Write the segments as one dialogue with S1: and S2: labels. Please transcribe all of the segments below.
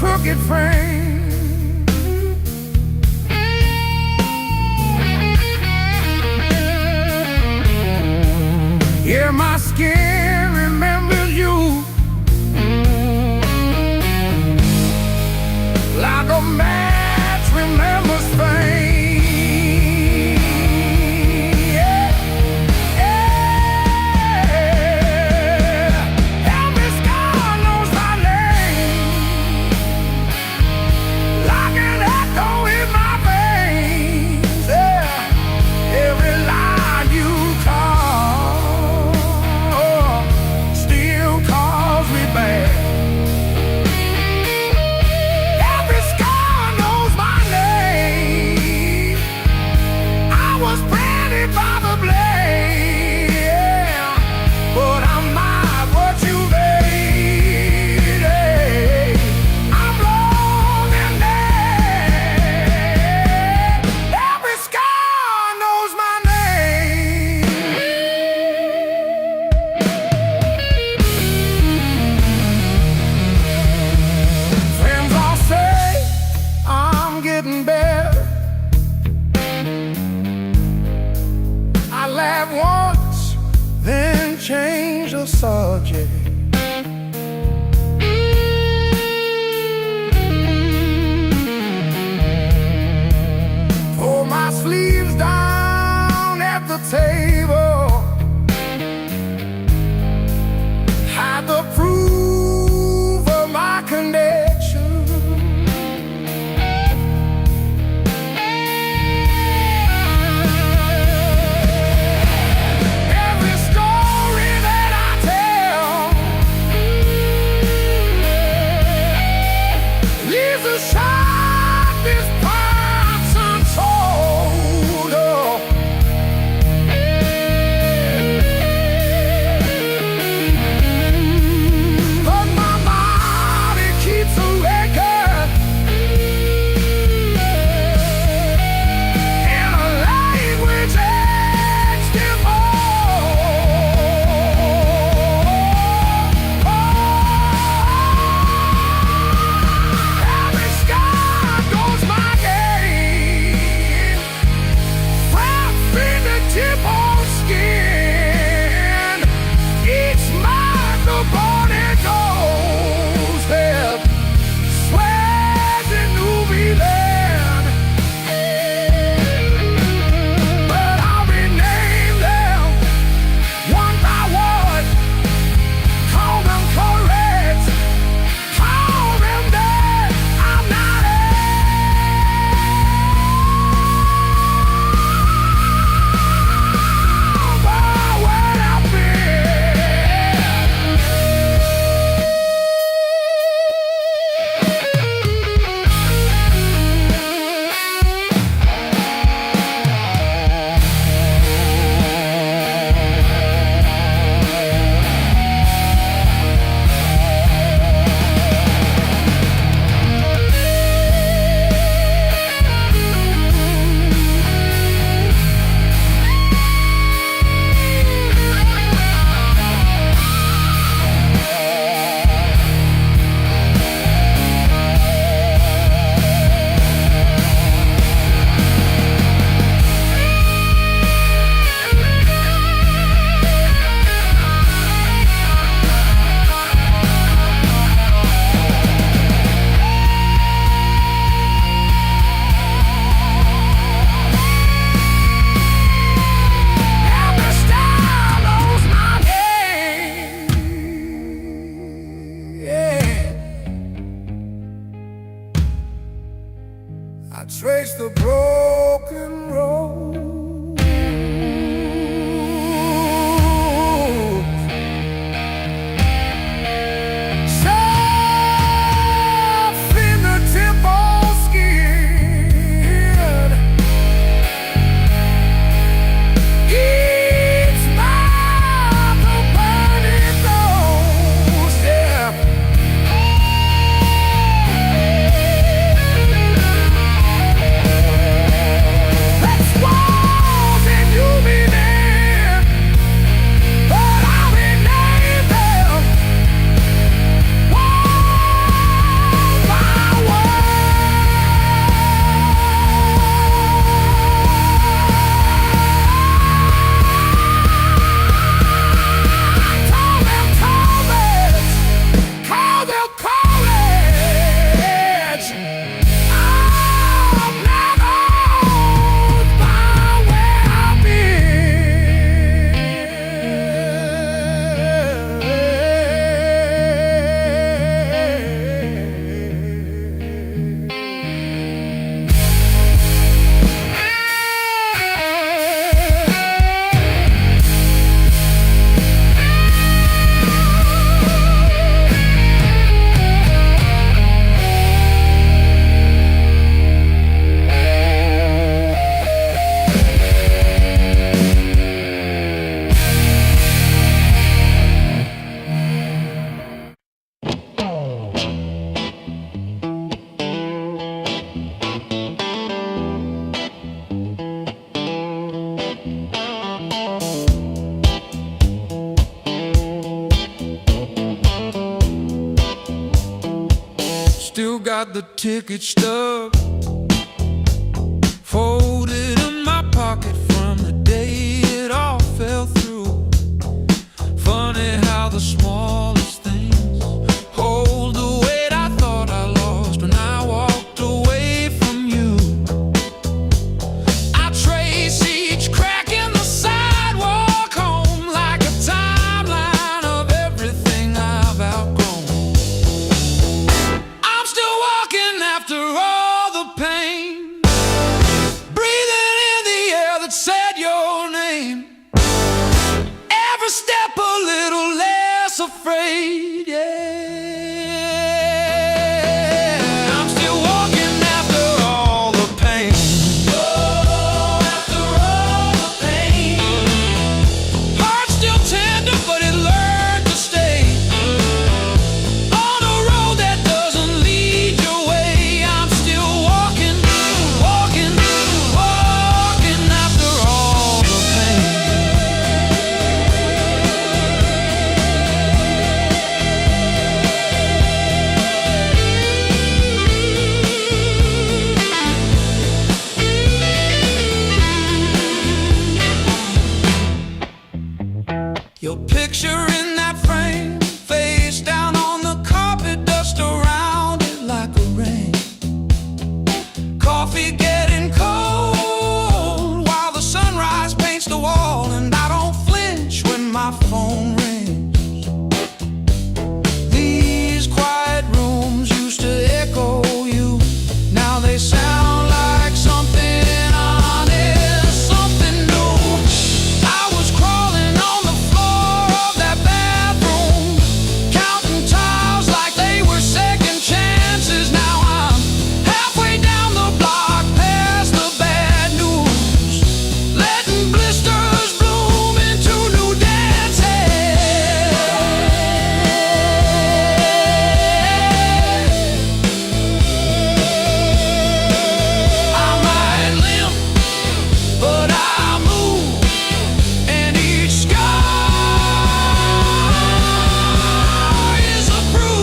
S1: crooked frame. Yeah, my skin remembers you like a match remembers fame. Yeah, yeah. Every scar knows my name, like an echo in my veins. Yeah, every lie you call still calls me back. Every scar knows my name. I was branded by the blade, yeah, but I'm not what you made. Hey, I'm long and dead. Every scar knows my name. Friends all say I'm getting better. I laugh once, then change the subject. Pull my sleeves down at the table, hide the proof of my connection. Every story that I tell got the ticket stub folded in my pocket from the day it all fell through. Funny how the smallest things hold the weight I thought I lost when I walked away from you. I trace each crack in the sidewalk home like a timeline of everything I've outgrown. I'm still walking after all the pain, breathing in the air that said your name. Every step a little less afraid, yeah. I'm still walking after all the pain. Oh, after all the pain. Heart still tender, but it learned to stay on a road that doesn't lead your way. I'm still walking, walking, walking after all the pain. Your picture in that frame, face down on the carpet, dust around it like a rain. Coffee getting cold while the sunrise paints the wall, and I don't flinch when my phone rings. These quiet rooms used to echo you, now they sound like something honest, something new. I was crawling on the floor of that bathroom, counting tiles like they were second chances. Now I'm halfway down the block past the bad news, letting blisters bloom into new dances. I might limp, but I move, and each scar is a bruise.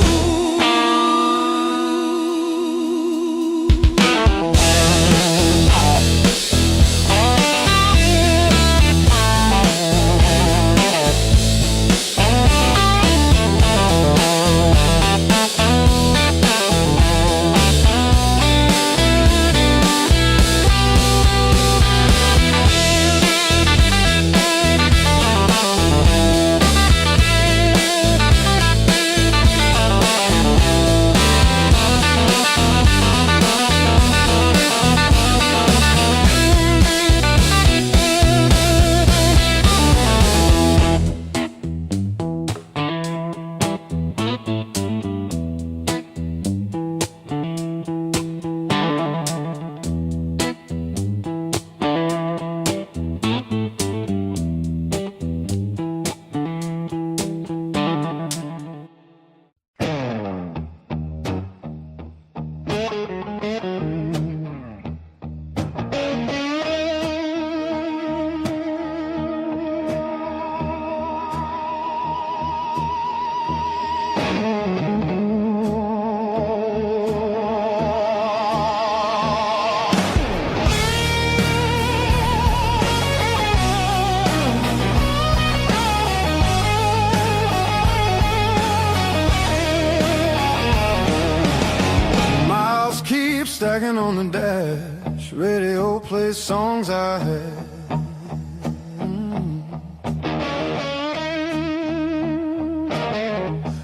S1: Miles keep stacking on the dash, radio plays songs I had.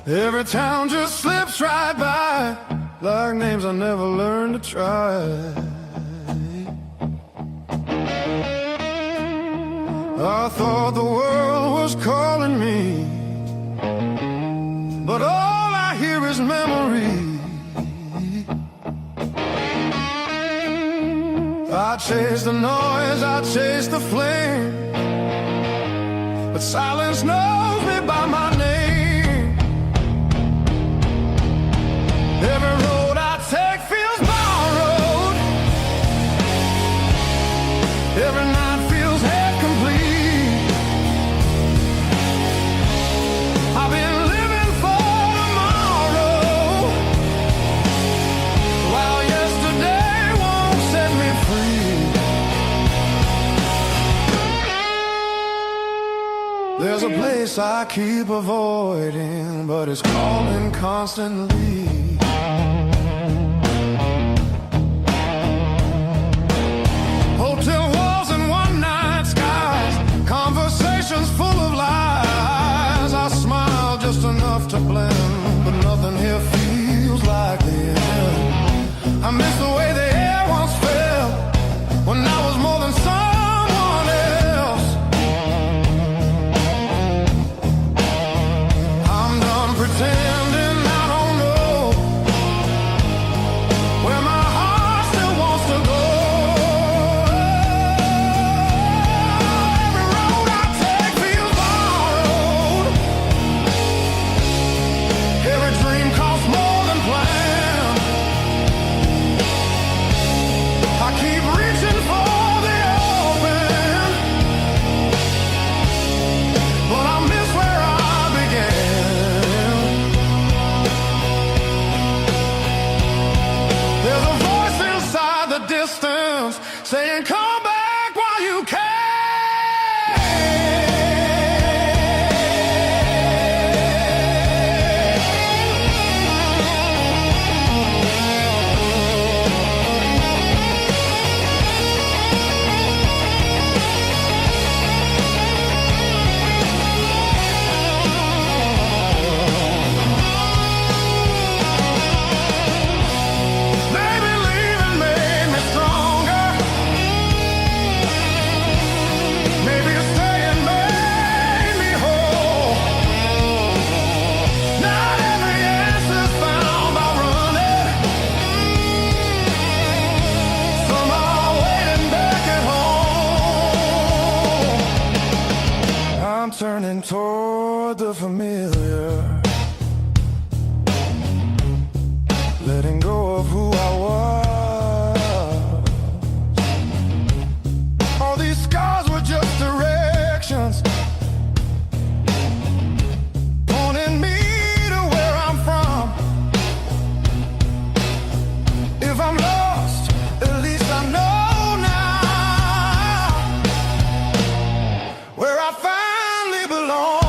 S1: Every town just slips right by, like names I never learned to try. I thought the world was calling me, but all I hear is memory. I chase the noise, I chase the flame, but silence knows me by my name. Every road I take feels borrowed, every night feels half complete. I've been living for tomorrow, place I keep avoiding, but it's calling constantly. Hotel walls and one-night skies, conversations full of lies. I smile just enough to blend, but nothing here feels like the end. I miss the way the air once felt when I was more than someone else. I'm done pretending I don't know where my heart still wants to go. Every road I take feels borrowed. Every dream costs more than planned. I keep reaching for the open, but I miss where I began. There's a voice inside the distance saying, come back while you can. Maybe leaving made me stronger. Maybe staying made me whole. Not every answer's found by running. Some are waiting back at home. I'm turning toward the familiar, letting go of who I was. All these scars were just directions, pointing me to where I'm from. If I'm lost, at least I know now where I finally belong.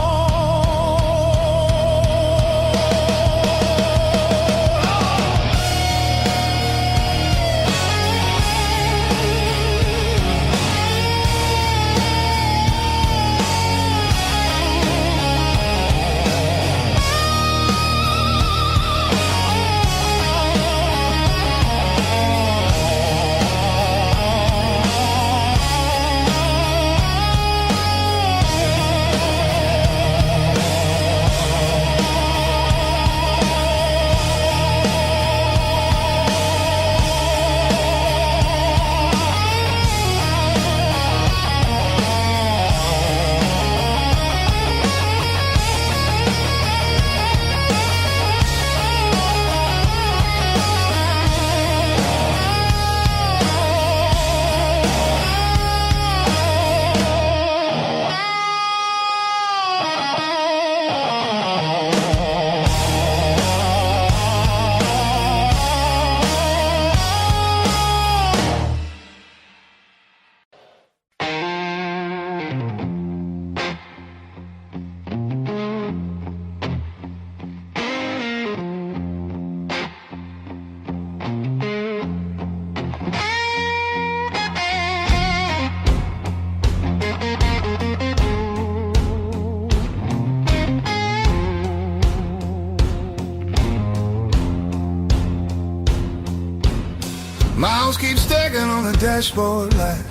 S1: Miles keep stacking on the dashboard light.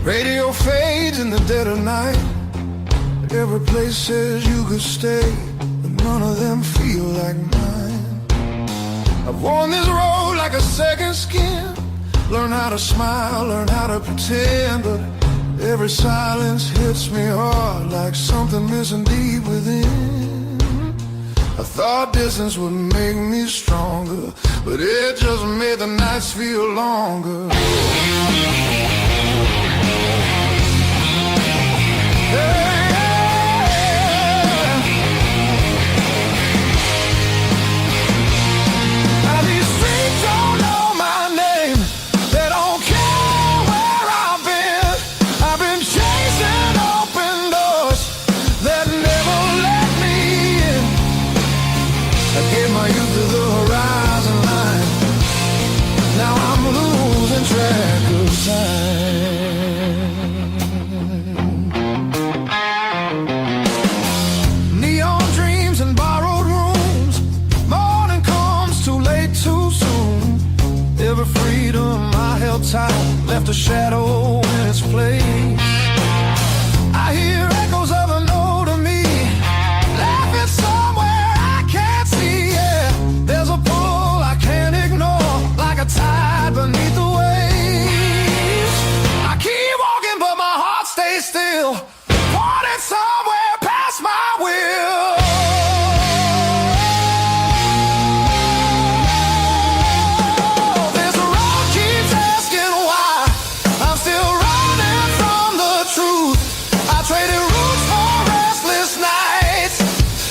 S1: Radio fades in the dead of night. Every place says you could stay, but none of them feel like mine. I've worn this road like a second skin. Learn how to smile, learn how to pretend, but every silence hits me hard like something missing deep within. I thought distance would make me stronger, but it just made the nights feel longer. Now these streets don't know my name. They don't care where I've been. I've been chasing open doors that never hilltop left a shadow in its place. I hear echoes of an older me laughing somewhere I can't see. Yeah, there's a pull I can't ignore, like a tide beneath the waves. I keep walking, but my heart stays still, wanting somewhere past my will.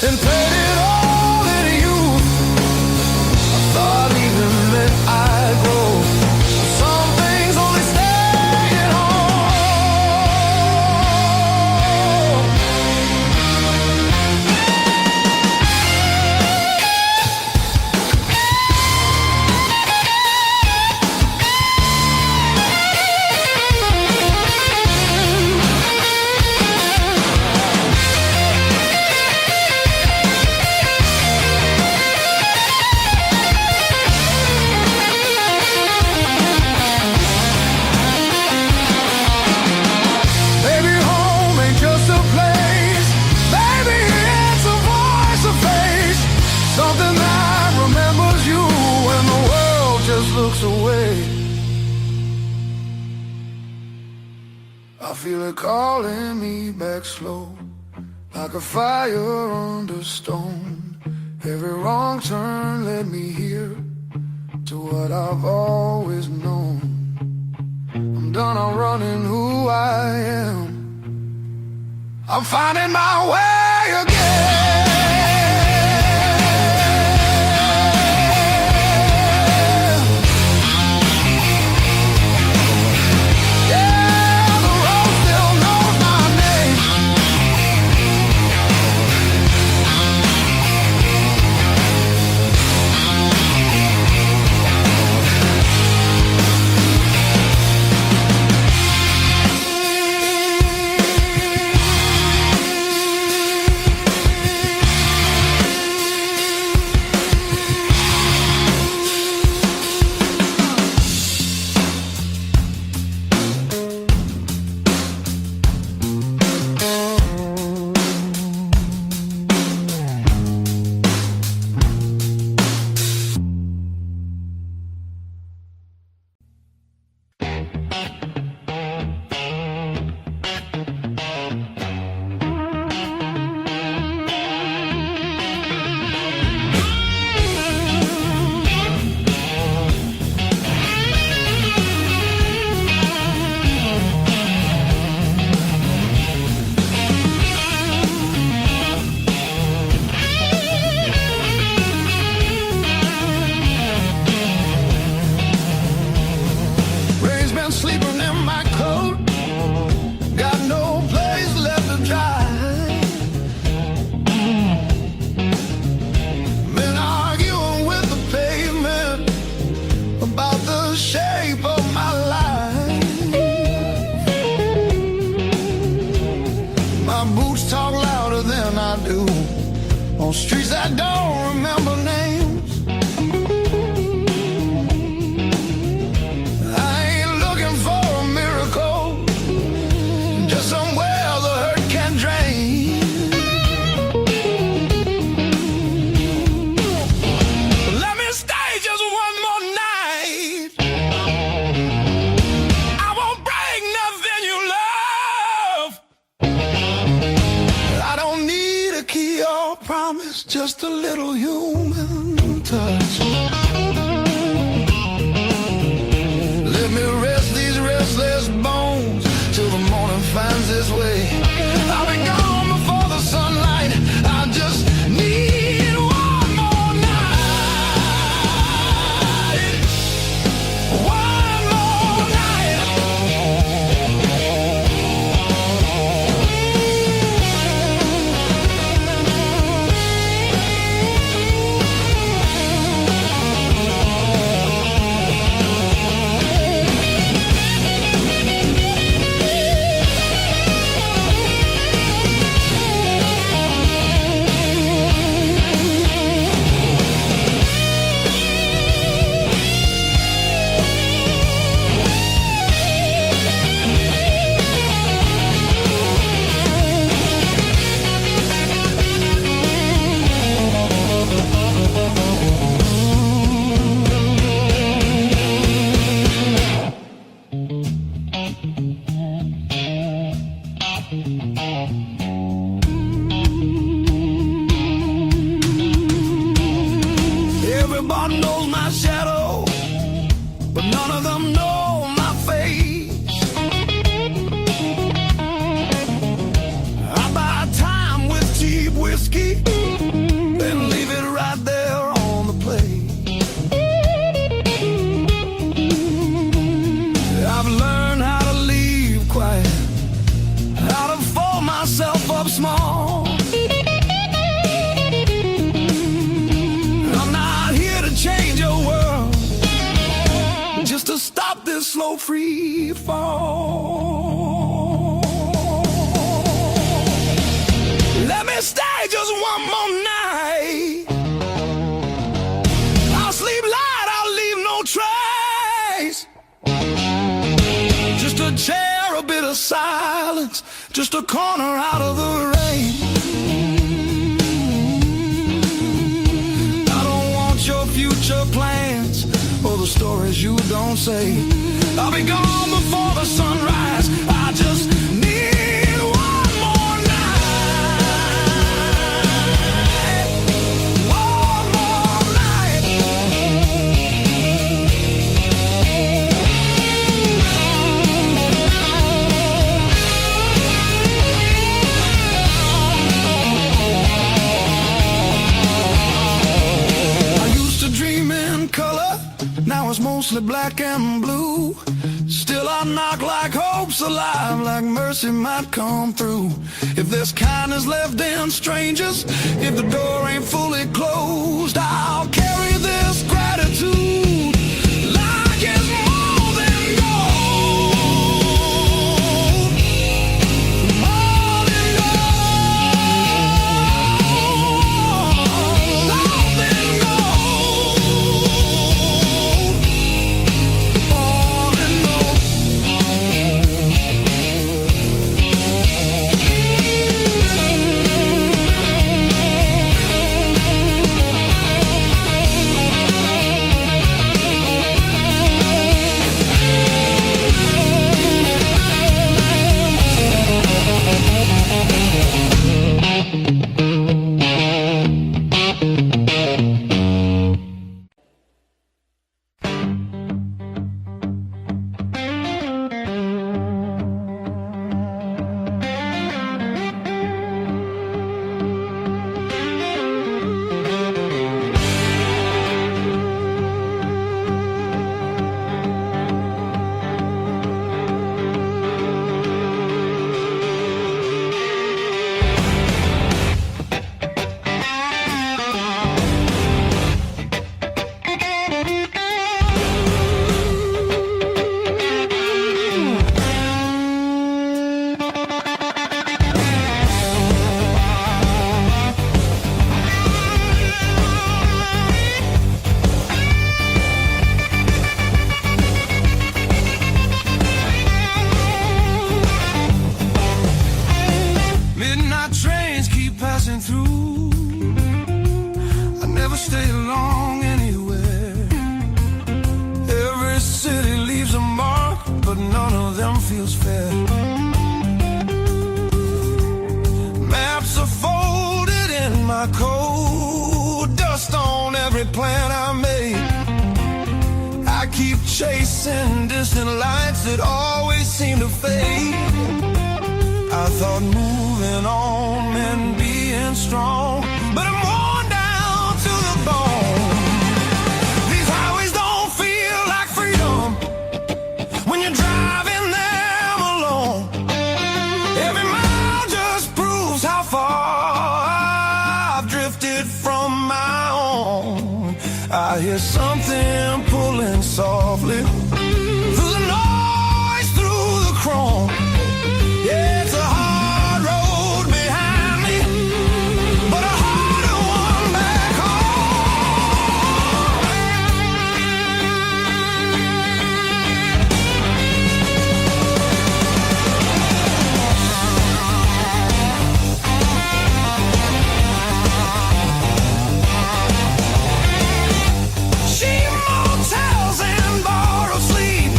S1: And paid it all in youth. I thought even meant I'd grow. Some things only stay at home. Something that remembers you when the world just looks away. I feel it calling me back slow, like a fire under stone. Every wrong turn led me here to what I've always known. I'm done, I'm running who I am. I'm finding my way again. Sleeping in my coat, got no place left to dry. Been arguing with the pavement about the shape of my life. My boots talk louder than I do on streets I don't remember names. Just a little human touch. Let me rest these restless bones till the morning finds its way. I'll be gone before the sunlight. I just need one more night. One more night. God knows my shadow, but none of them know my face. I buy time with cheap whiskey, then leave it right there on the plate. I've learned how to leave quiet, how to fold myself up small. I'm not here to change your world, just to stop this slow free fall. Let me stay just one more night. I'll sleep light, I'll leave no trace. Just a chair, a bit of silence, just a corner out of the rain. I don't want your future plans or the stories you don't say. I'll be gone before the sunrise. I just need one more night. One more night. I used to dream in color, now it's mostly black and blue. Still I knock like hope's alive, like mercy might come through. If there's kindness left in strangers, if the door ain't fully closed, I'll carry this gratitude like it's more than gold. More than gold. More than chasing distant lights that always seem to fade. I thought moving on meant being strong, but I'm worn down to the bone. These highways don't feel like freedom when you're driving them alone. Every mile just proves how far I've drifted from my own. I hear something pulling softly through the noise, through the chrome. Yeah, it's a hard road behind me, but a harder one back cheap motels and borrowed sleep.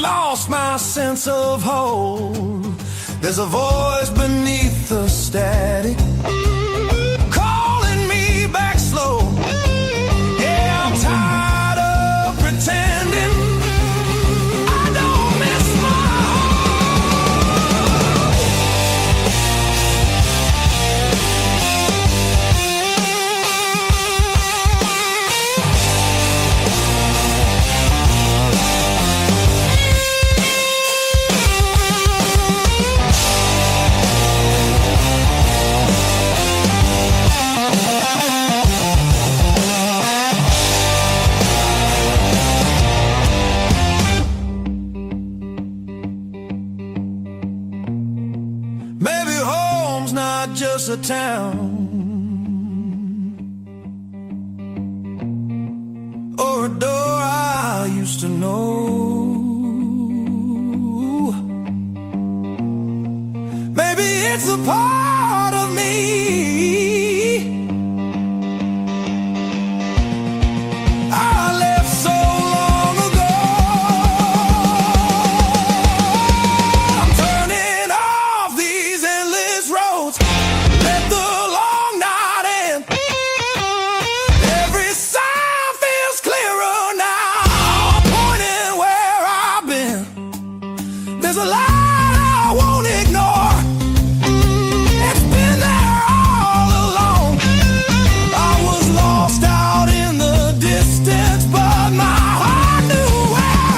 S1: lost my sense of hold. There's a voice beneath the static calling me back slow. Yeah, I'm tired of pretending I don't miss my just a town or a door I used to know. Maybe it's a part of me I left so long ago. I'm turning off these endless roads. Let the long night end. Every sound feels clearer now. Pointing where I've been. There's a light I won't ignore. It's been there all along. I was lost out in the distance, but my heart knew where I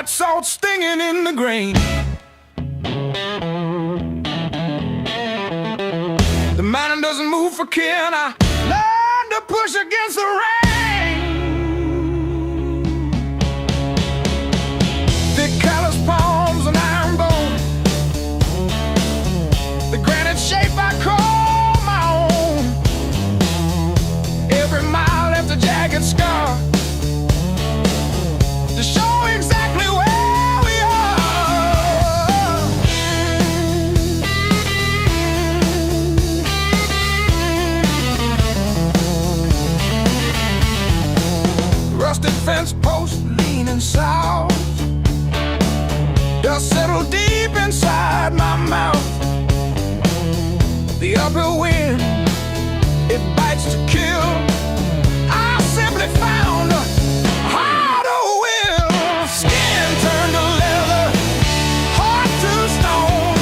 S1: salt stinging in the grain. The mountain doesn't move for kin. I learned to push against the rain. Thick callous palms and iron bone. The granite shape I call my own. Every mile left a jagged scar to show exactly where we are. Rusted fence post leaning south. Dust settled deep inside my mouth. The uphill wind, it bites to kill. I simply found a harder will. Skin turned to leather, heart to stone.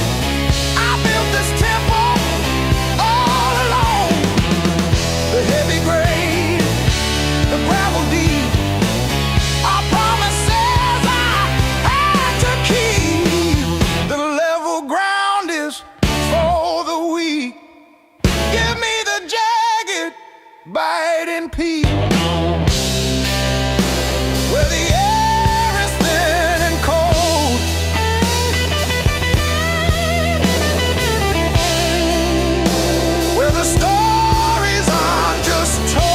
S1: I built this temple all alone. The heavy grade, the gravel deep, our promises I had to keep. The level ground is for the weak. Give me the jagged, biting peak. Where the air is thin and cold. Where the stories aren't just told.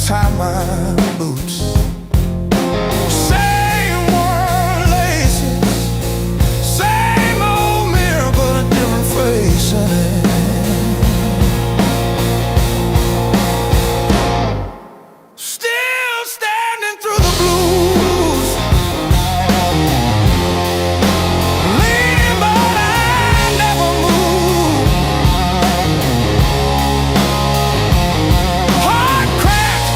S1: Tie my boots. Same worn laces, same old mirror, but a different face in it. Still standing through the blues, leaning but I never move. Heart cracked,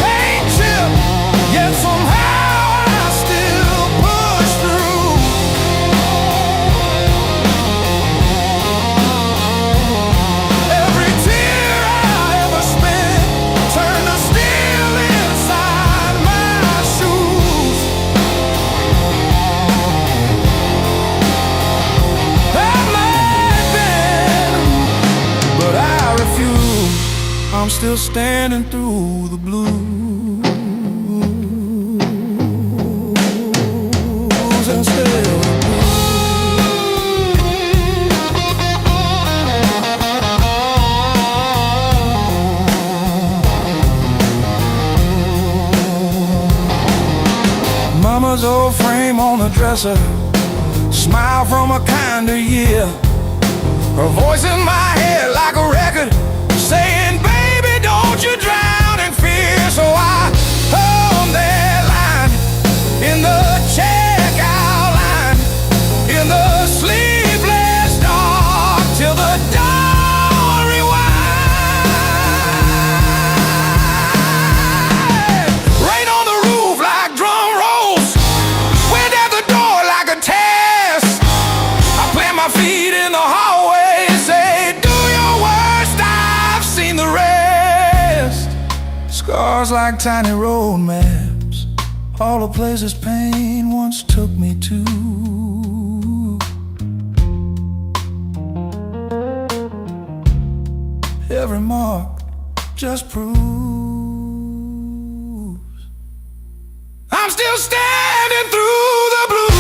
S1: pain chipped, yet somehow I still push through. Every tear I ever spent turned to steel inside my shoes. I might bend, but I refuse. I'm still standing through the blues and still the blues. Mama's old frame on the dresser, smile from a kinder year. Her voice in my head like a record saying, baby, don't you drown in fear. So I hum that line in the checkout line, in the sleepless dark, till the dawn rewind. Rain on the roof like drum rolls, wind at the door like a test. I plant my feet in the hallway and say, do your worst, I've seen the rest. Scars like tiny road maps, all the places pain once took me to. Every mark just proves I'm still standing through the blues.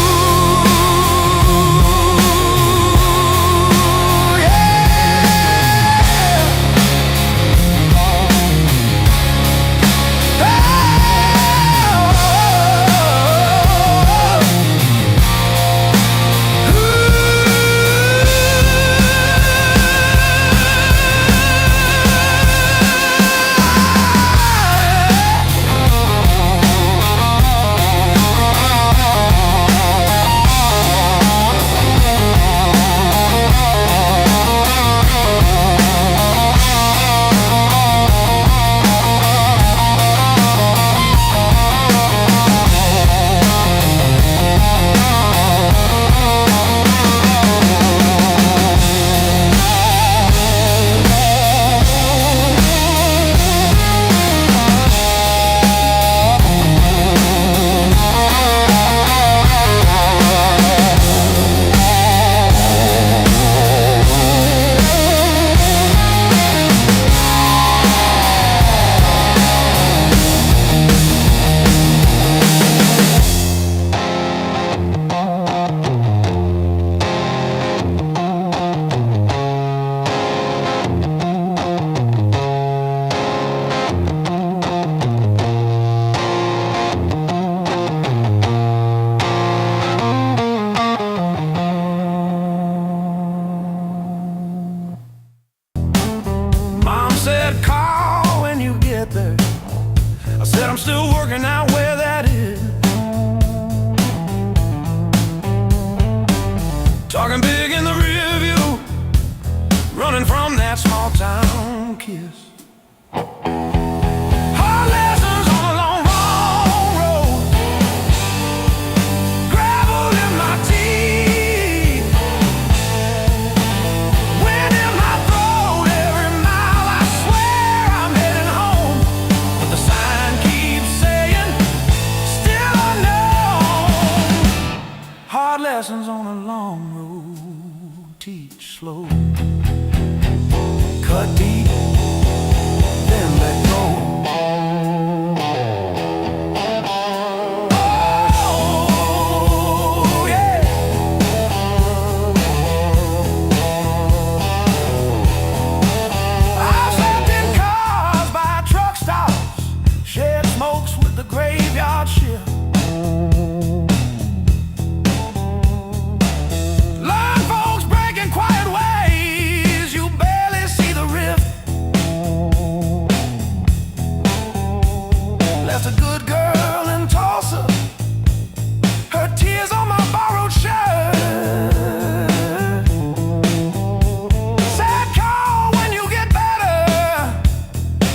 S1: working out where that is. Talking big in the rear view, running from that small town kiss. Hard lessons on a long, long road, gravel in my teeth, wind in my throat. Every mile I swear I'm heading home, but the sign keeps saying still unknown. Hard lessons on a long road, teach slow, cut deep, then let go. Oh, yeah. I've slept in cars by truck stops, shared smokes with the graveyard shift. Learn folks breaking quiet ways, you barely see the rift. Left a good girl in Tulsa, her tears on my borrowed shirt. Sad call when you get better,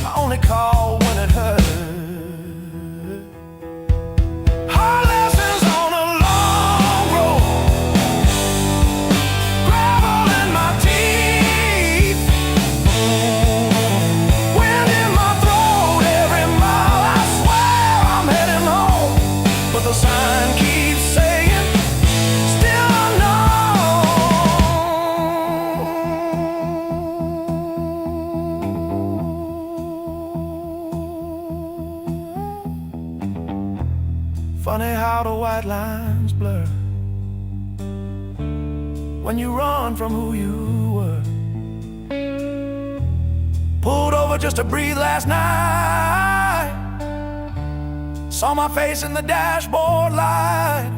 S1: I only call when it hurts. Hard lessons on a long road, gravel in my teeth, wind in my throat. Every mile I swear I'm heading home, but the sign keeps saying still unknown. Funny how the white lines blur when you run from who you were. Pulled over just to breathe last night, saw my face in the dashboard light.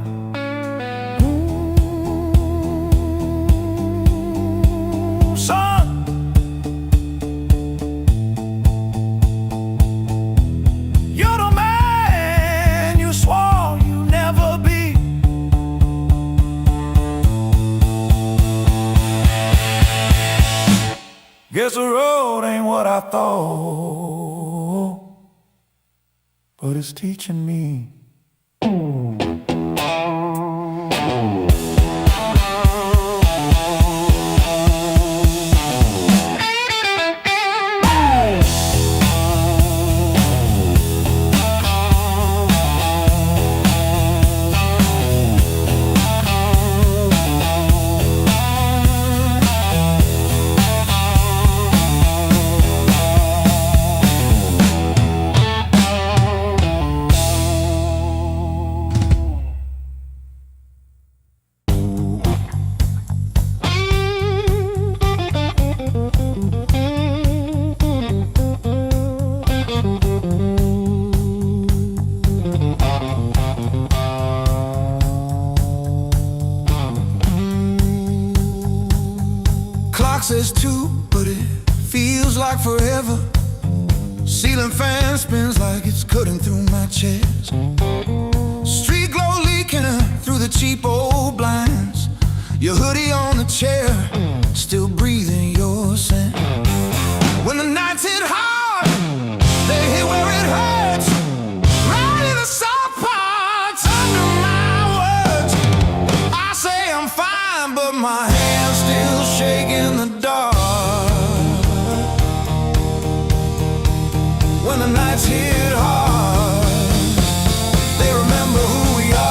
S1: Ooh, son, you're the man you swore you'd never be. Guess the road ain't what I thought, but it's teaching me. Clock says 2, but it feels like forever. Ceiling fan spins like it's cutting through my chest. Street glow leaking through the cheap old blinds. Your hoodie on the chair, still breathing your scent. When the nights hit hard, they hit where it hurts, right in the soft parts under my words. I say I'm fine, but my hands still shake in the dark. When the nights hit hard, they remember who we are.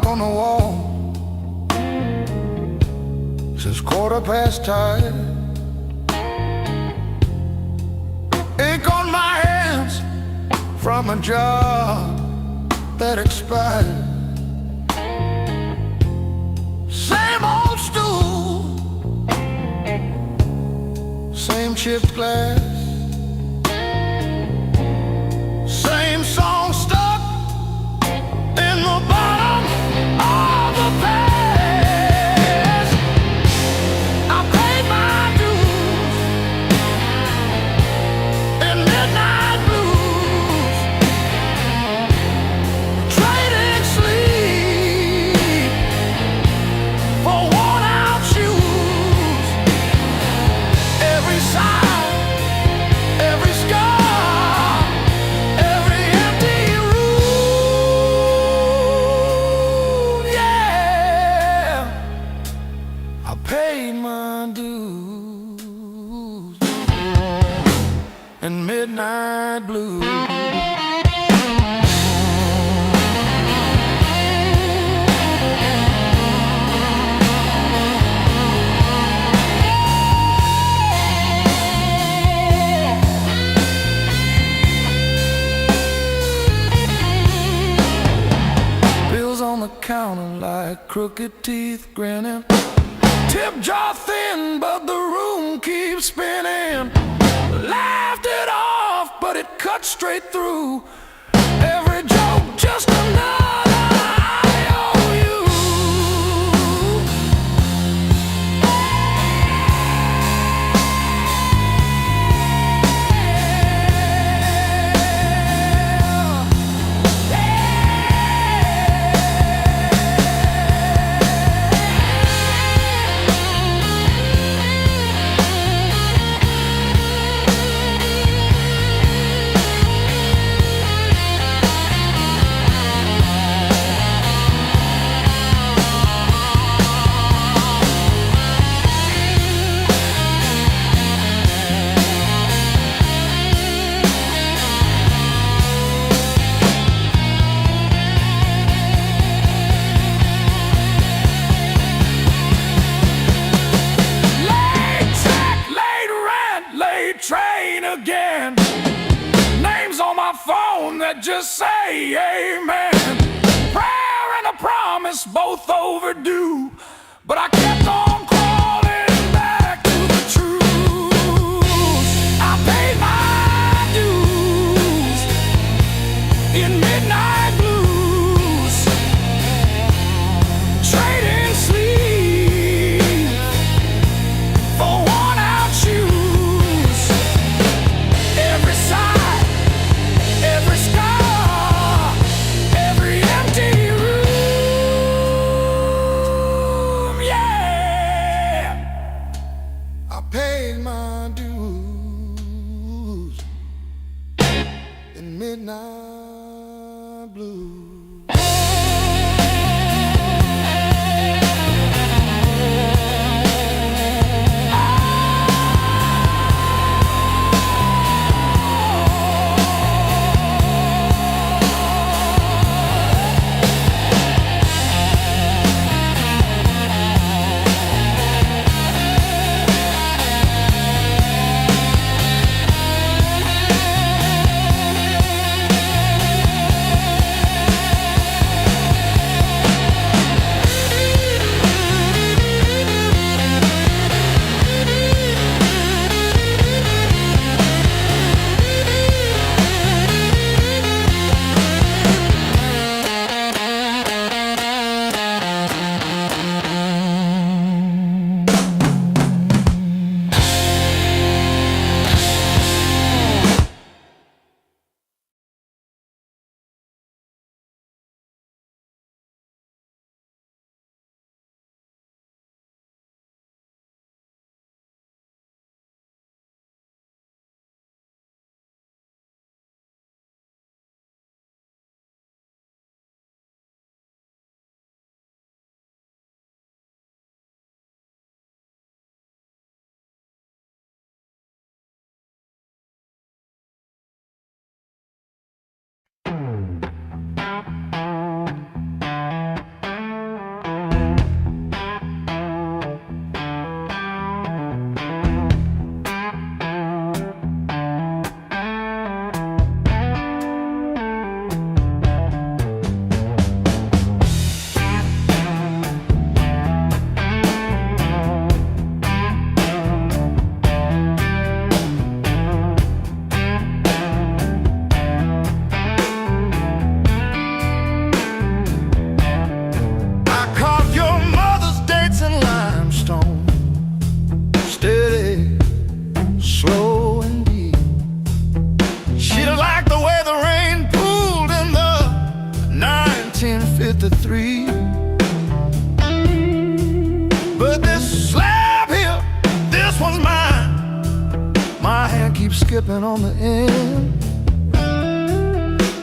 S1: on the wall since 10:15. Ink on my hands from a job that expired. Same old stool, same chipped glass, same song stuck in the bottom of the past. I paid my dues in midnight blues, trading sleep for worn-out shoes. Every sigh, every scar, every empty room, yeah, I paid my dues in midnight blues. Bills on the counter like crooked teeth grinning. Tip jar thin, but the room keeps spinning. Laughed it off, but it cut straight through. Every joke just another IOU. Train again. Names on my phone that just say amen. Prayer and a promise both overdue, but I kept on crawling back to the truth. I paid my dues in midnight blues, trading sleep for worn-out shoes. Every sigh, every scar, every empty room, yeah, I paid my dues in midnight blues. keep skipping on the end.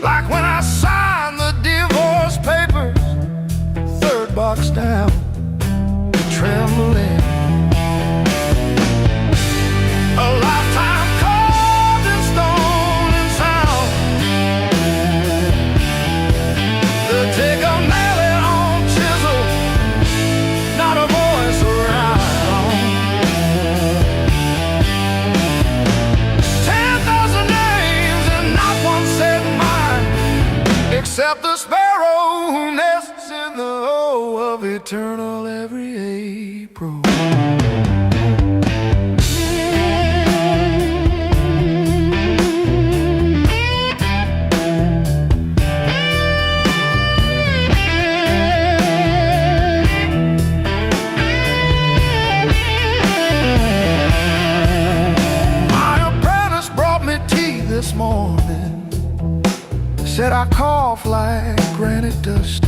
S1: Like when I signed the divorce papers, third box down, trembling. A lifetime carved in stone and sound. They'll take a nail it on chisel, not a voice around. 10,000 names and not one said mine, except the sparrow who nests in the O of eternal every April. This morning said I cough like granite dust.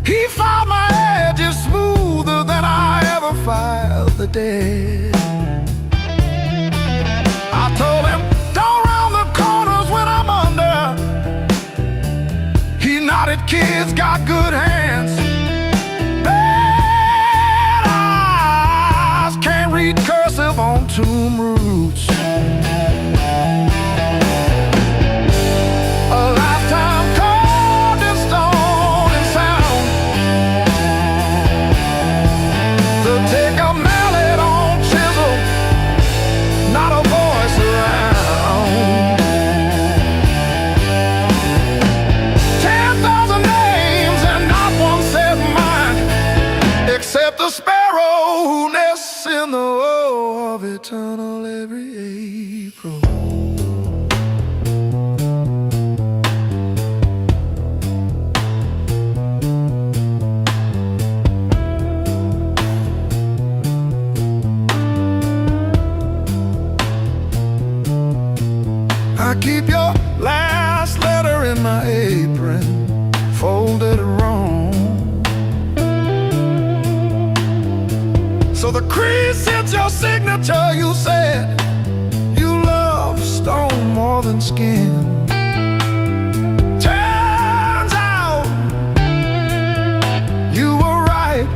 S1: He filed my edges smoother than I ever filed the dead. I told him, don't round the corners when I'm under. He nodded, kids got good hands. Bad eyes can't read cursive on tomb roots. The sparrow who nests in the O of eternal every April. I keep your last letter in my apron, folded wrong. So the crease hits your signature. You said you love stone more than skin. Turns out you were right,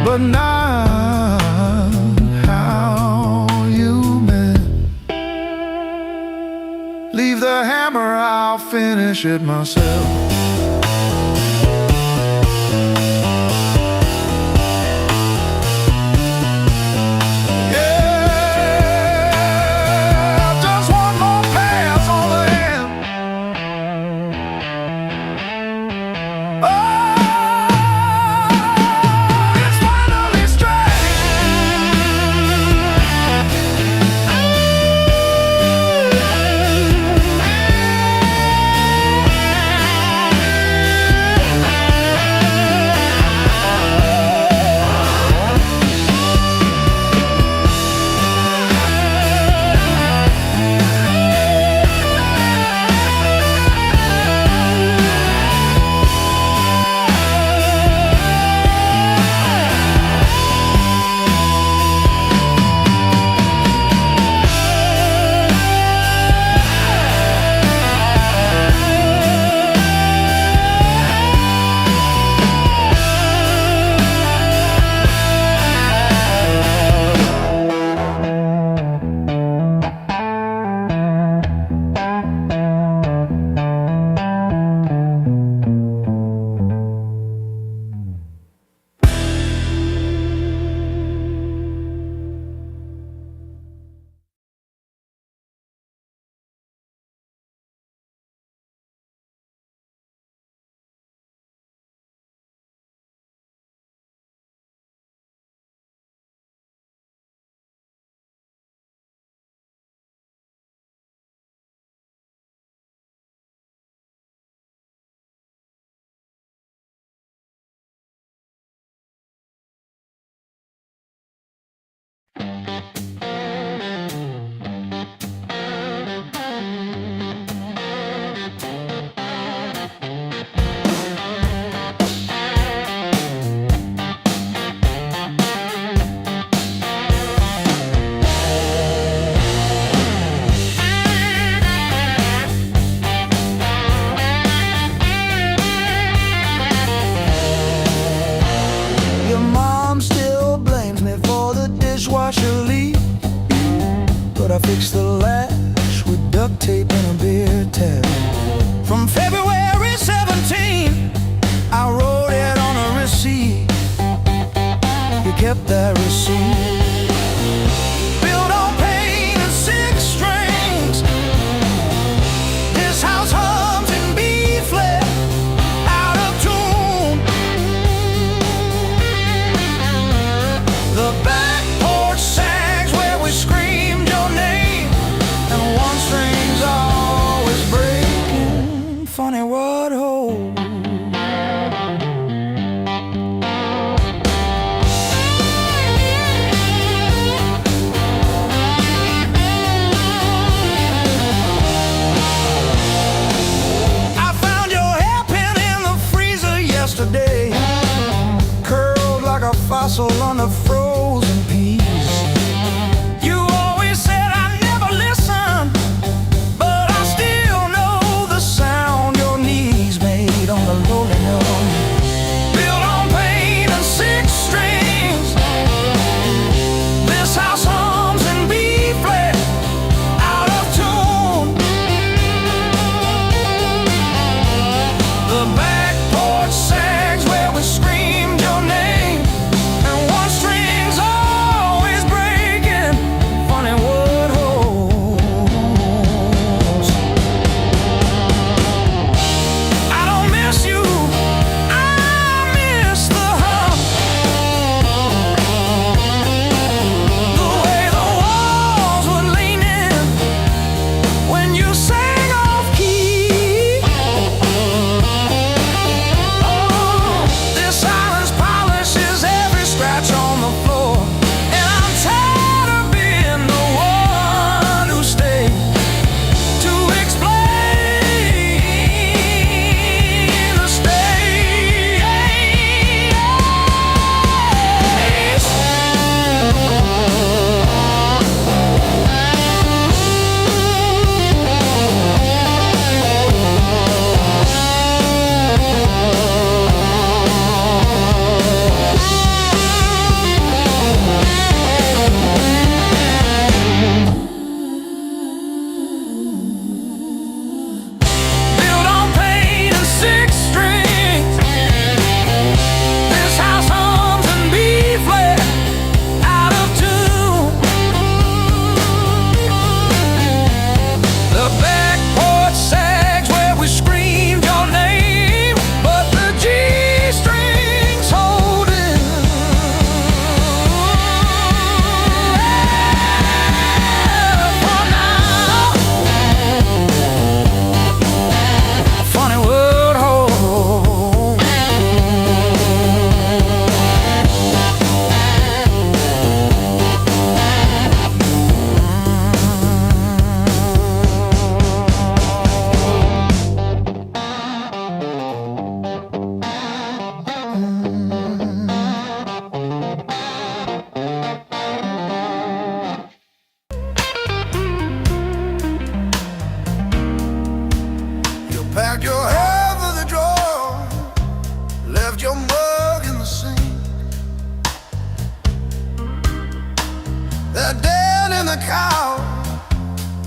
S1: but not how you meant. Leave the hammer, I'll finish it myself. your mug in the sink. That dead in the cow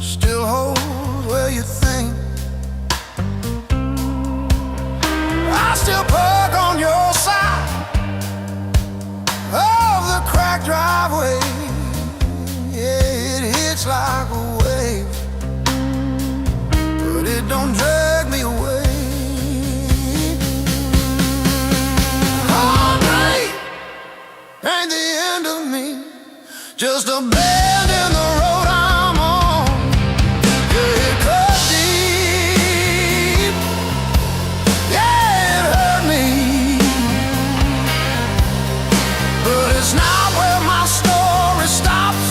S1: still holds where you think. I still park on your side of the cracked driveway. Yeah, it hits like a wave, but it don't drag me away. Heartbreak ain't the end of me, just a bend in the road I'm on. Yeah, it cut deep. Yeah, it hurt me, but it's not where my story stops.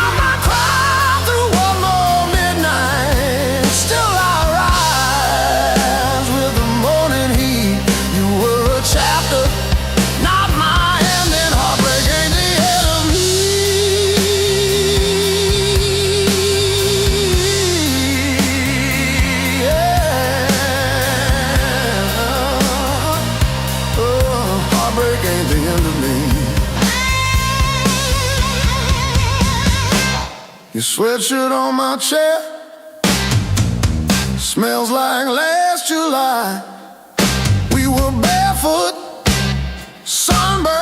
S1: I might cry through one more midnight, still I rise with the morning heat. You were a chapter, not my ending. Heartbreak ain't the end of me. Yeah. Oh, heartbreak ain't the end of me. Your sweatshirt on my chair smells like last July. We were barefoot, sunburned,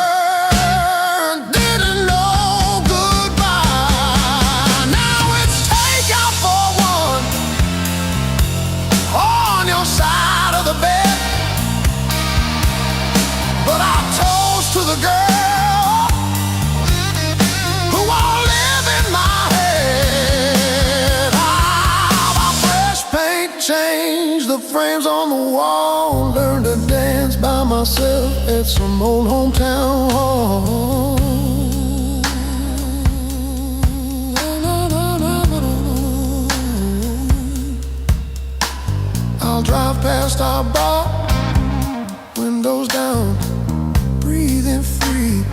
S1: didn't know goodbye. Now it's takeout for one on your side of the bed, but I toast to the girl who won't live in my head. My fresh paint changed the frames on the wall. Learned to dance by myself at some old hometown hall. I'll drive past our bar, windows down, breathing free.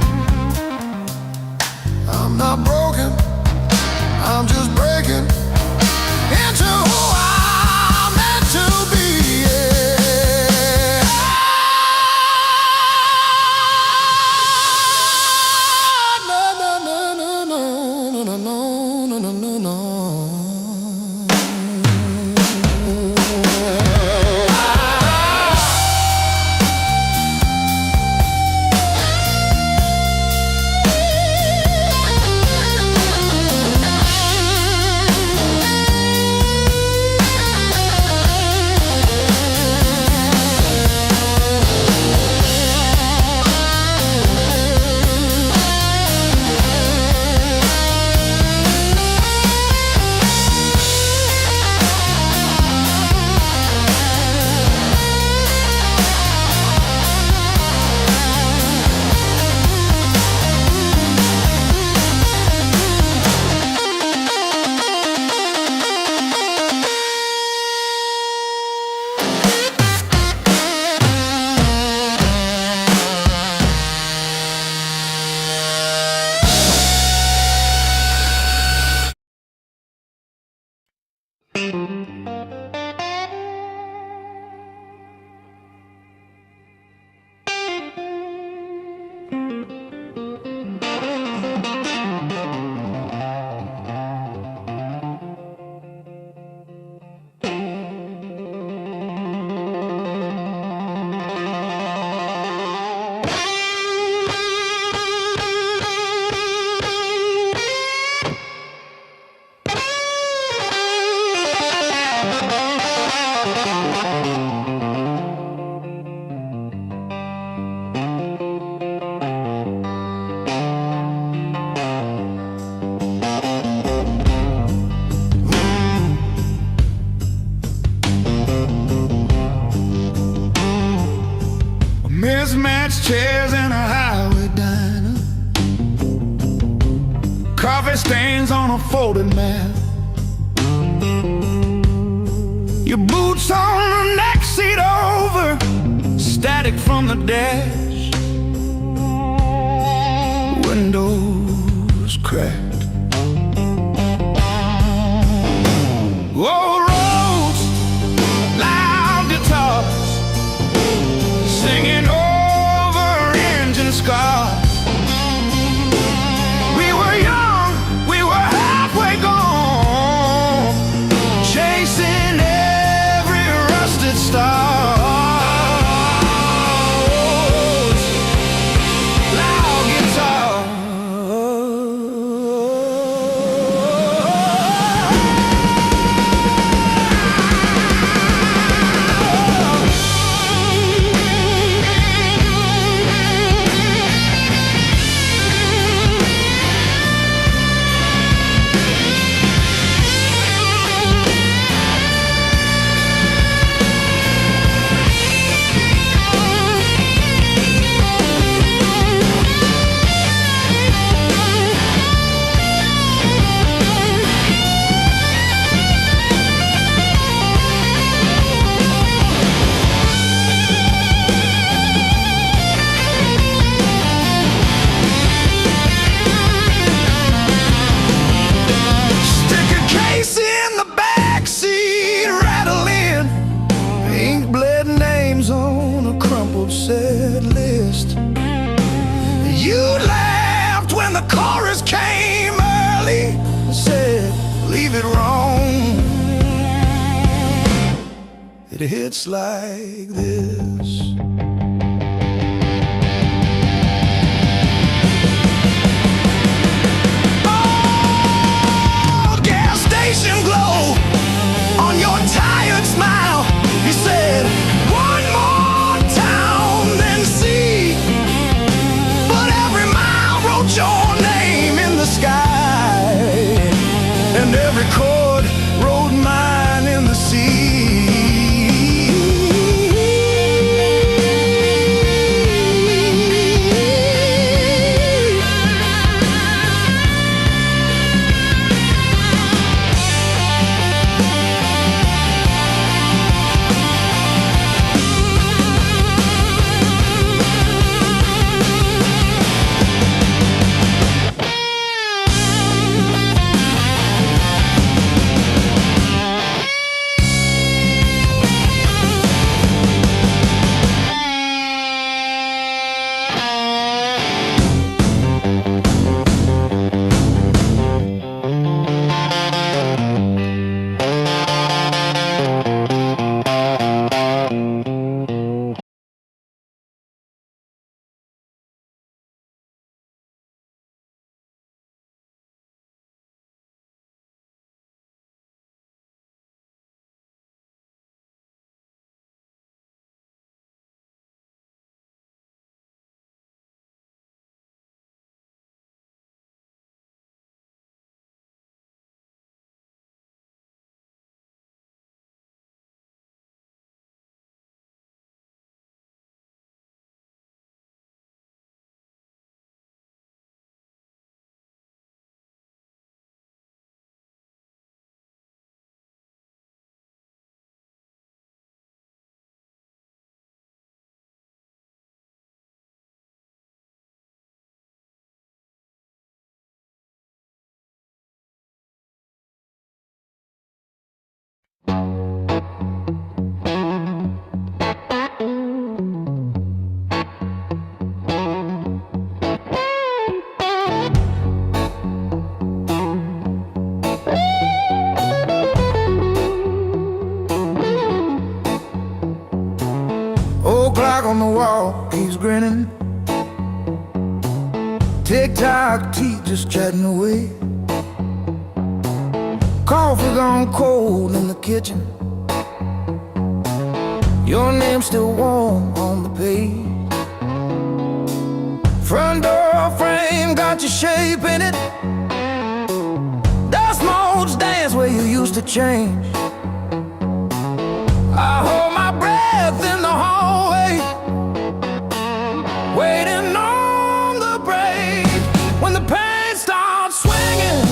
S1: I'm not broken, I'm just breaking into who I'm meant to be. Yeah. No, no, no, no, no, no, no, no, no, no, no. Mismatched chairs in a highway diner, coffee stains on a folded mat, your boots on the next seat over, static from the dash, windows cracked. Old roads, loud guitars, singing scar. We were young, we were halfway gone, chasing every rusted star. Set list. You laughed when the chorus came early and said, leave it wrong. It hits like this. Oh, gas station glow on your tired smile. He said, one more your name in the sky, and every chord wrote mine in the sea. Clock on the wall keeps grinning. Tick-tock, teeth just chatting away. Coffee gone cold in the kitchen. Your name's still warm on the page. Front door frame got your shape in it. Dust modes dance where you used to change. I hold my breath in the hallway, waiting on the break. When the pain starts swinging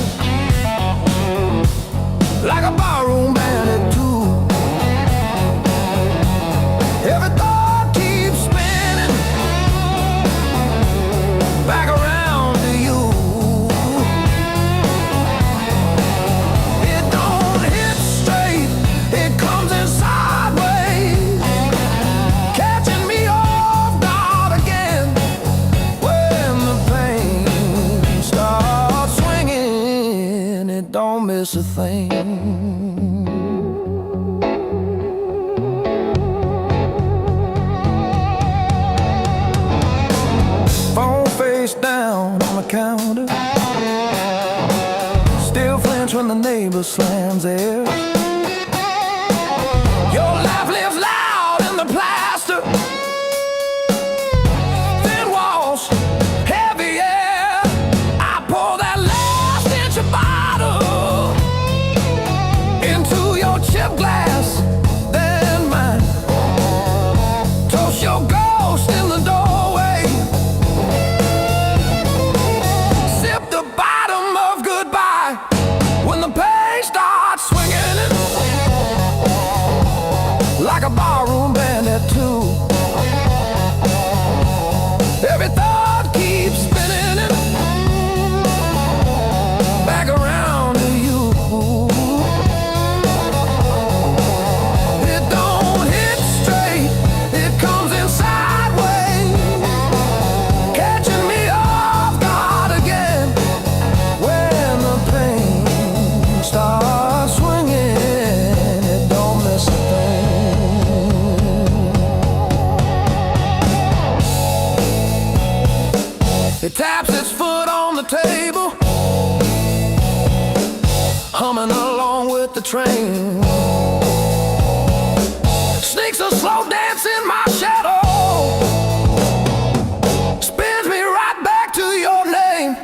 S1: like a barroom band at two, every thought keeps spinning back around to you. It don't hit straight, it comes in sideways, catching me off guard again. miss a thing. Phone face down on the counter, still flinch when the neighbor slams theirs. Your life lives loud in the plaster, thin walls, heavy air. I pour that last inch of bottle into your chip glass, then mine. Toast your ghost in the doorway, sip the bottom of goodbye when the pain starts swinging in, like a barroom band at two. Every thought keeps spinning in, back around to you. It don't hit straight, it comes in sideways, catching me off guard again when the pain starts swinging. It don't miss a thing. It taps its foot on the table, humming along with the train. Sneaks a slow dance in my shadow, spins me right back to your name.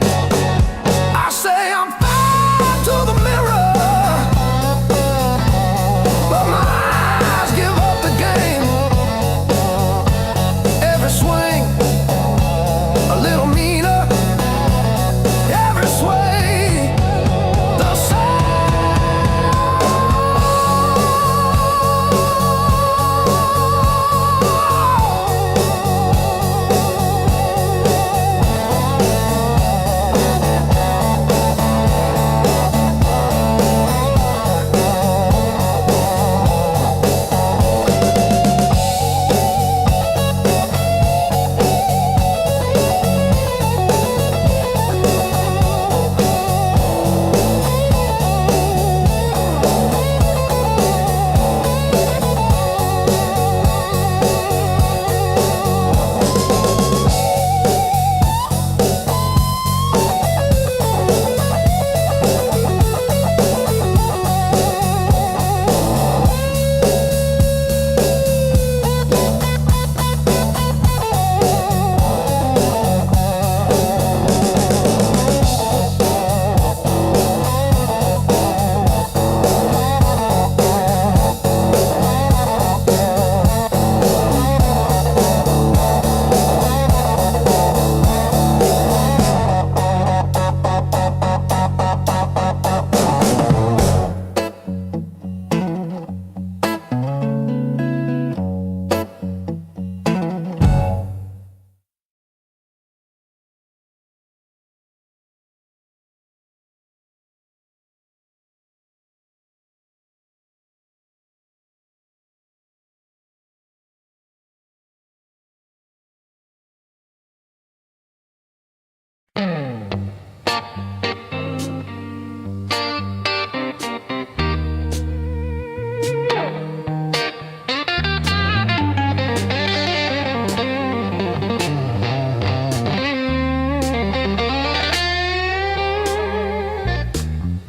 S1: I say I'm fine to the mirror, but my eyes give up the game. Every swing a little meaner, every sway the same.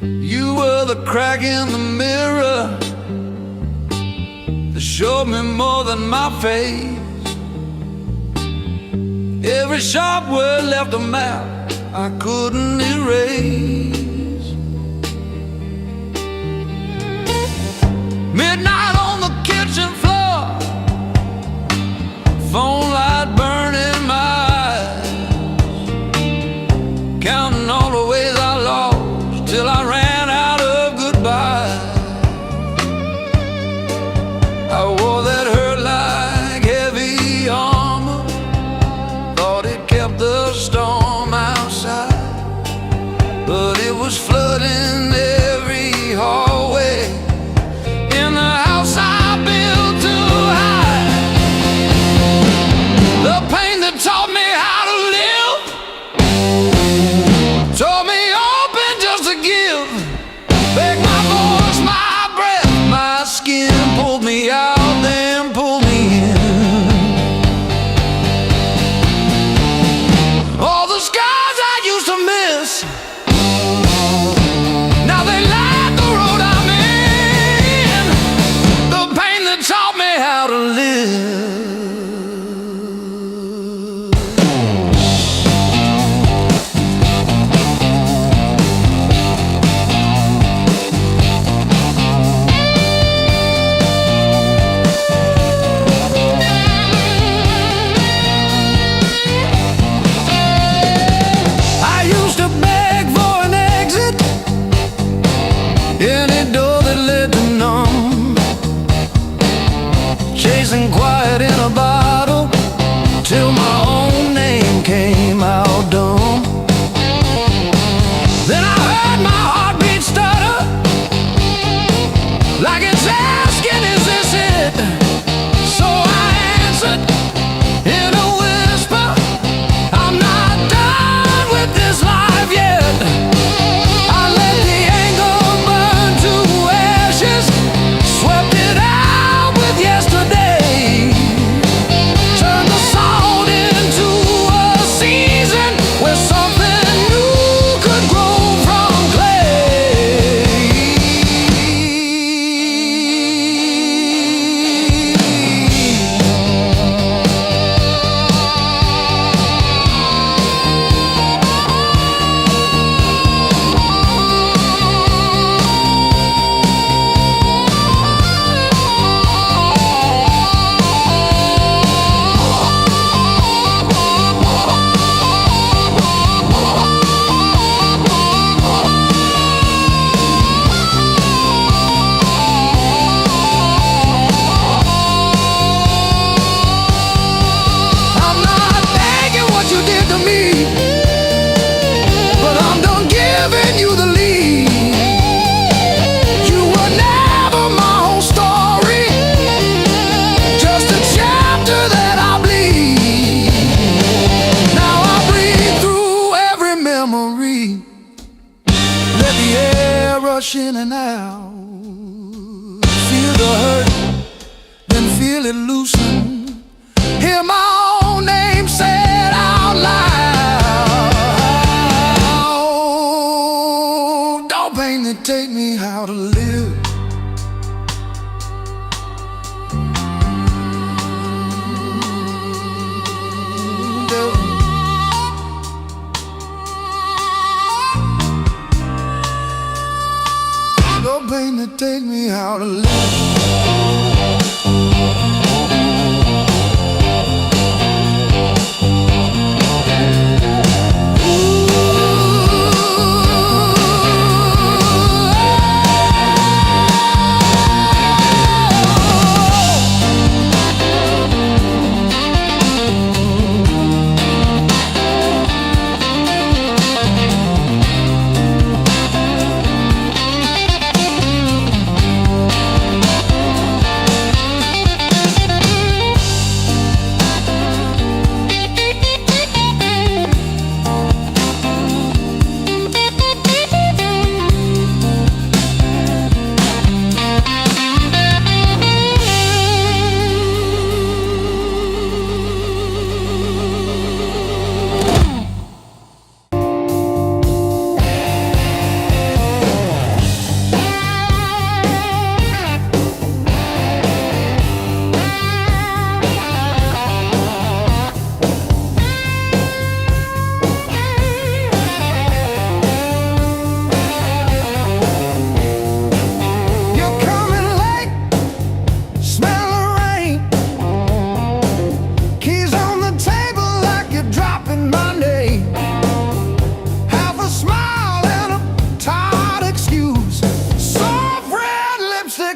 S1: You were the crack in the mirror that showed me more than my face. Every sharp word left a map I couldn't erase. Midnight on the kitchen floor, phone light burning my eyes, counting all the ways I lost till I ran out of goodbye. I wore that hurt like heavy armor, thought it kept the storm outside, but it was flooding every hallway in the house I train to take me out of life.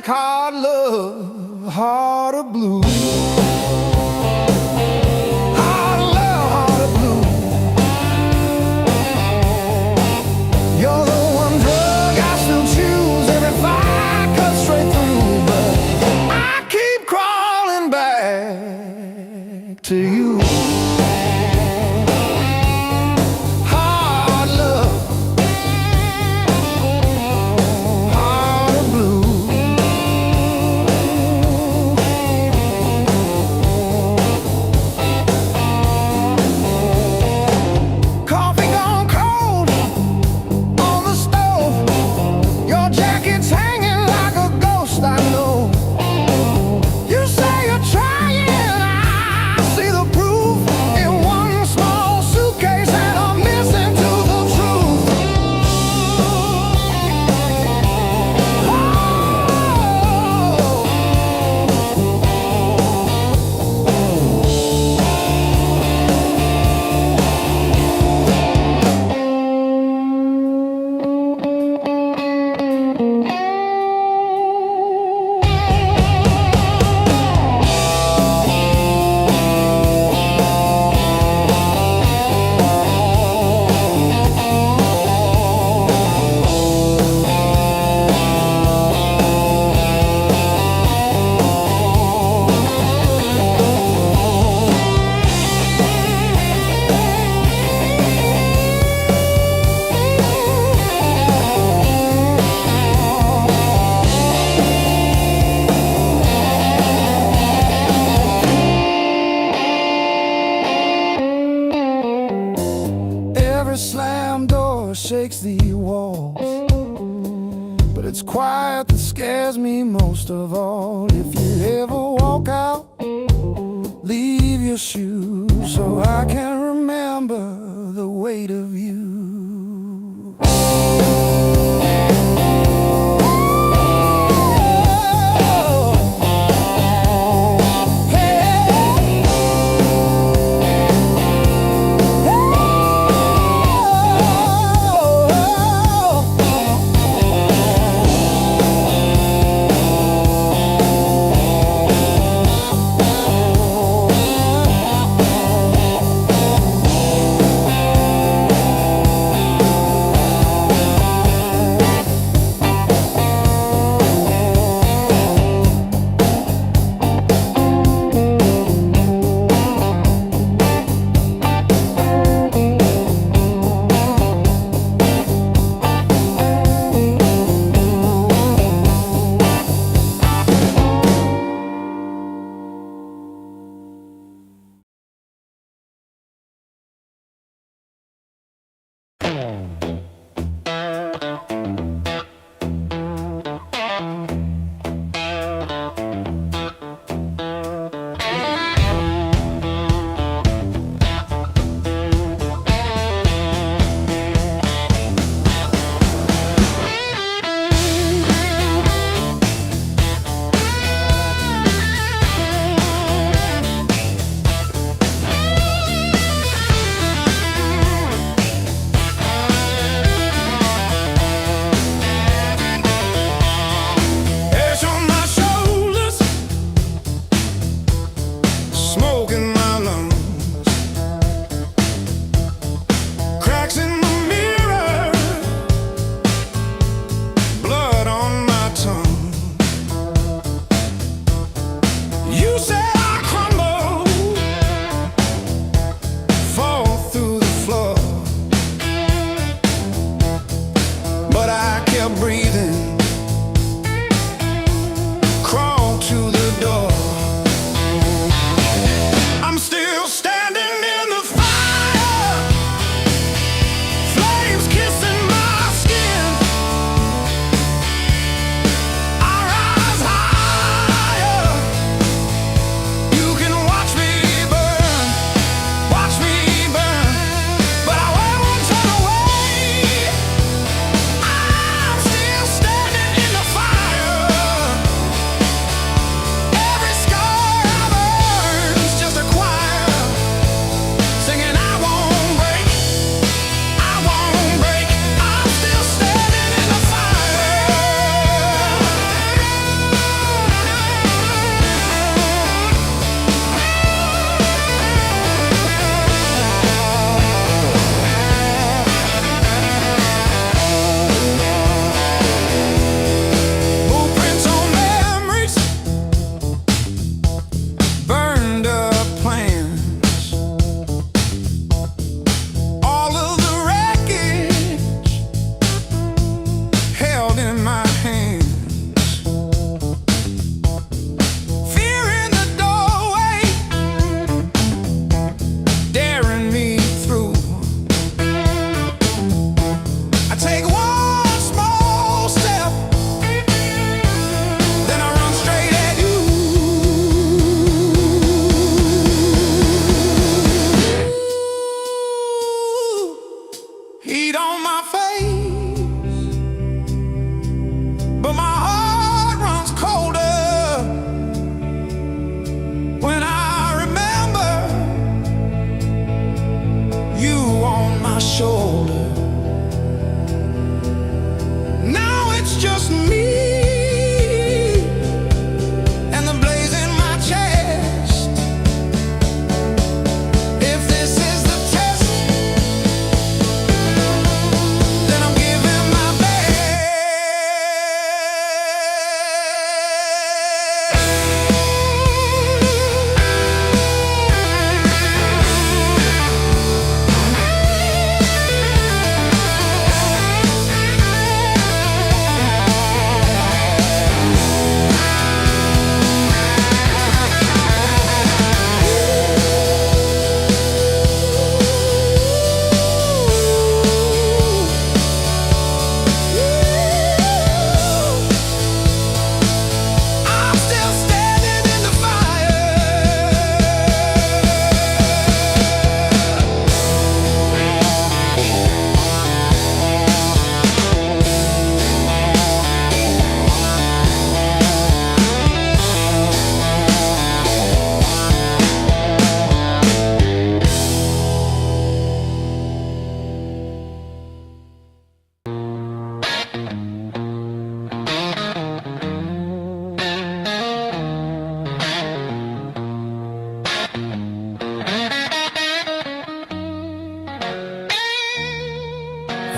S1: Hard love, heart of blue. Hard love, heart of blue. You're the one drug I still choose. Every fire cuts straight through, but I keep crawling back to you. Hard love, heart of blue. Slam door shakes the walls, but it's quiet that scares me most of all. If you ever walk out, leave your shoes so I can remember the weight of you. my shoulder. Now it's just me and the blaze in my chest. If this is the test, then I'm giving my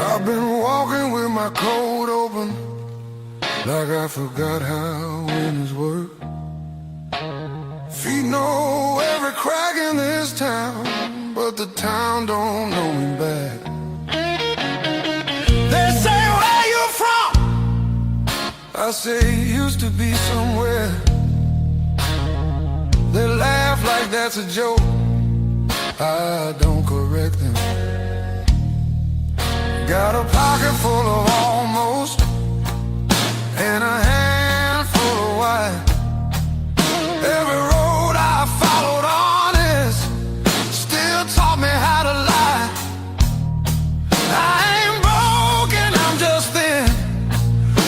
S1: I've been walking with my coat open, like I forgot how windows work. Feet know every crack in this town, but the town don't know me back. They say, where you from? I say, used to be somewhere. They laugh like that's a joke. I don't correct them. Got a pocket full of almost and a handful of white. Every road I followed honest still taught me how to lie. I ain't broken, I'm just thin,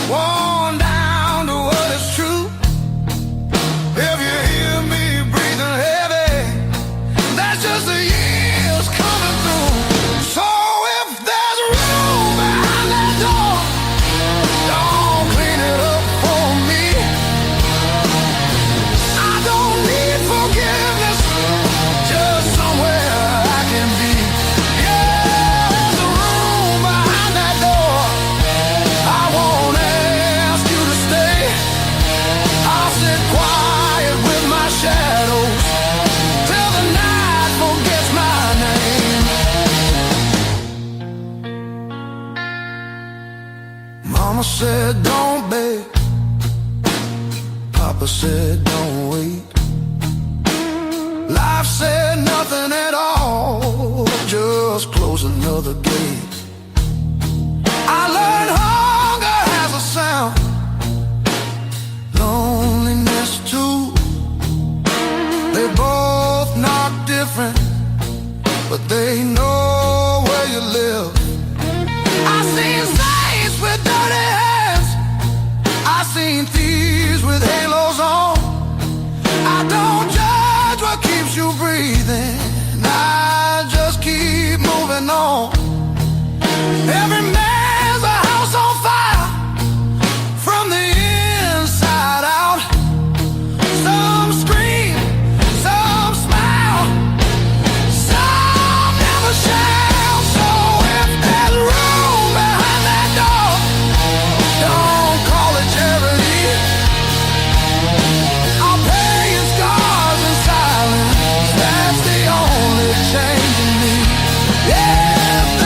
S1: worn down to what is true. If you hear me breathing heavy, that's just the years coming through. So if there's room behind that door, don't clean it up for me. I don't need forgiveness, just somewhere I can be. Yeah, there's a room behind that door. I won't ask you to stay. I'll sit quiet with my shadows till the night forgets my name. Mama said don't beg, Papa said don't wait. Life said nothing at all, just close another gate. I learned hunger has a sound, loneliness too. They both knock different, but they know where you live. I seen saints with dirty hands, I seen thieves with halos on. I don't judge what keeps you breathing, I just keep moving on. Every man's a house on fire, from the inside out. Some scream, some smile, some never shout. So if there's room behind that door, don't call it charity. I'll pay your scars in silence, that's the only change in me. Yeah, if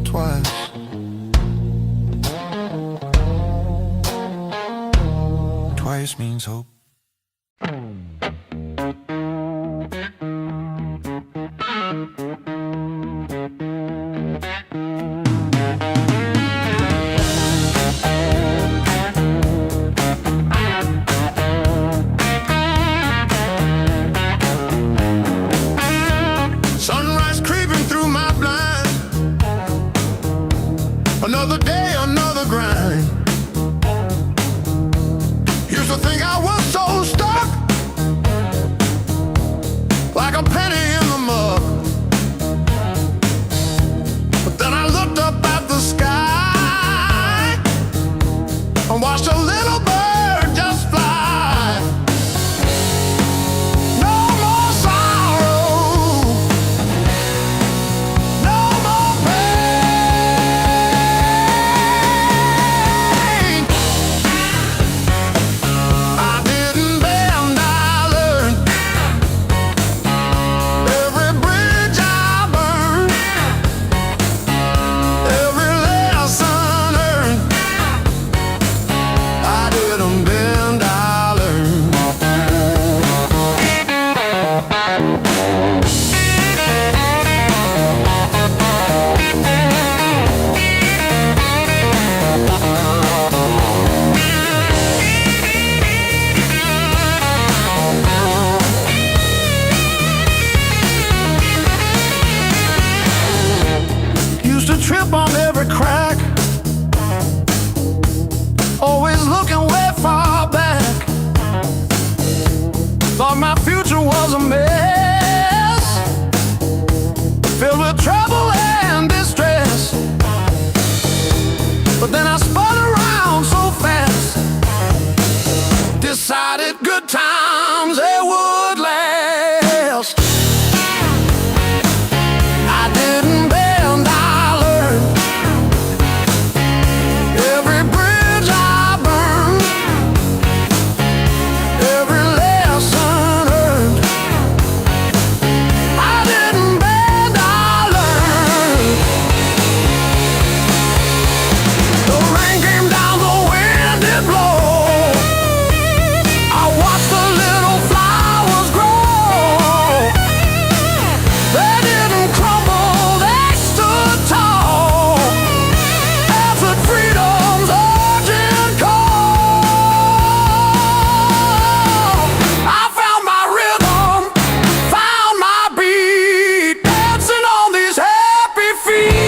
S1: twice. Twice means hope. Sunrise creeping through my blind. Another day, another grind. Used to think I was so stuck, like a penny in the mud. But then I looked up at the sky and watched a little bird just fly. No more sorrow, no more pain. I didn't bend, I learned. Every bridge I burned, every lesson earned. I didn't bend, I learned. Used to trip on every crack, always looking way far back. Thought my future was a mess, filled with trouble and distress. But then I spun around so fast, decided good times they would last. I didn't bend, I learned. Every bridge I burned, every lesson earned. I didn't bend, I learned. The rain came down, the wind did blow. I watched the little flowers grow. They didn't crumble, they stood tall. Answered freedom's urgent call. I found my rhythm, found my beat, dancing on these happy feet.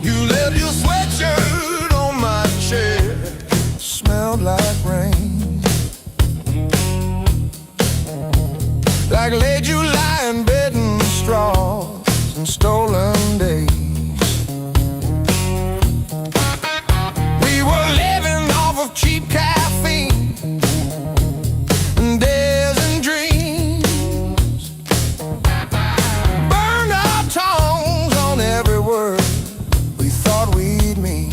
S1: You left your sweatshirt on my chair, smelled like rain, like late July and bed and straws and stolen days. We were living off of cheap caffeine and days and dreams. Burned our tongues on every word we thought we'd mean.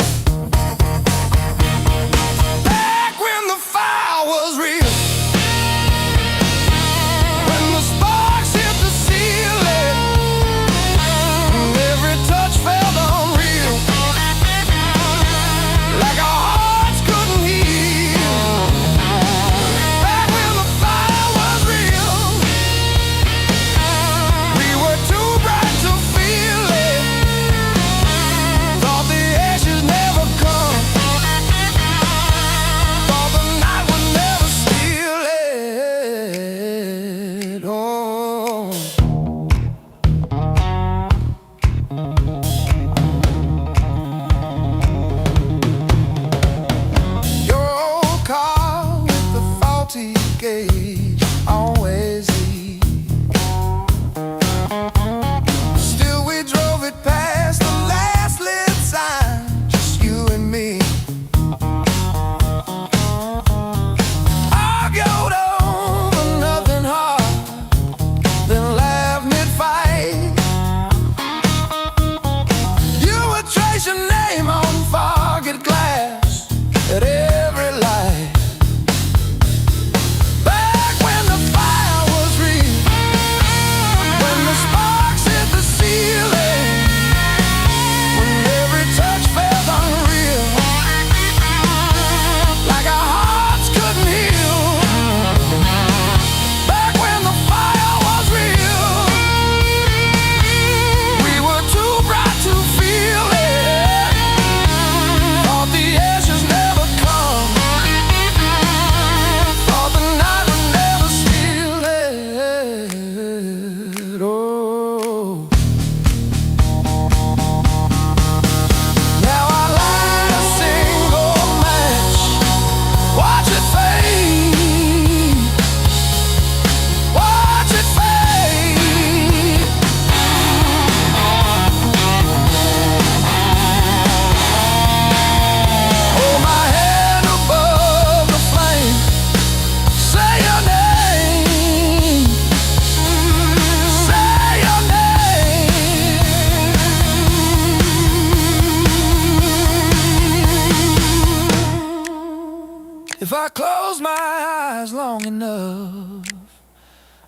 S1: If I close my eyes long enough,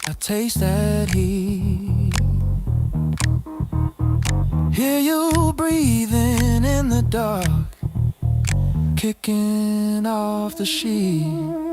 S1: I taste that heat. Hear you breathing in the dark, kicking off the sheet.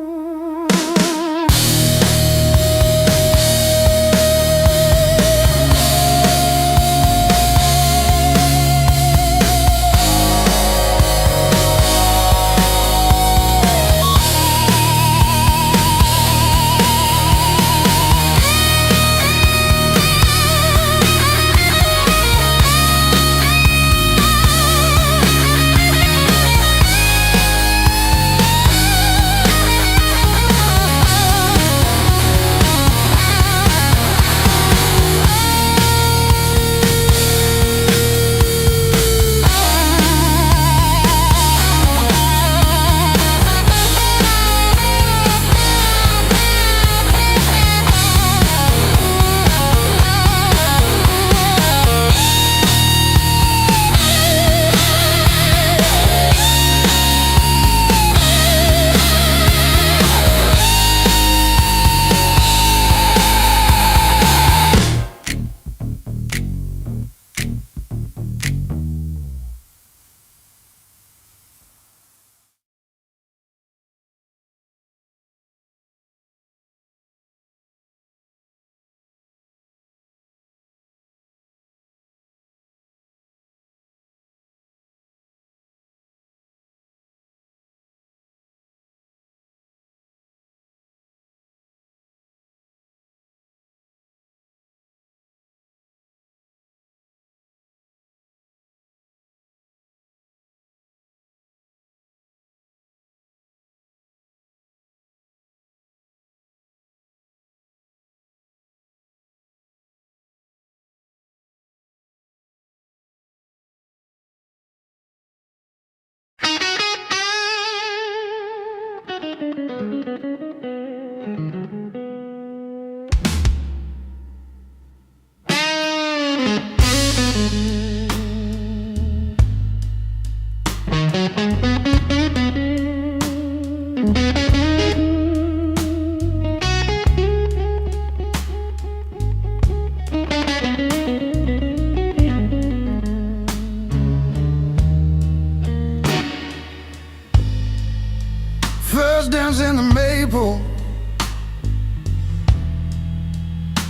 S1: First dance in the maple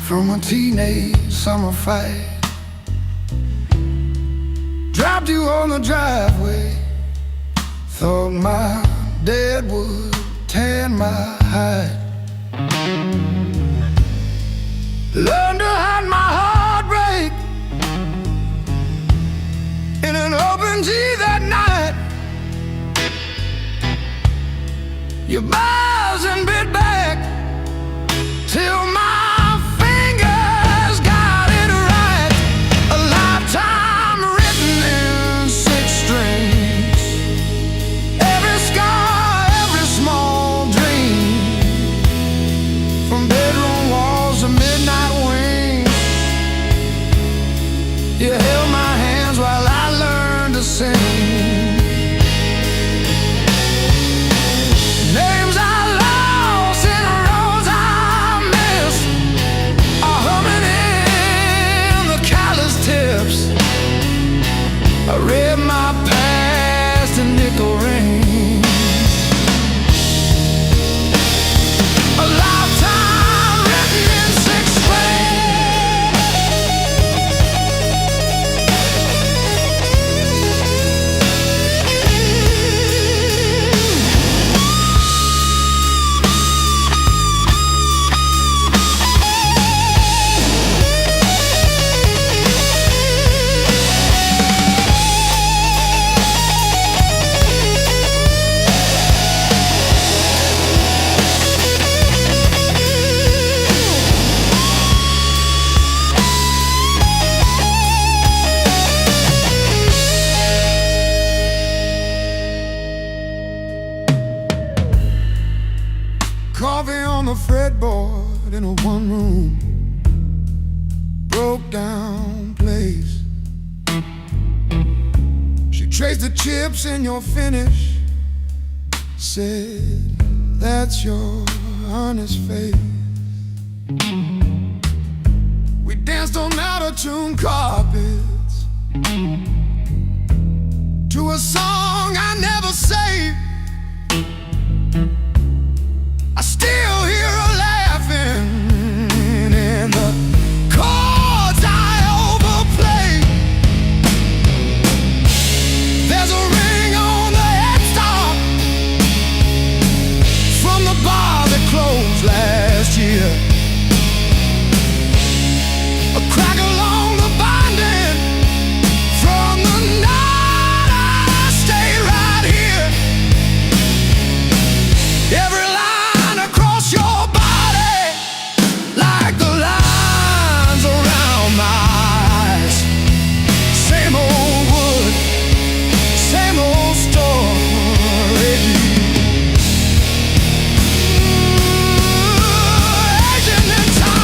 S1: from a teenage summer fight. Dropped you on the driveway, thought my dad would tan my hide. Learned to hide my heartbreak in an open tea that night. You buzz and bit back till my fingers got it right. A lifetime written in 6 strings. Every scar, every small dream, from bedroom walls to midnight wings. You held my hands while I learned to sing. I read my past in nickel rings. A lifetime written in 6 Coffee on the fretboard in a one-room broke down place. She traced the chips in your finish, said That's your honest face. We danced on out-of-tune carpets to a song I never saved. I still hear her laughing in the chords I overplay. There's a ring on the headstock from the bar that closed last year. A crack along the binding from the night I stayed right here. Every line across your body, like the lines around my eyes. Same old wood, same old story. Aging in time.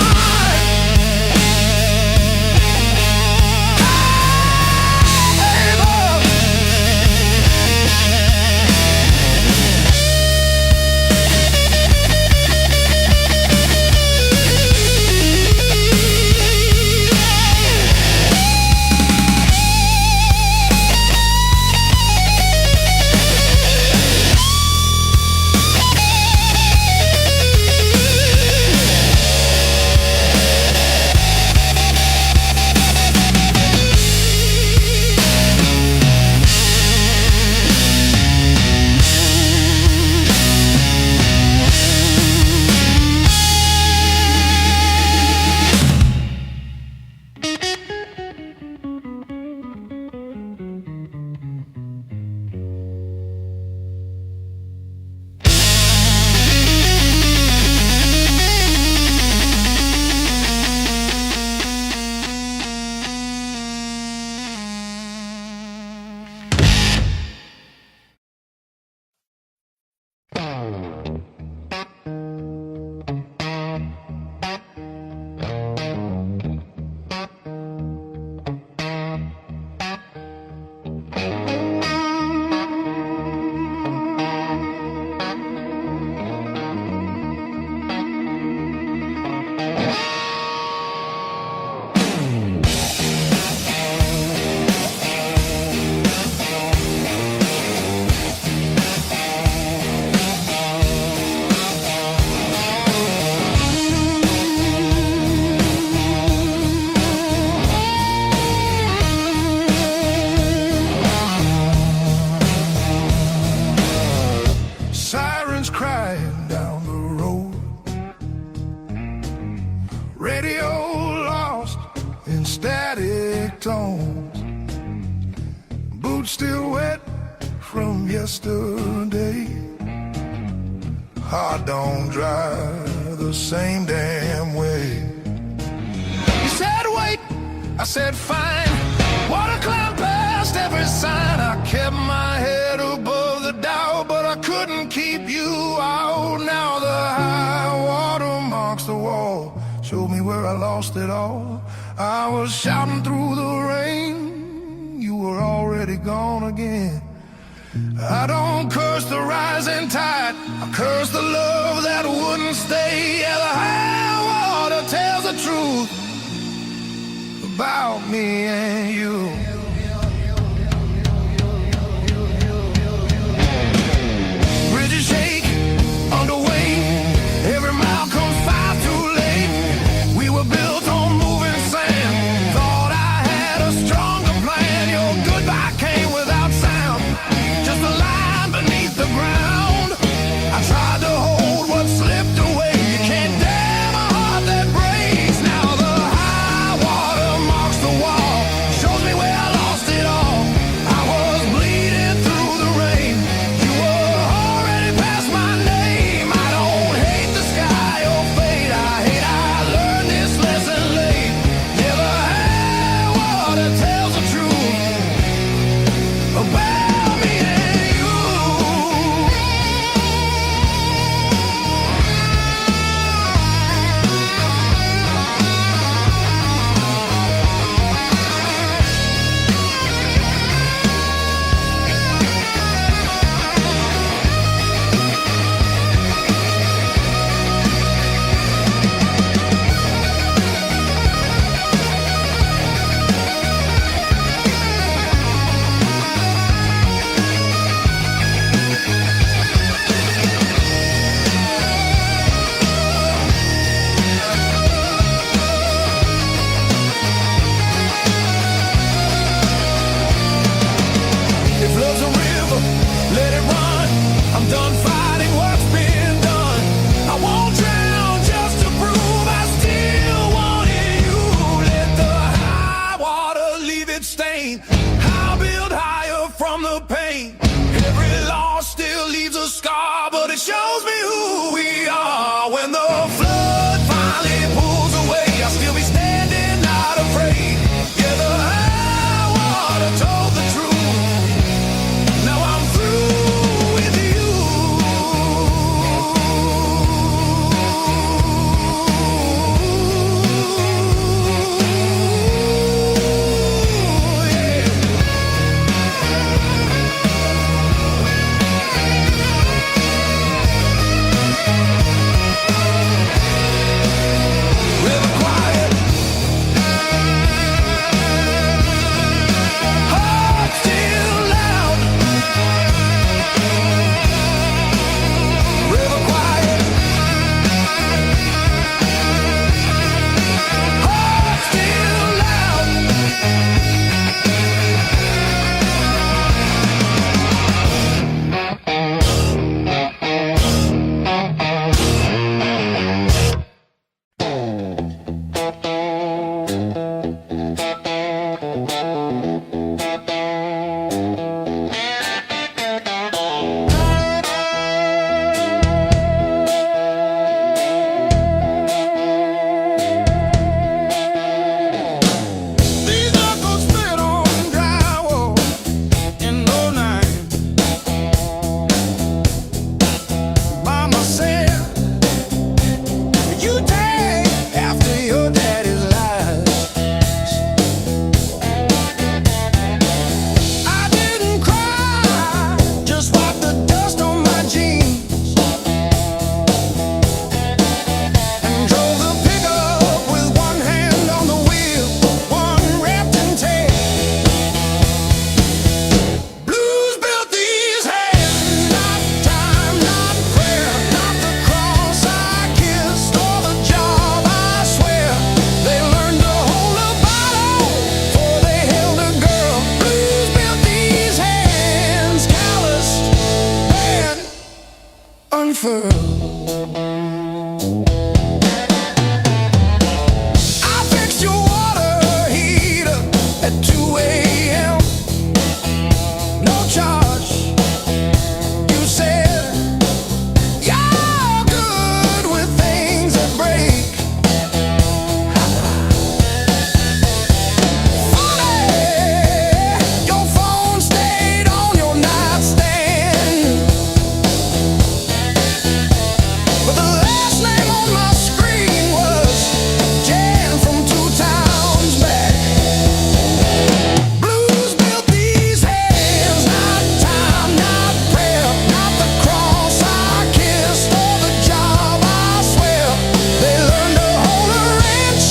S1: Sirens crying down the road. Radio lost in static tones. Boots still wet from yesterday. Heart don't dry the same damn way. You said wait, I said fine. Water climbed past every sign. I kept my head above the Dow, but I couldn't keep you out. Now the high water marks the wall, showed me where I lost it all. I was shouting through the rain, you were already gone again. I don't curse the rising tide, I curse the love that wouldn't stay. Yeah, the high water tells the truth about me and you. Bridges shake under weight, every mile comes far too late. We were built on moving sand, thought I had a stronger plan. Your goodbye came without sound, just a line beneath the ground. I tried to hold what slipped away. You can't damn a heart that breaks. Now the high water marks the wall, shows me where pain. Every loss still leaves a scar, but it shows me who we are. When the flood finally pulls away, I'll still be standing, not afraid. Yeah, the high water told the truth. Now I'm through with you. I fixed your water heater at 2 a.m. No charge. You said you're good with things that break. Funny, your phone stayed on your nightstand, but the last name on my screen was Jan from 2 towns back. Blues built these hands, not time, not prayer, not the cross I kissed or the job I swear. They learned to hold a wrench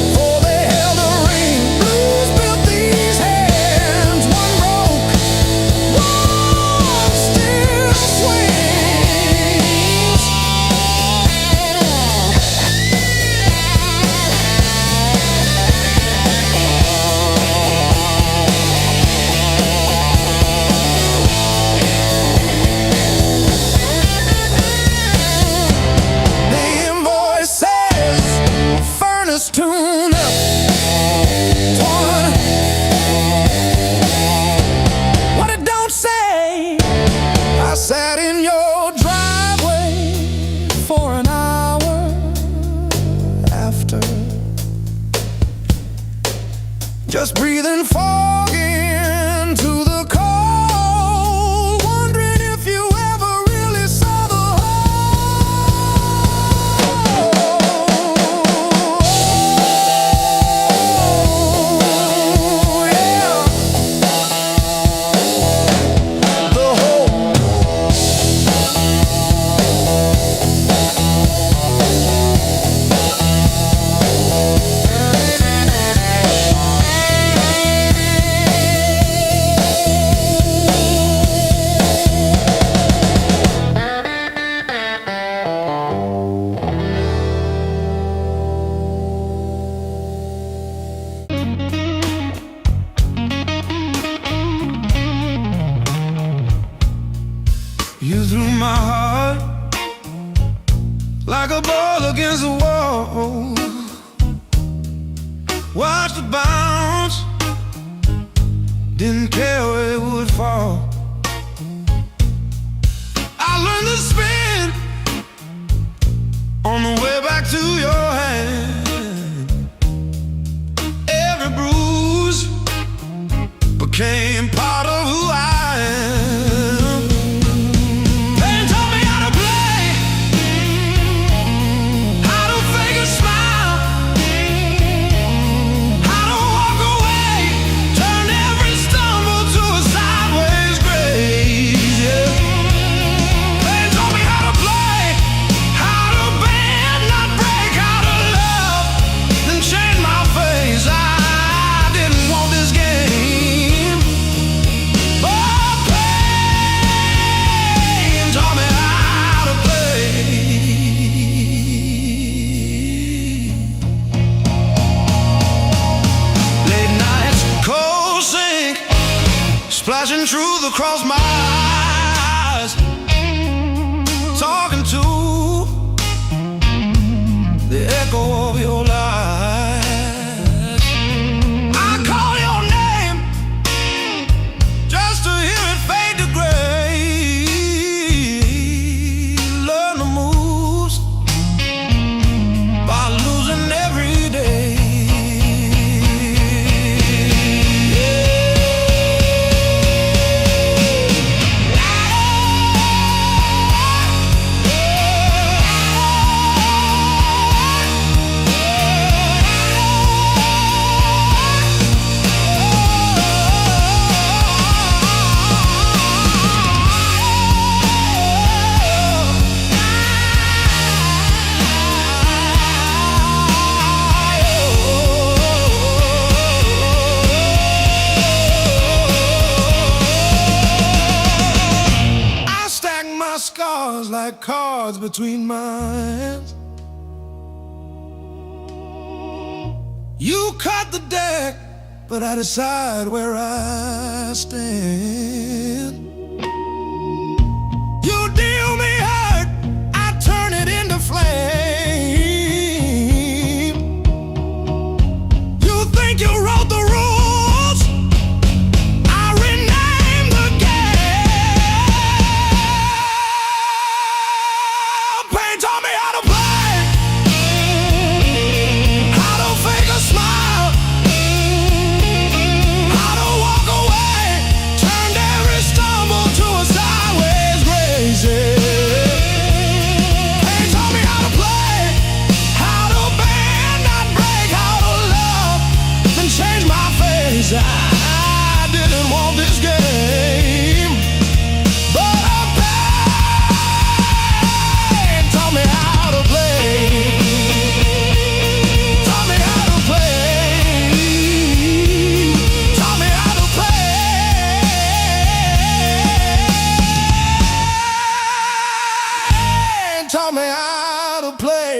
S1: before they held a ring. Blues built these hands, one broke, one still swings. The invoice says furnace tune up. One, what it don't say. I sat in your driveway for an hour after, just breathing fog into the cold, wondering if you ever really saw the whole. Yeah, the whole. You threw my heart like a ball against the wall. Watched it bounce, didn't care where it would fall. to your hand. Every bruise became part of who I am. They taught me how to play, how to fake a smile, how to walk away, turn every stumble to a sideways grace. Yeah. They taught me how to play, how to bend, not break, how to love, then change my face. I didn't want this game, but pain taught me how to play. Late nights, cold sink, splashing truth across my eyes, talking to the echo of your lies. I call your name just to hear it fade to gray. Learn the moves by losing every day. I stack my scars like cards between my hands. You cut the deck, but I decide where I stand. You deal me hurt, I turn it into flame. You think you wrote the rules, I rename the game. Pain taught me how to play, how to fake a smile, how to walk away, turned every stumble to a sideways grace. Pain taught me how to play, how to bend, not break, how to love, then change my face. I didn't want this game, but pain taught me how to play. Taught me how to play. Taught me how to play. Taught me how to play.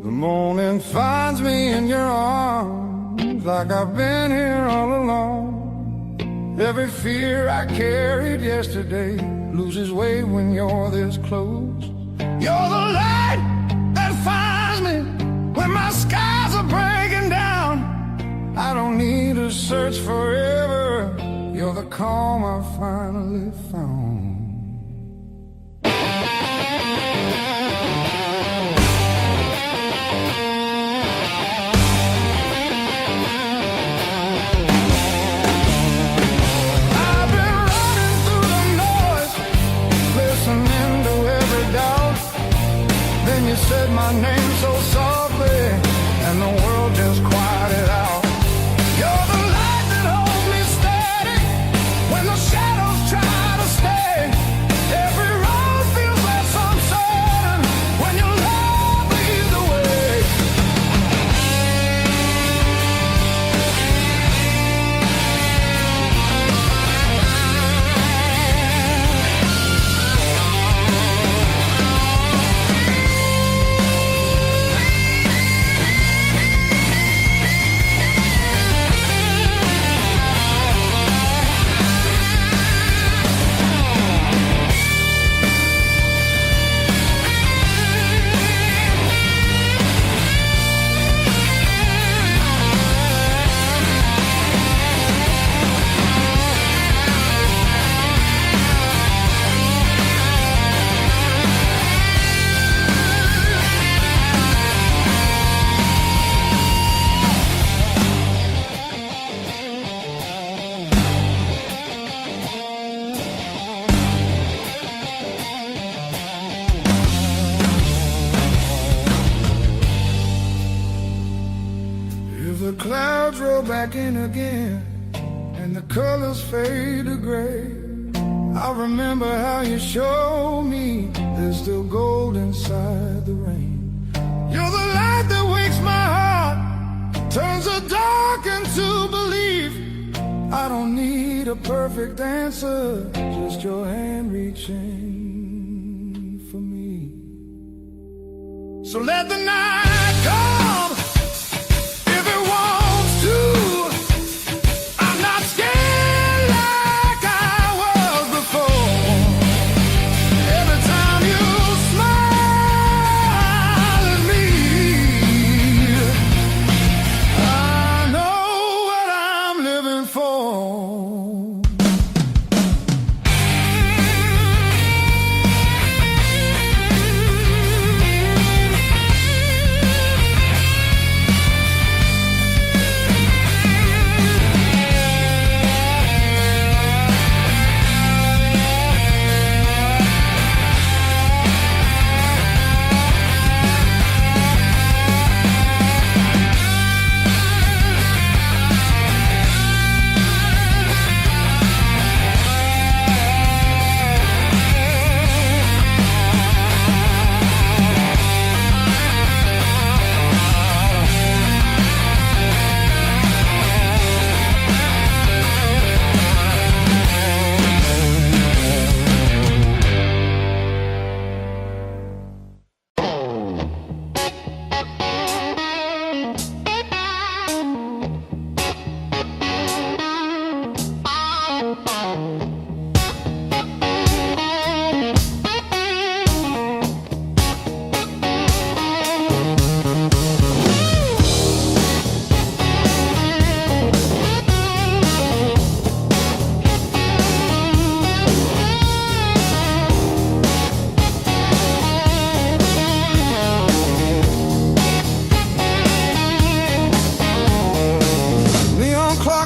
S1: The morning finds me in your arms, like I've been here all along. Every fear I carried yesterday loses weight when you're this close. You're the light that finds me when my skies are breaking down. I don't need to search forever. You're the calm I finally found. I've been running through the noise, listening to every doubt. Then you said my name so softly, and the world just quieted out. You're the light that holds me steady when the shadows try to stay. Every road feels less uncertain when your love leads the way. clouds roll back in again, and the colors fade to gray. I remember how you showed me there's still gold inside the rain. You're the light that wakes my heart, turns the dark into belief. I don't need a perfect answer, just your hand reaching for me. So let the night come if it wants to. I'm not scared like I was before. Every time you smile at me, I know what I'm living for.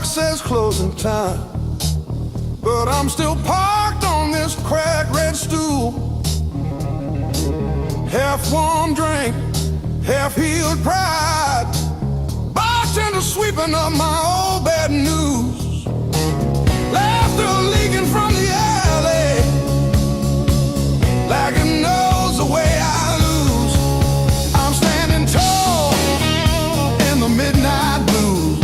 S1: Says closing time, but I'm still parked on this cracked red stool. Half warm drink, half healed pride, bartender sweeping up my old bad news. Laughter leaking from the alley, like it knows the way I lose. I'm standing tall in the midnight blues,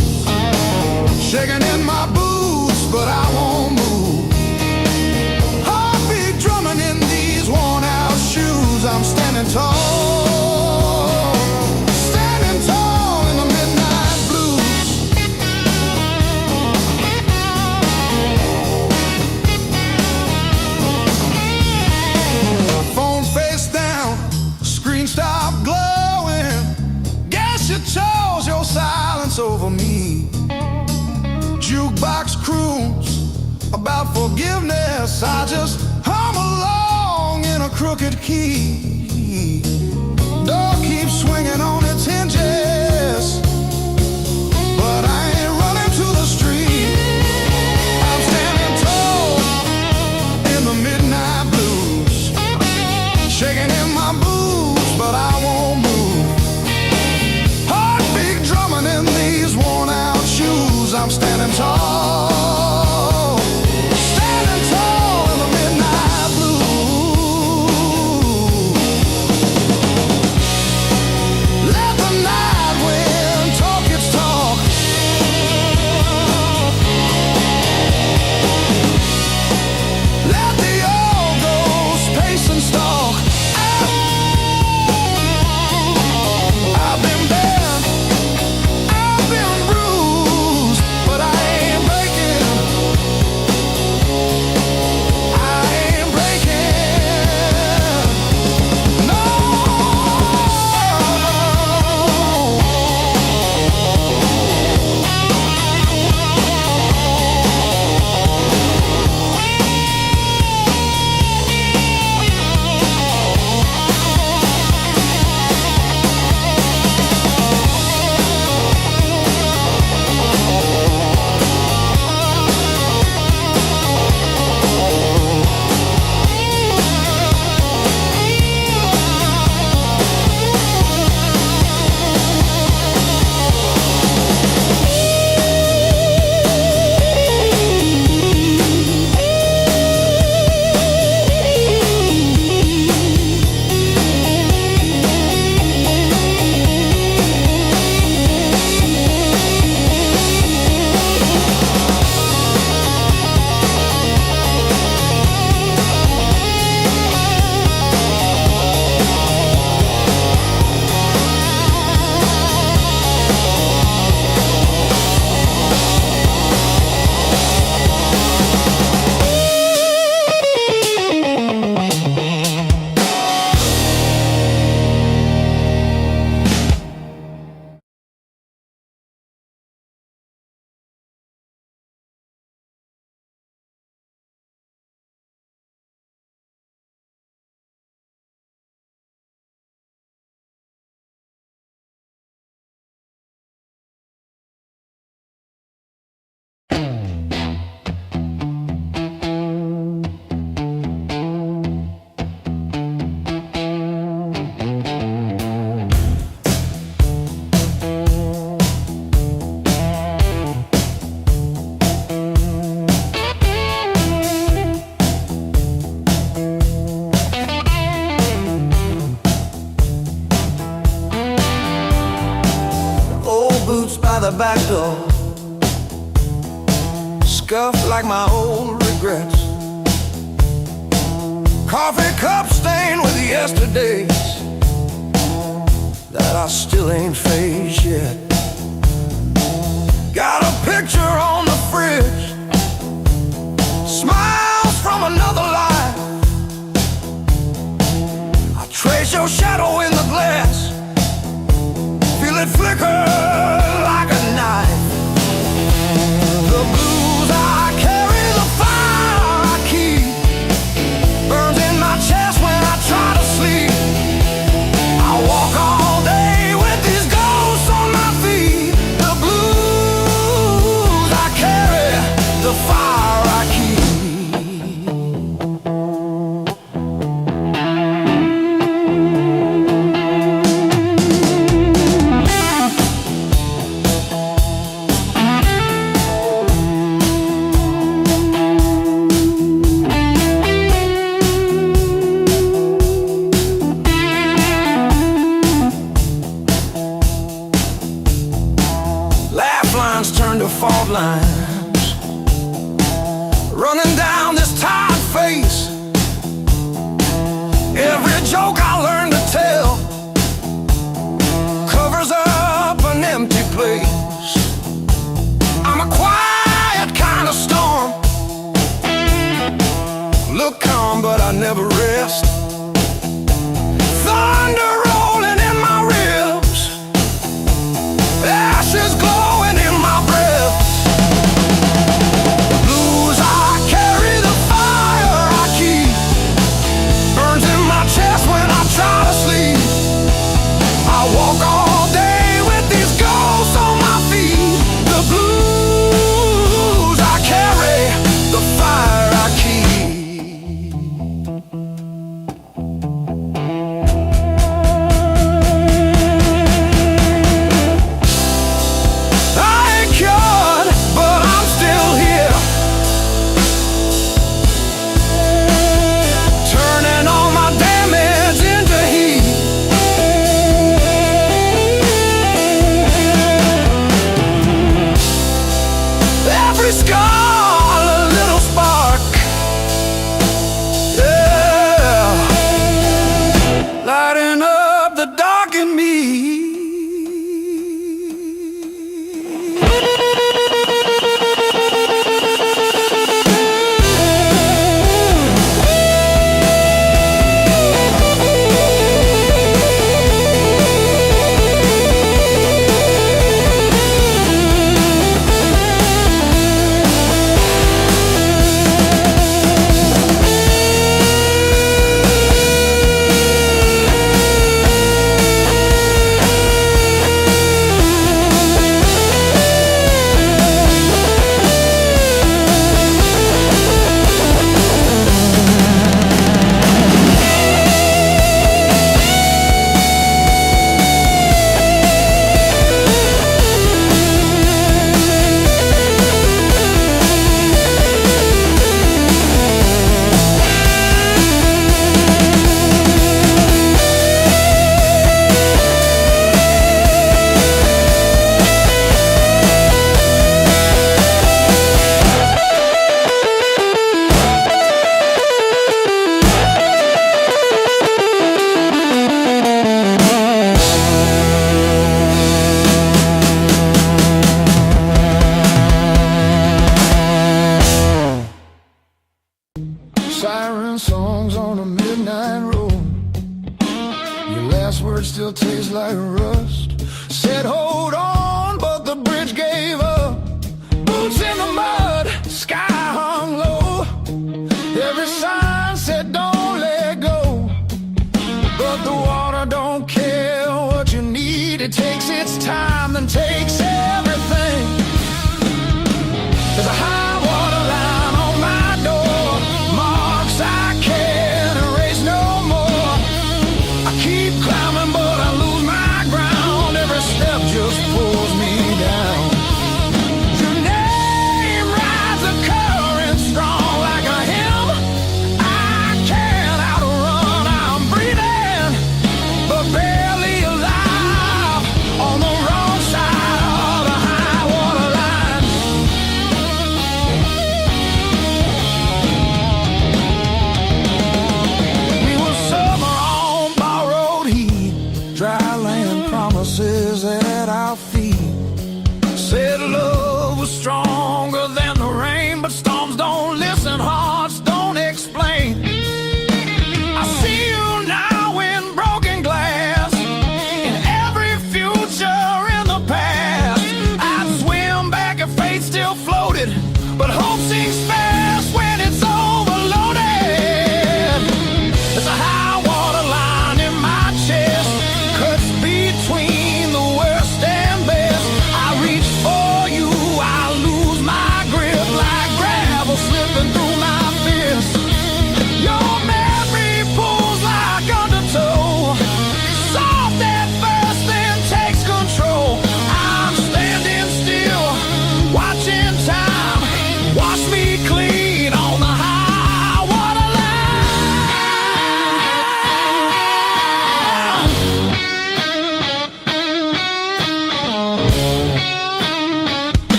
S1: shaking in my boots, but I won't move. Heartbeat drumming in these worn out shoes. I'm standing tall, standing tall in the midnight blues. Phone face down, screen stopped glowing. Guess you chose your silence over me. Jukebox croons about forgiveness, I just hum along in a crooked key. Door keeps swinging on its hinges, but I ain't running to the street. I'm standing tall in the midnight blues, shaking in my boots, but I won't move. Heartbeat drumming in these worn out shoes. I'm standing tall, standing tall in the midnight blue. the back door, scuffed like my old regrets. Coffee cup stained with yesterdays that I still ain't faced yet. Got a picture on the fridge, smiles from another life. I trace your shadow in the glass, feel it flicker like a knife. The blues I carry, the fire I keep, burns in my chest when I try to sleep. I walk all day with these ghosts on my feet. The blues I carry, the fire I keep. Turn to fault lines, running down this tired face. Every joke I learned to tell covers up an empty place. I'm a quiet kind of storm, look calm but I never rest. Thunder rolling in my ribs, ashes glowing in my breath. The blues I carry, the fire I keep, burns in my chest when I try to sleep. I walk all day with these ghosts on my feet. The blues I carry, the fire I keep. Siren songs on a midnight road, your last words still taste like rust. Said hold on, but the bridge gave up. Boots in the mud, sky hung low. Every sign said don't let go, but the water don't care what you need. It takes its time, then takes everything. There's a high water line on my door, marks I can't erase no more. I keep climbing but I lose my ground, every step just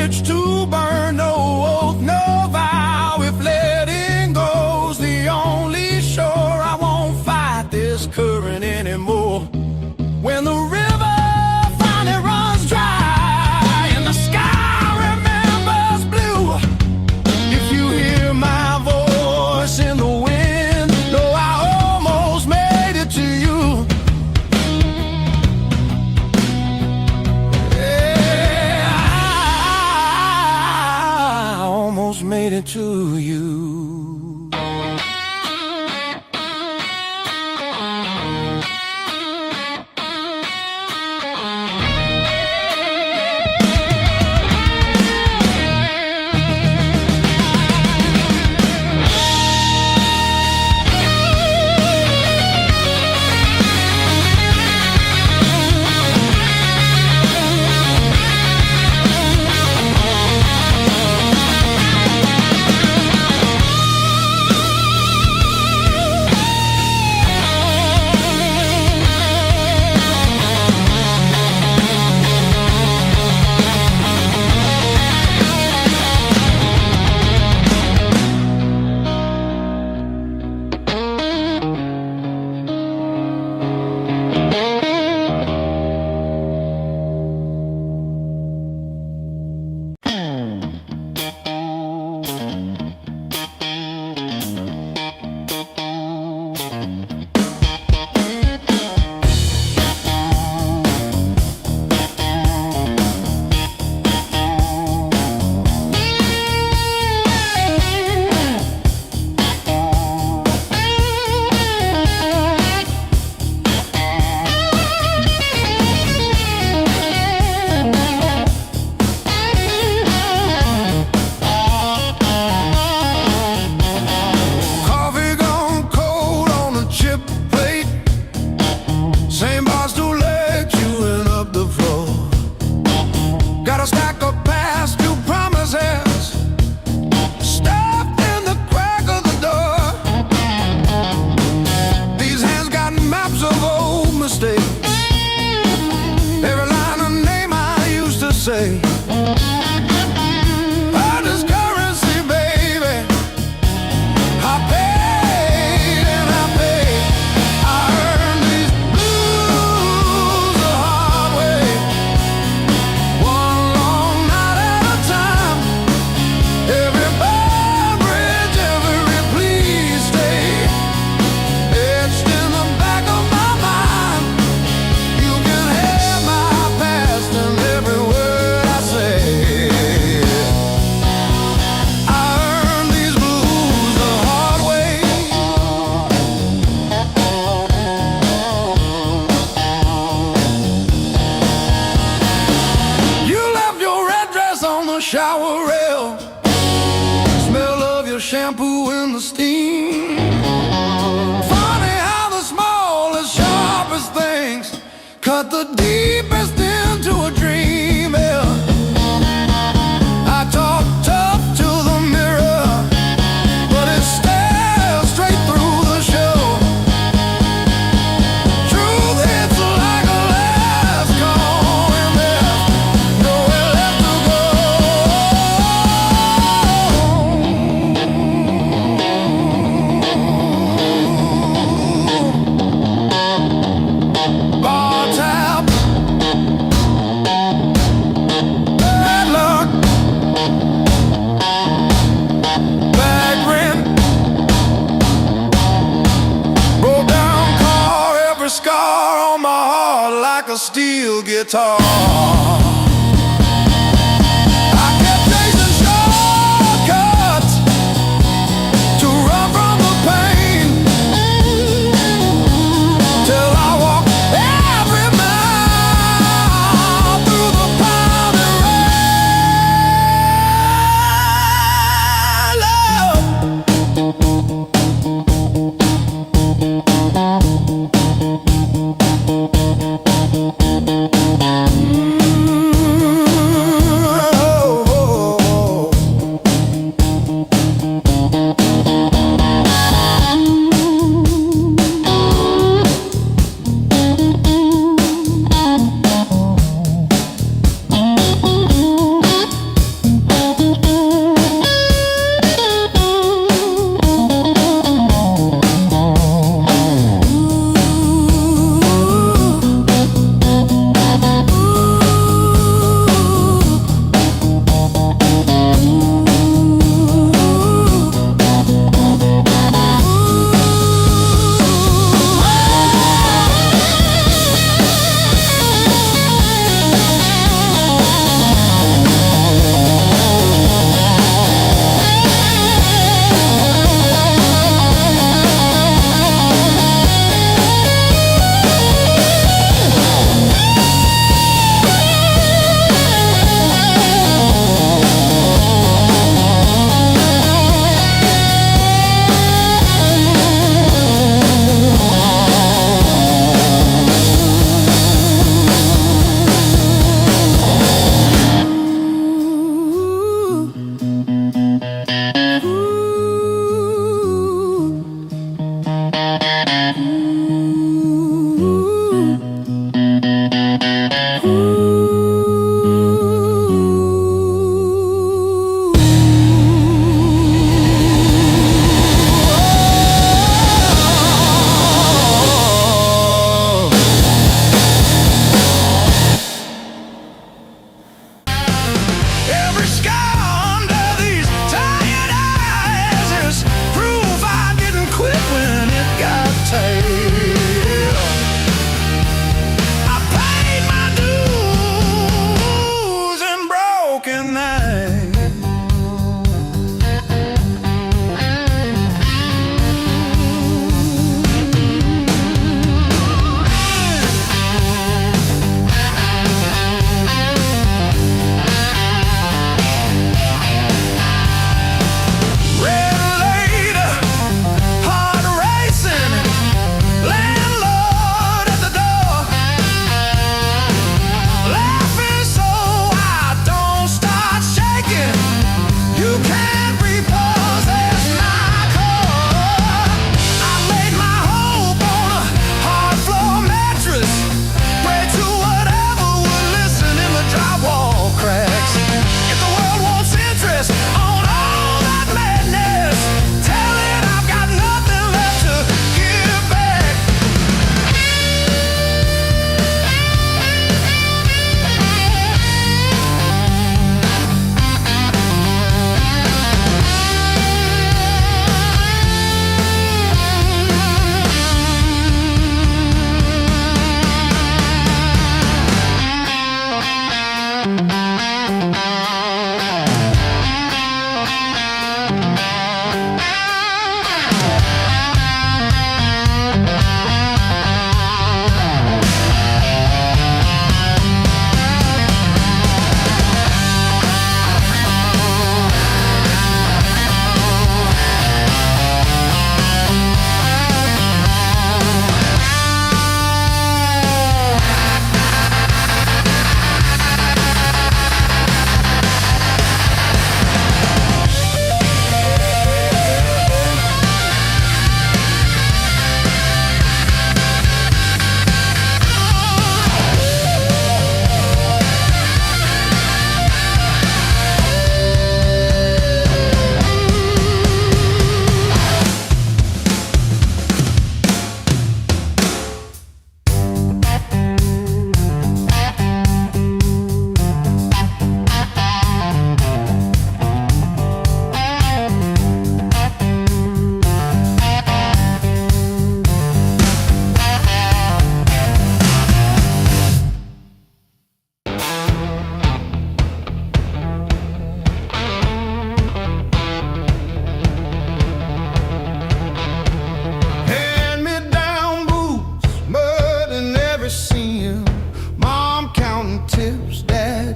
S1: bridge to burn. No oath, no vow. If letting go's the only shore, I won't fight this current anymore. When the river finally runs dry and the sky remembers blue, if you hear my voice in the wind, know I almost made it to you. Yeah, I almost made it to you. Shower rail, smell of your shampoo in the steam. Funny how the smallest, sharpest things cut the deepest into a dream. Yeah. I talk tough to the mirror, but it stares straight through the show. Truth hits like a last call, and there's nowhere left to go. Bar tab, bad luck, bad rent, broke down car, every scar on my heart like a steel guitar. I kept chasing shortcuts to run from the pain, till I walked every mile through the pounding rain. Love. broken night.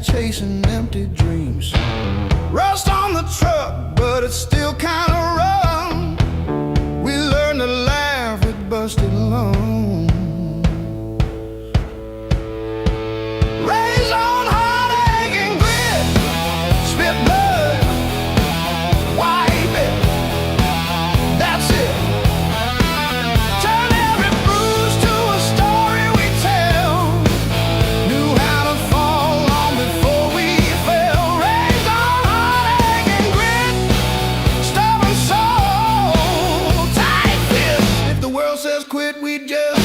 S2: Chasing empty dreams. Rust on the truck, but it's still kinda rough. We learned to laugh with busted lungs. Raised on heartache and grit, spit blood, wipe it, that's it. Turn every bruise to a story we tell. Knew how to fall on before we fell. Raised on heartache and grit, stubborn soul, tight fist. If the world says quit, we just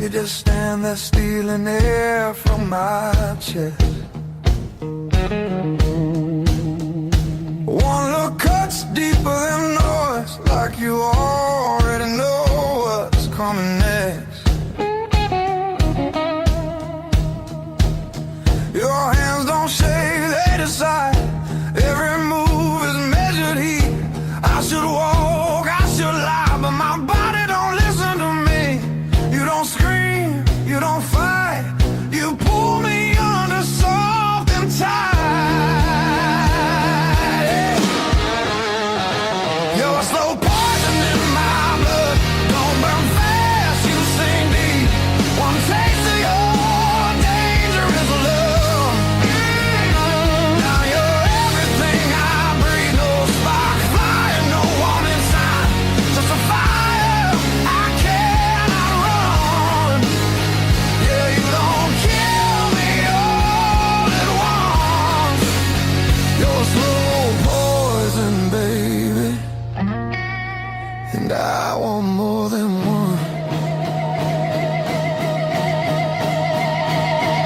S2: You just stand there stealing air from my chest. One look cuts deeper than noise, like you already know what's coming next. Your hands don't shake, they decide. Every move is measured heat. I should walk, I should lie, but my body don't listen to me. You don't scream, you don't fight, you pull me under soft and tight. You're a slow poison in my blood. Don't burn fast, you sink deep. One taste of your dangerous love. Now you're everything I breathe. No spark fire, no warning sign. Just a fire I cannot run. Yeah, you don't kill me all at once. You're slow poison, baby, and I want more than one.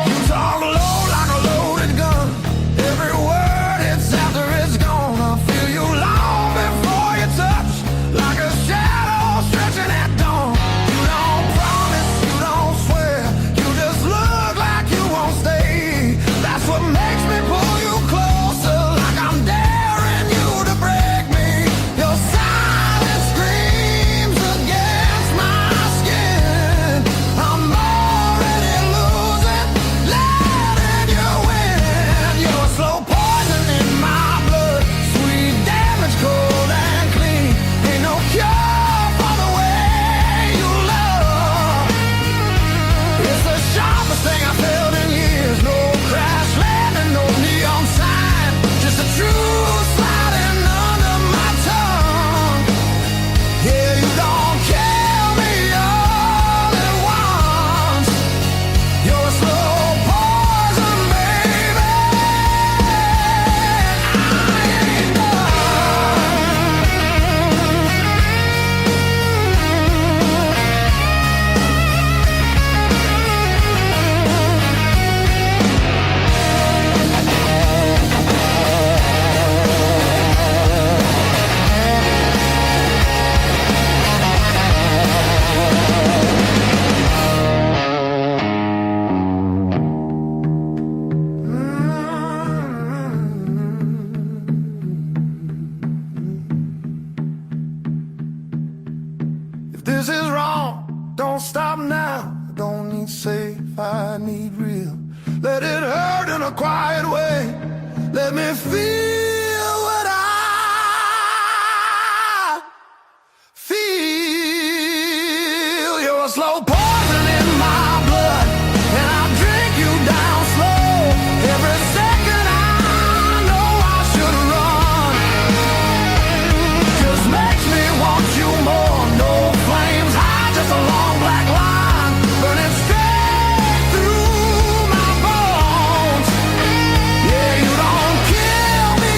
S2: You talk low like a loaded gun. Every word hits after it's gone. I feel you long before you touch, like a shadow stretching at dawn. You don't promise, you don't swear, you just look like you won't stay. That's what makes me pull you closer, like I'm daring you to break me. Your silence screams against my skin. I'm already losing, letting you win. You're slow poison in my blood, sweet damage, cold and clean. Ain't no cure for the way you love. It's the sharpest thing I felt in years. No crash landing, no neon sign, just the truth sliding under my tongue. Yeah, you don't kill me all at once. You're a slow poison, baby. I ain't If this is wrong, don't stop now. I don't need safe, I need real. Let it hurt in a quiet way. Let me feel what I feel. You're a slow poison in my blood, and I drink you down slow. Every second I know I should run. Just makes me want you more. No flames high, just a long black line burning straight through my bones. Yeah, you don't kill me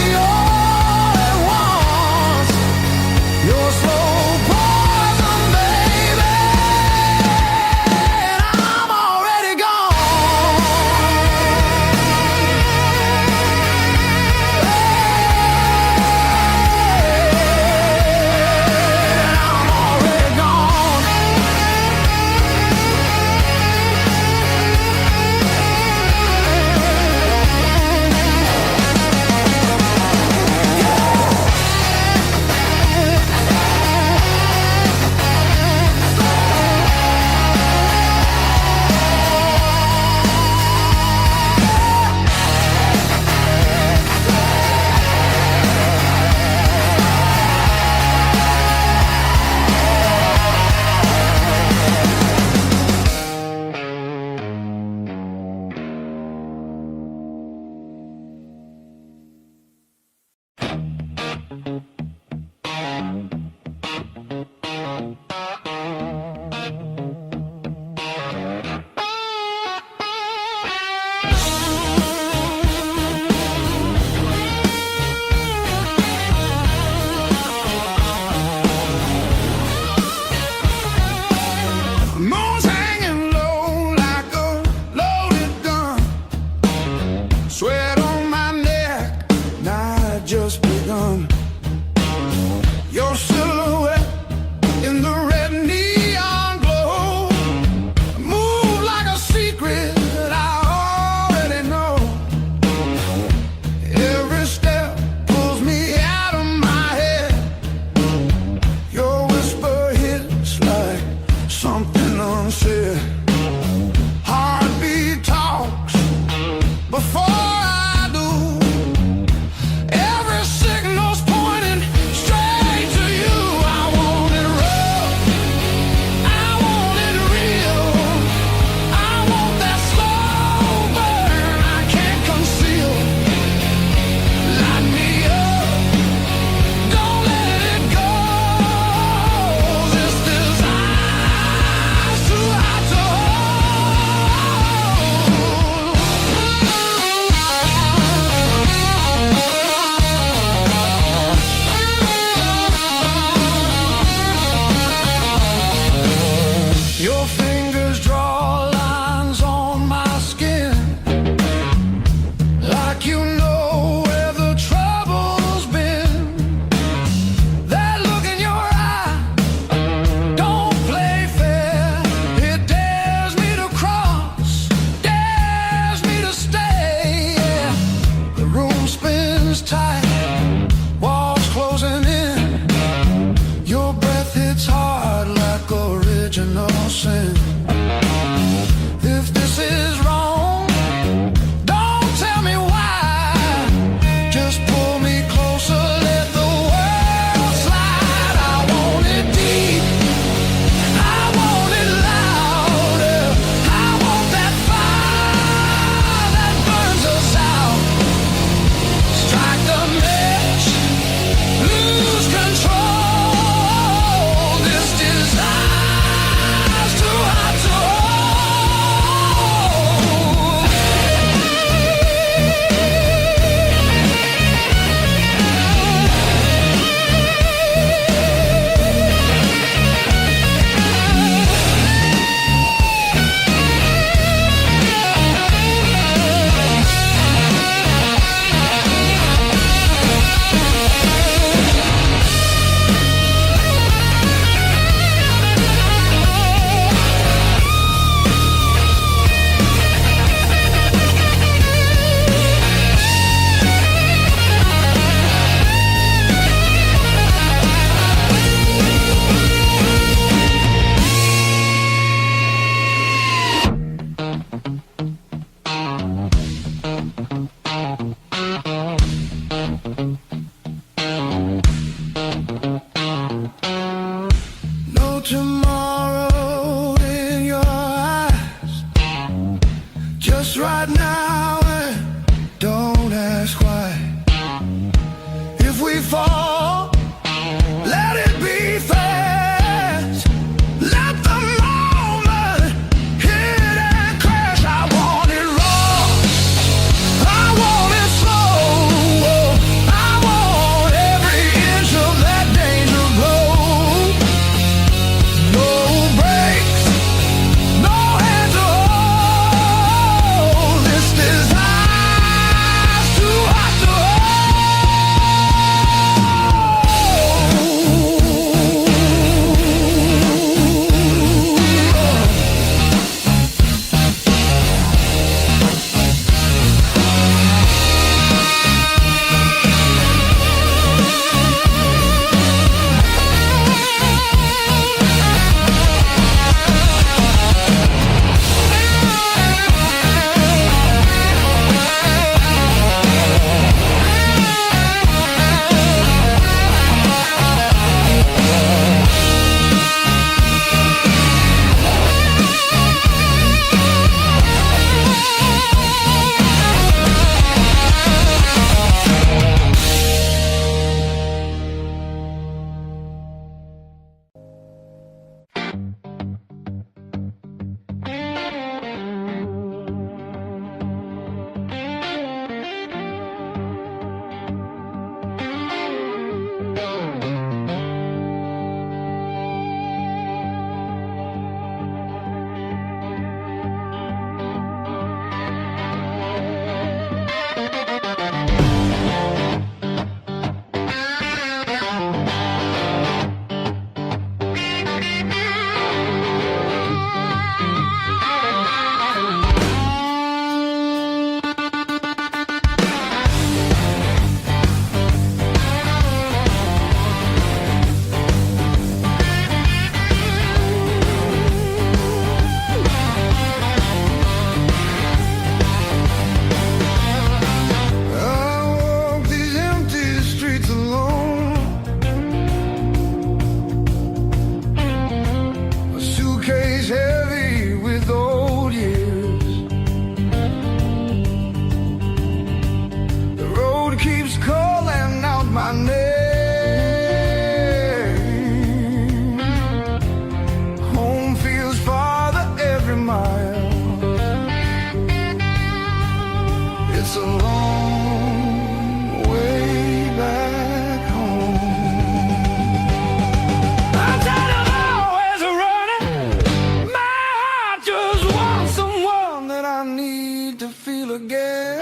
S2: feel again.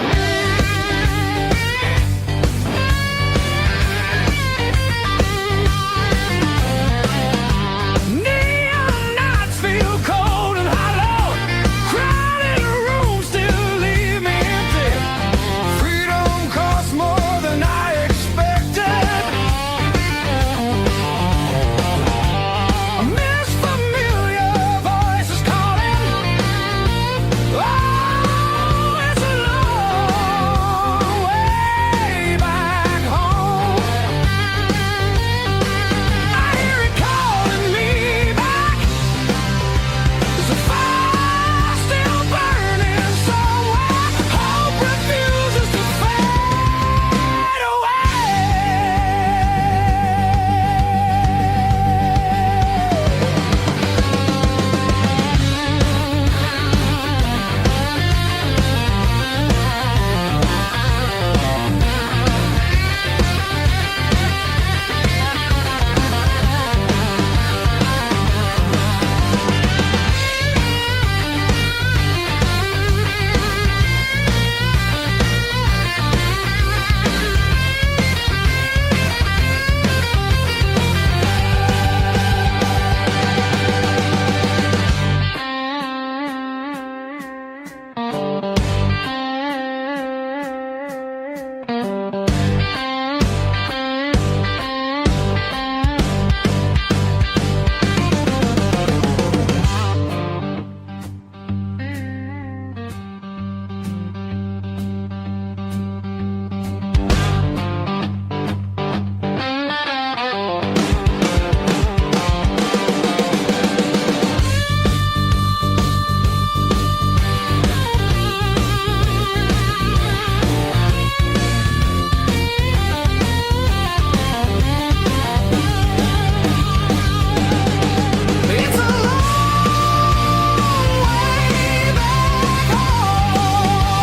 S2: Neon nights feel cold and hollow. Crowded rooms still leave me empty. Freedom costs more than I expected. I miss familiar voices calling. Oh, it's a long way back home. I hear it calling me back. There's a fire still burning somewhere. Hope refuses to fade away. It's a long way back home.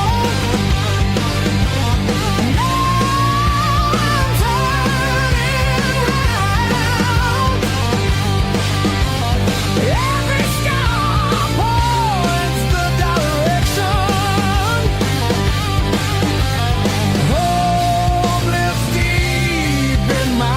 S2: Now I'm turning round. Every scar points the direction. Home lives deep in my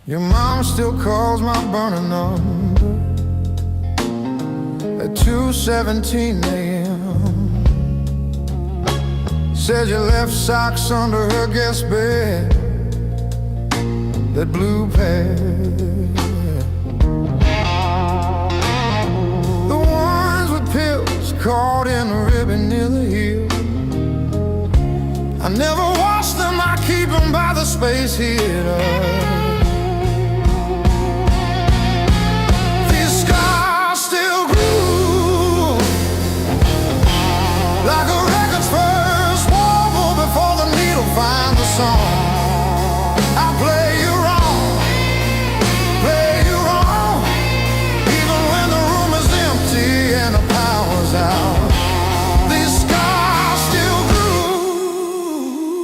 S2: Your mom still calls my burner number at 2:17 a.m. Says you left socks under her guest bed, that blue pair, the ones with pills caught in the ribbon near the heel. I never wash them, I keep them by the space heater. Like a record's first warble before the needle finds the song. I'll play you wrong, even when the room is empty and the power's out. These scars still groove.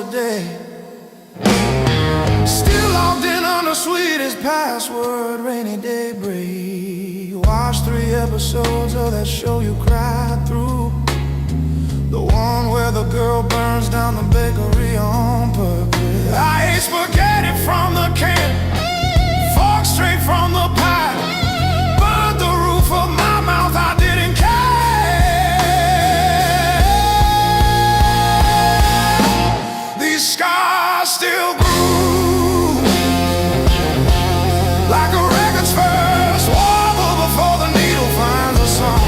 S2: yesterday. Still logged in on the sweetest password, rainy day break. Watched 3 episodes of that show you cried through, the one where the girl burns down the bakery on purpose. I ate spaghetti from the can, fork straight from the pie, burned the roof of my mouth, I didn't care. These scars still grew, like a record's first wobble before the needle finds a song.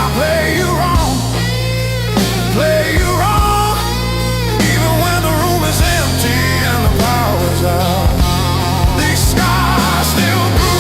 S2: I play you wrong, play you wrong, even when the room is empty and the power's out. These scars still grew.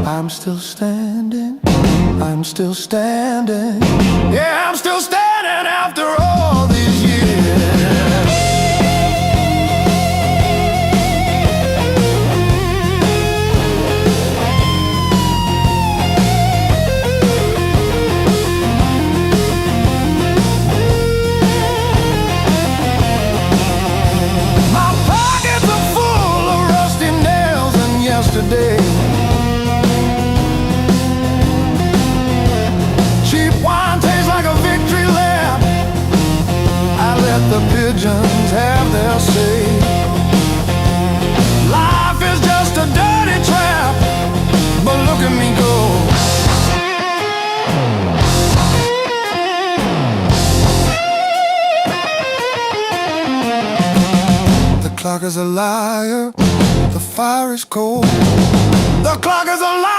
S2: I'm still standing, I'm still standing. Yeah, I'm still standing after all these years. My pockets are full of rusty nails and yesterday. The pigeons have their say. Life is just a dirty trap, clock is a liar. The fire is cold. The clock is a liar.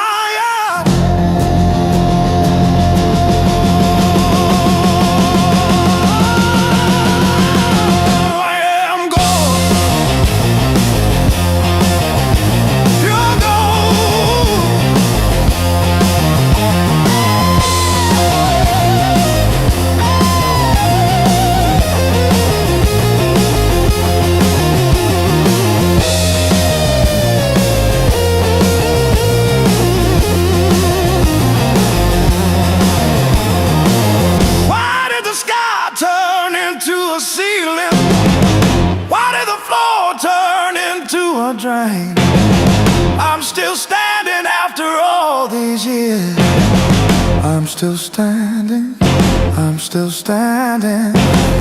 S2: Drain. I'm still standing after all these years. I'm still standing. I'm still standing.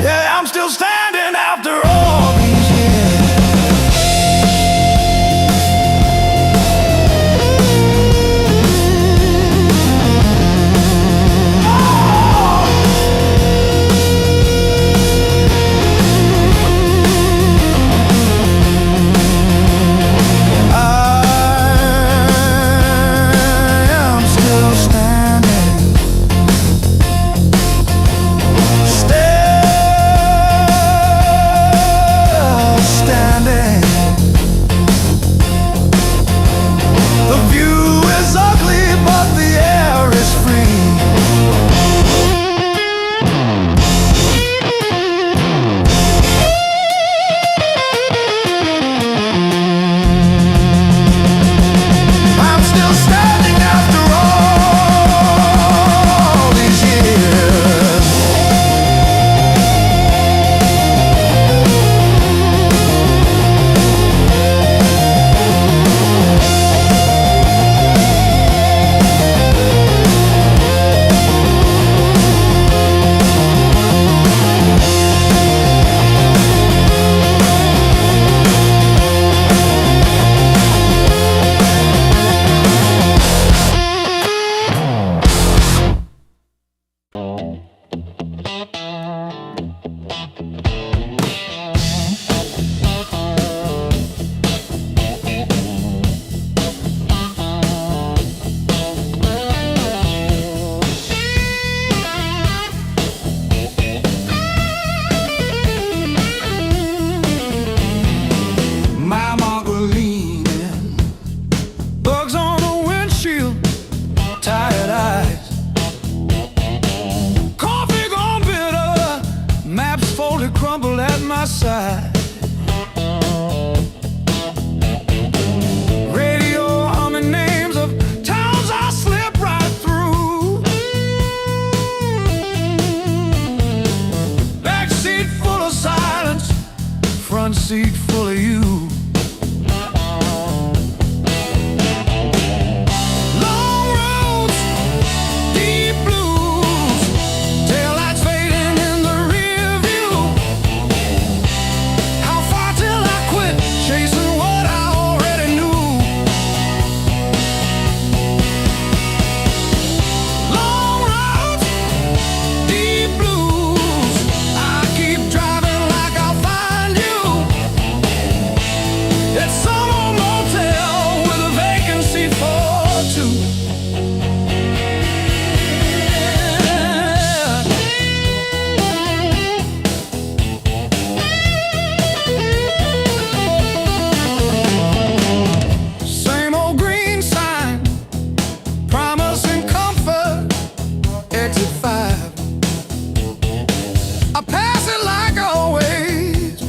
S2: Yeah, I'm still standing after all these years. Crumbled at my side. Radio humming names of towns I slip right through. Back seat full of silence, front seat full of you.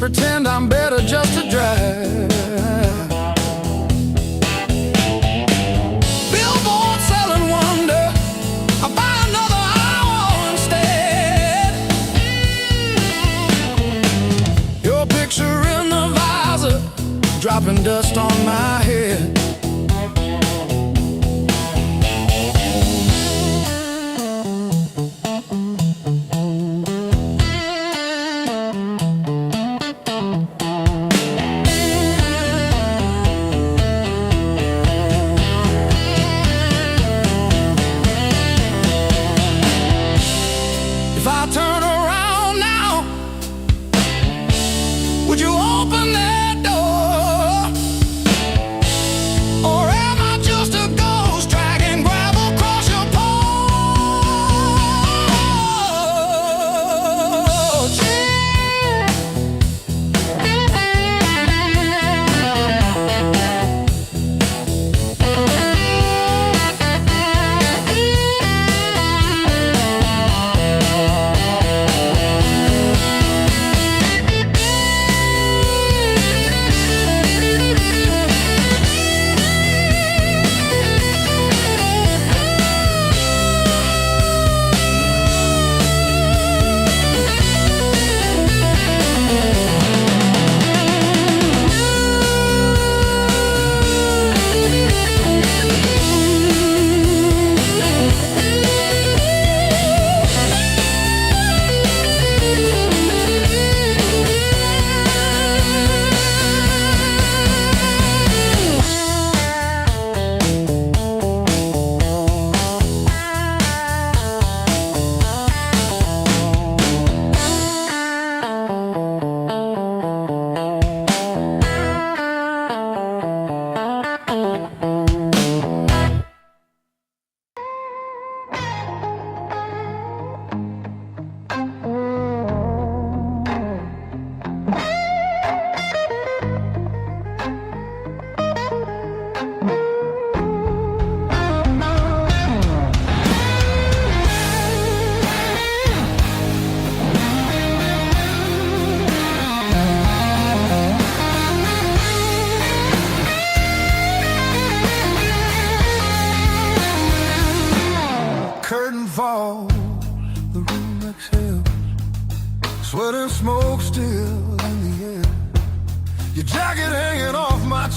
S2: Pretend I'm better just to drive. Billboard selling wonder, I buy another hour instead. Your picture in the visor, dropping dust on my head. If I turn around now, would you open that door?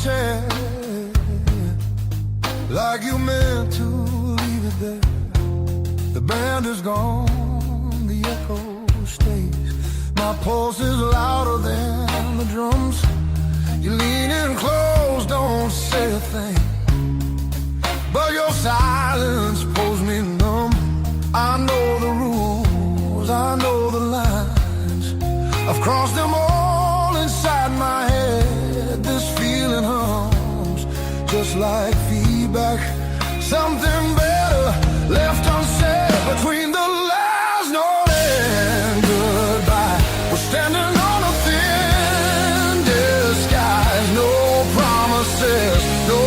S2: chair, like you meant to leave it there. The band is gone, the echo stays. My pulse is louder than the drums. You lean in close, don't say a thing, but your silence pulls me numb. I know the rules, I know the lines. I've crossed them all inside my head. This feeling hums just like feedback. Something better left unsaid between the last note and goodbye. We're standing on a thin disguise. No promises, no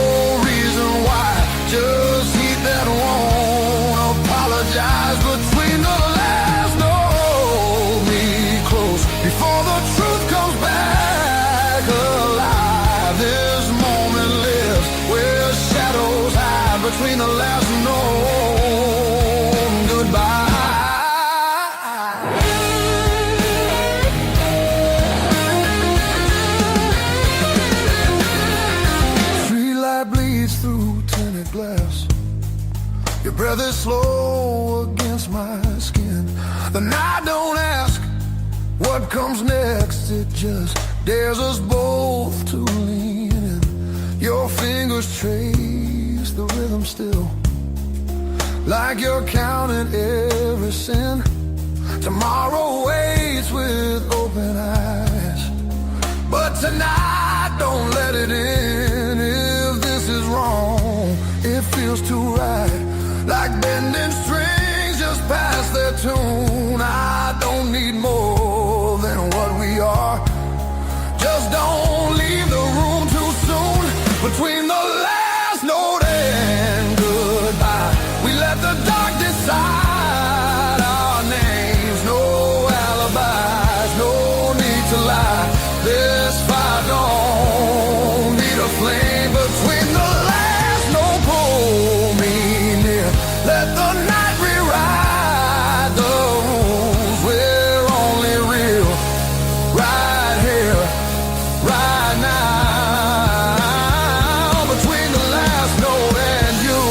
S2: reason why. Just heat that won't apologize. Between the last note, me close before the truth comes back alive. This moment lives where shadows hide. Between the last note and goodbye. Streetlight bleeds through tinted glass. Your breath is slow against my skin. The night don't ask what comes next. It just dares us both to lean in. Your fingers trace the rhythm still, like you're counting every sin. Tomorrow waits with open eyes, but tonight don't let it in. If this is wrong, it feels too right, like bending strings just past their tune. I don't need more than what we are. Just don't leave the room too soon. Between the last note and goodbye, we let the dark decide our names. No alibis, no need to lie. This fire don't need a flame. Between the last note, pull me near. Let the night rewrite the rules. We're only real right here, right now. Between the last note and you.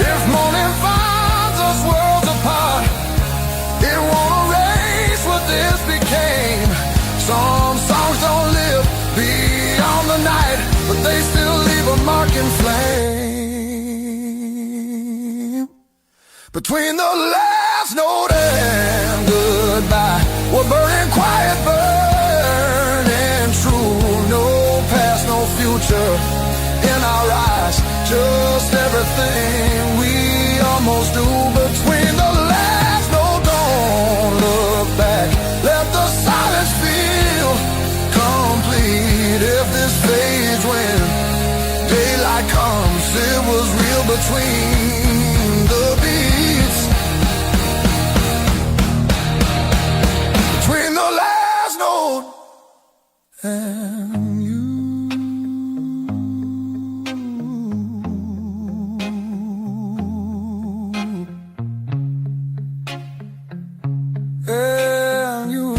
S2: If morning finds us worlds apart, it won't erase what this became. Some songs don't live beyond the night, but they still leave a mark in flame. Between the last note and goodbye, we're burning quiet, burning true. No past, no future in our eyes, just everything we almost do. Between the last note, don't look back. Let the silence feel complete. If this fades when daylight comes, it was real between the beats. Between the last note and you. And you.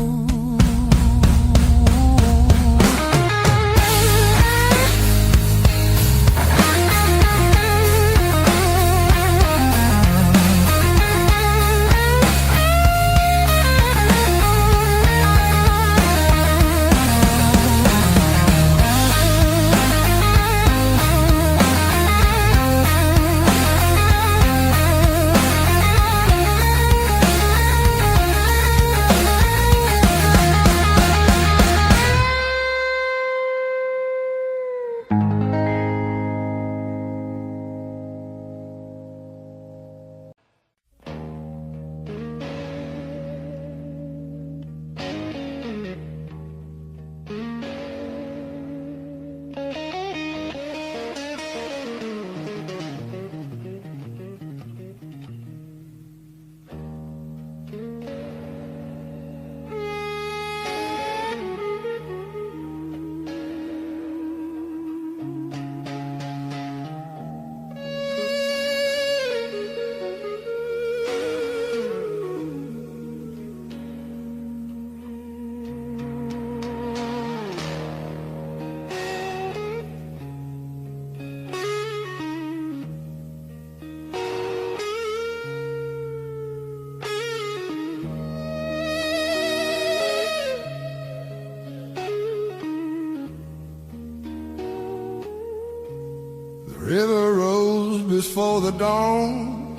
S2: before the dawn.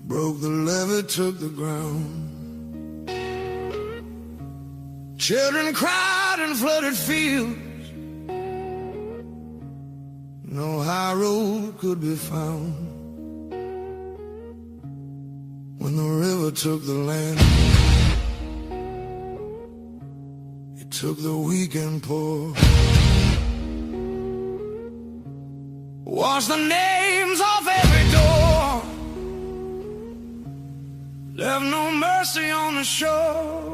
S2: Broke the levee, took the ground. Children cried in flooded fields. No high road could be found. When the river took the land, it took the weak and poor. Washed the names off every door. Left no mercy on the shore.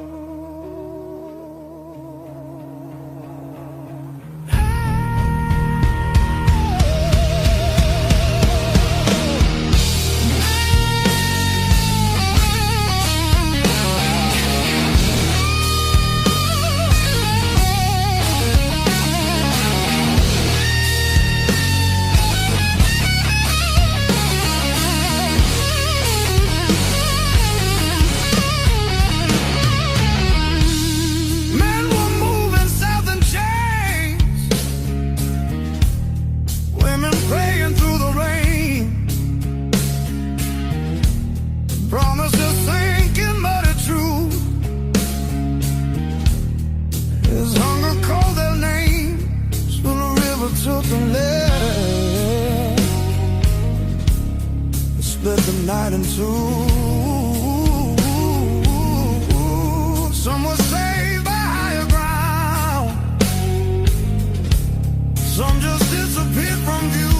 S2: Split the night in two. Some were saved by higher ground. Some just disappeared from view.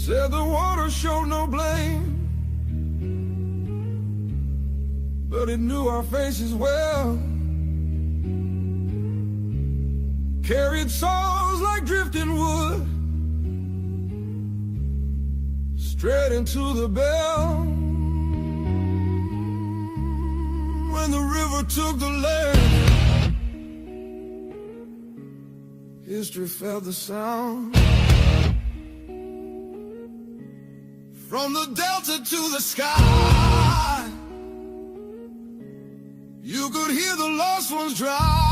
S2: Said the water showed no blame, but it knew our faces well. Carried souls like drifting wood straight into the bell. When the river took the land, history felt the sound. From the delta to the sky, you could hear the lost ones drown.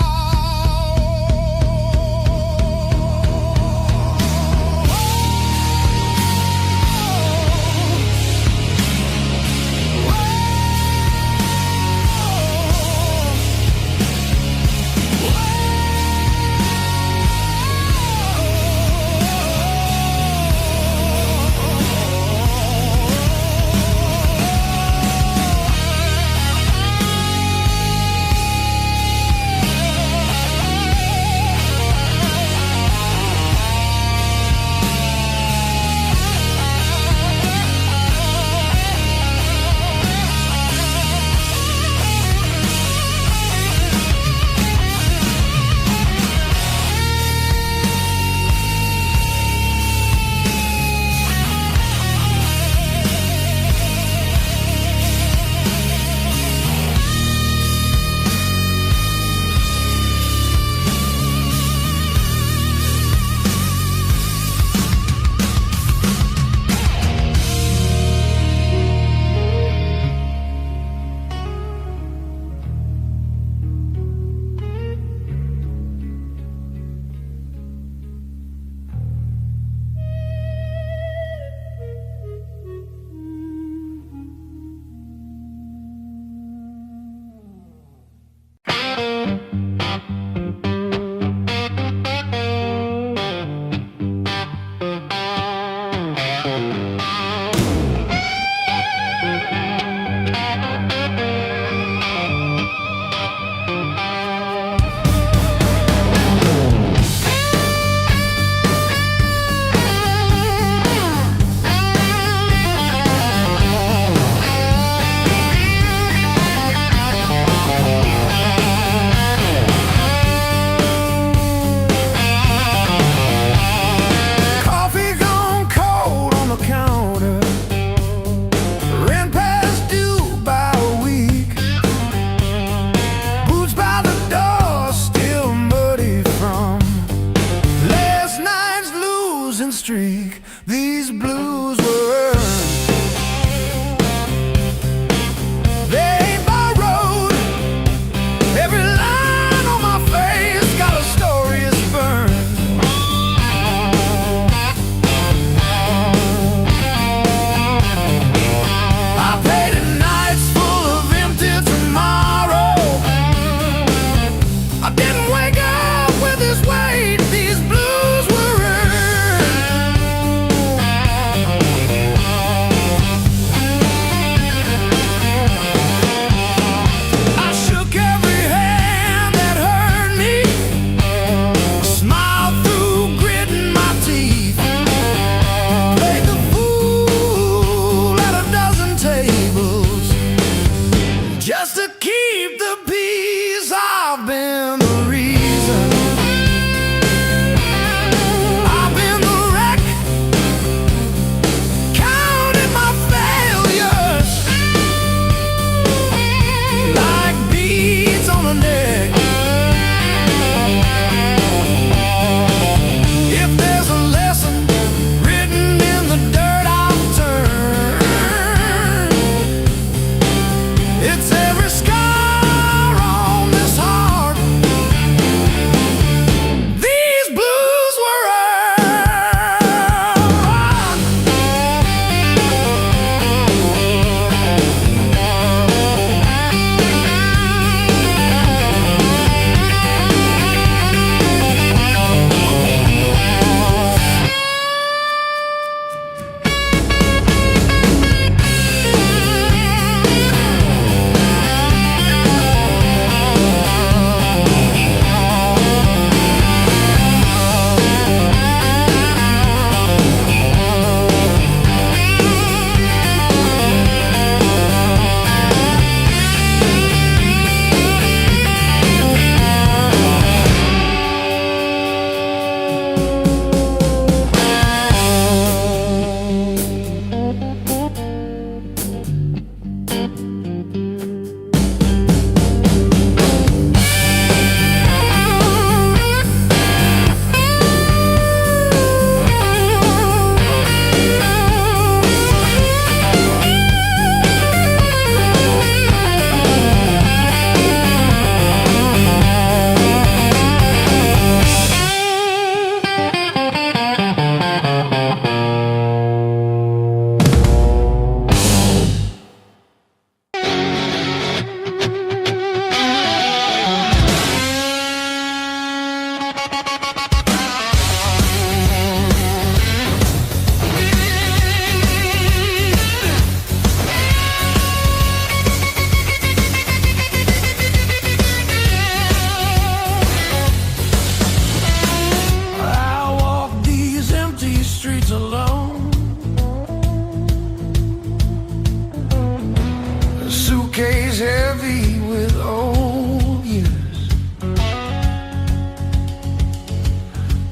S2: heavy with old years.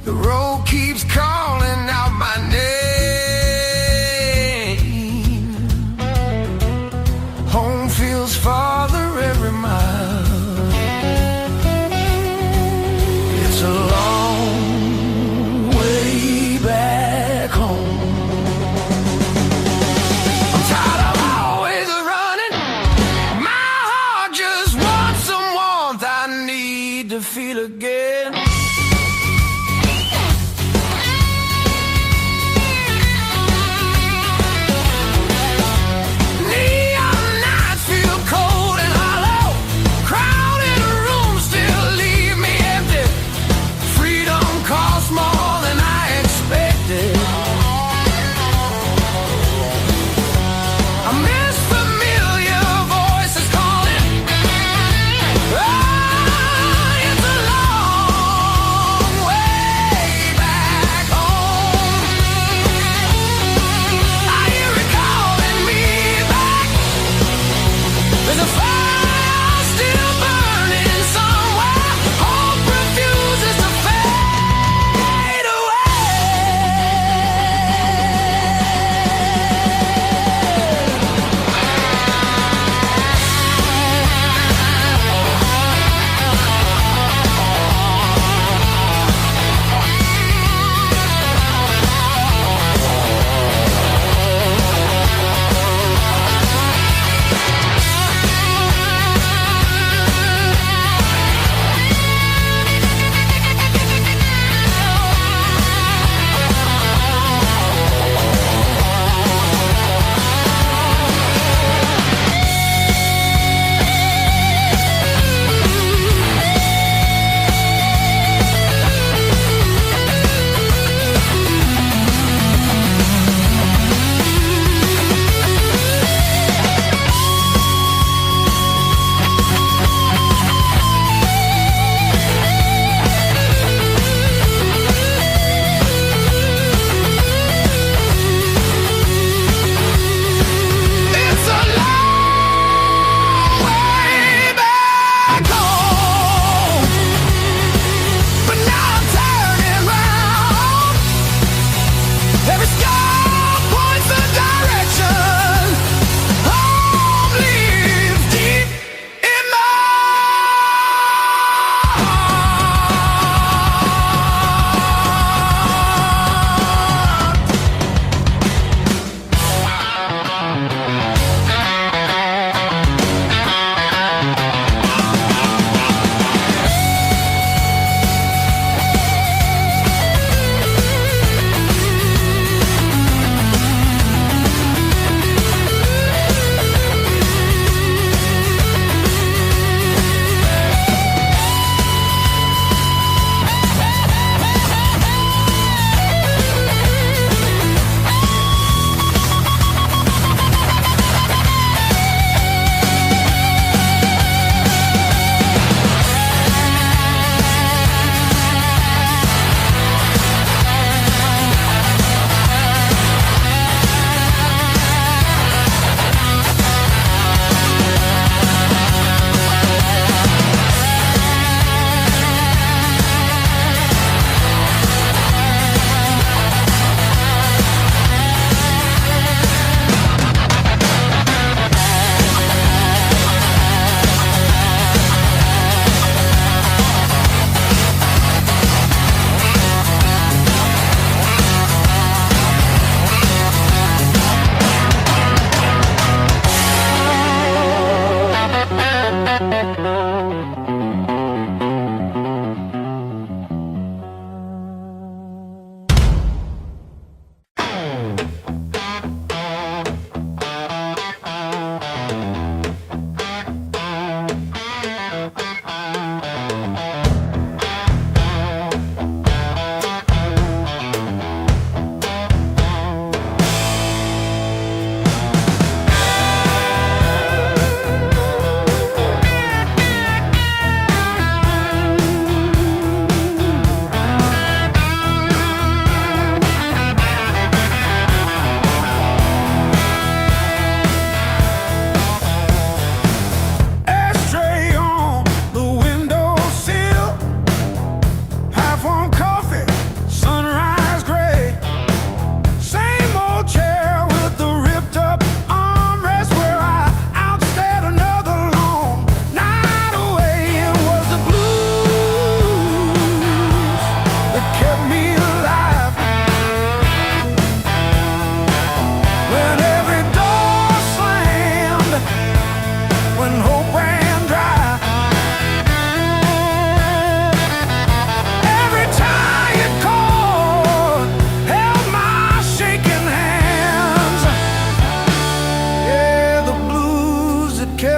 S2: The road keeps calling out my name. Home feels farther every mile. It's a long way back home. I'm tired of always running. My heart just wants some warmth. I need to feel again. Neon nights feel cold and hollow. Crowded rooms still leave me empty. Freedom costs more than I expected. I miss familiar voices calling. Oh, it's a long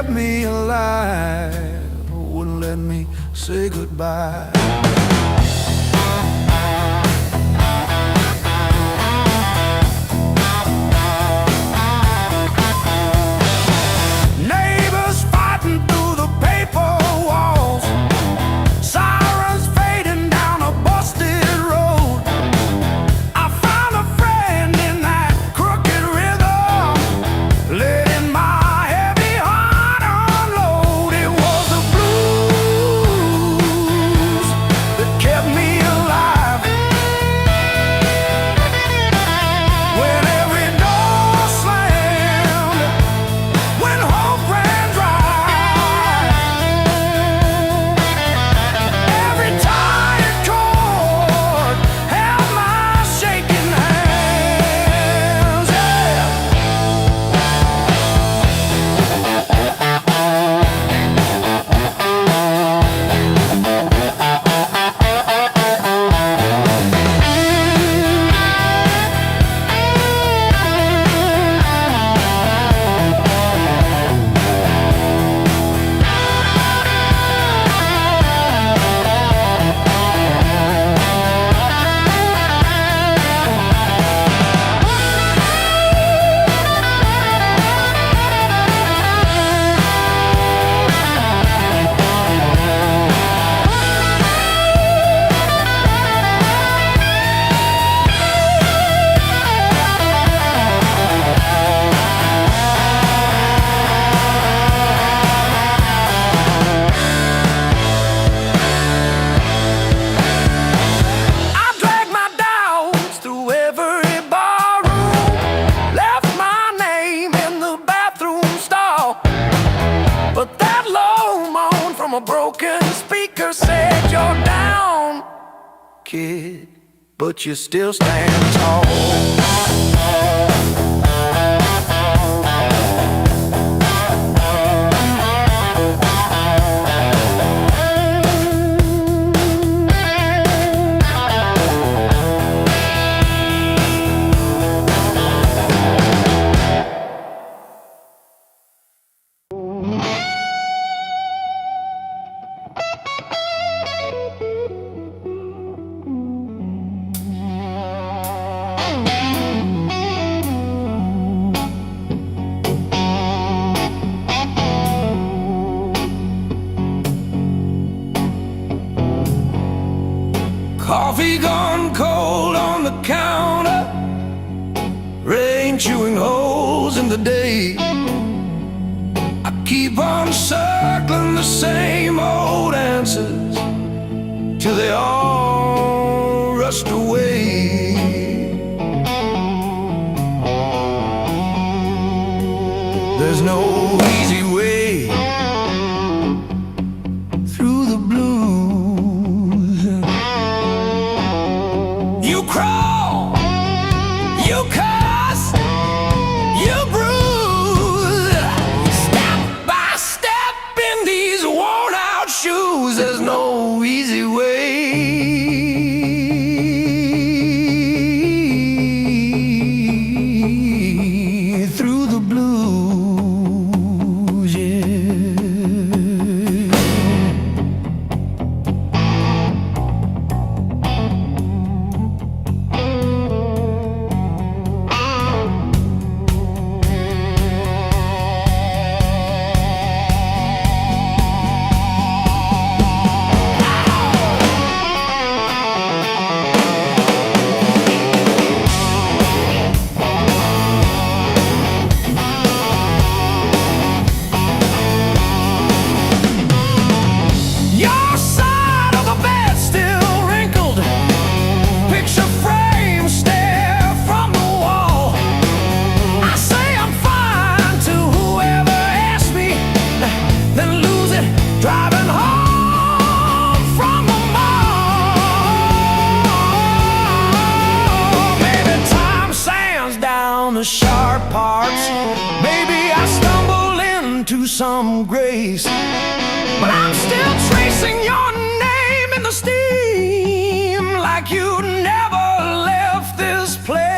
S2: kept me alive, wouldn't let me say goodbye. Neighbors fighting through the paper walls, sirens fading down a busted road. I found a friend in that crooked rhythm, letting my heavy heart unload. It was the blues that kept me alive. When every door slammed, when hope ran dry, every tired chord held my shaking hands. Yeah. I dragged my doubts through every barroom, left my name in the bathroom stall. But that low moan from a broken speaker said, "You're down, kid, but you still stand tall." Coffee gone cold on the counter, rain chewing holes in the day. I keep on circling the same old answers till they all rushed away. There's no easy way through the blues. You crawl, you cuss, you bruise, step by step in these worn out shoes. There's no easy way through the blues, yeah. Your side of the bed still wrinkled, picture frame stare from the wall. I say I'm fine to whoever asks me, then lose it driving home from the mall. Maybe time sands down the sharp parts, maybe I stumble into some grace, but I'm still tracing your name in the steam like you never left this place.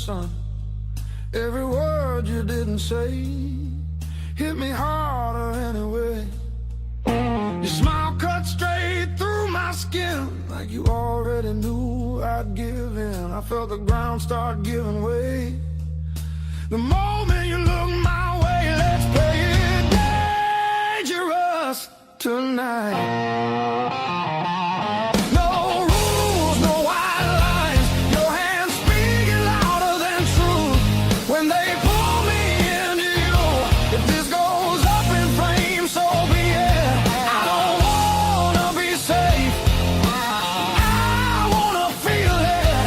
S2: sun. Every word you didn't say hit me harder anyway. Your smile cut straight through my skin, like you already knew I'd give in. I felt the ground start giving way. The moment you look my way, let's play it dangerous tonight. No rules, no white lines. Your hands speaking louder than truth when they pull me into you. If this goes up in flames, so be it. I don't wanna be safe, I wanna feel it.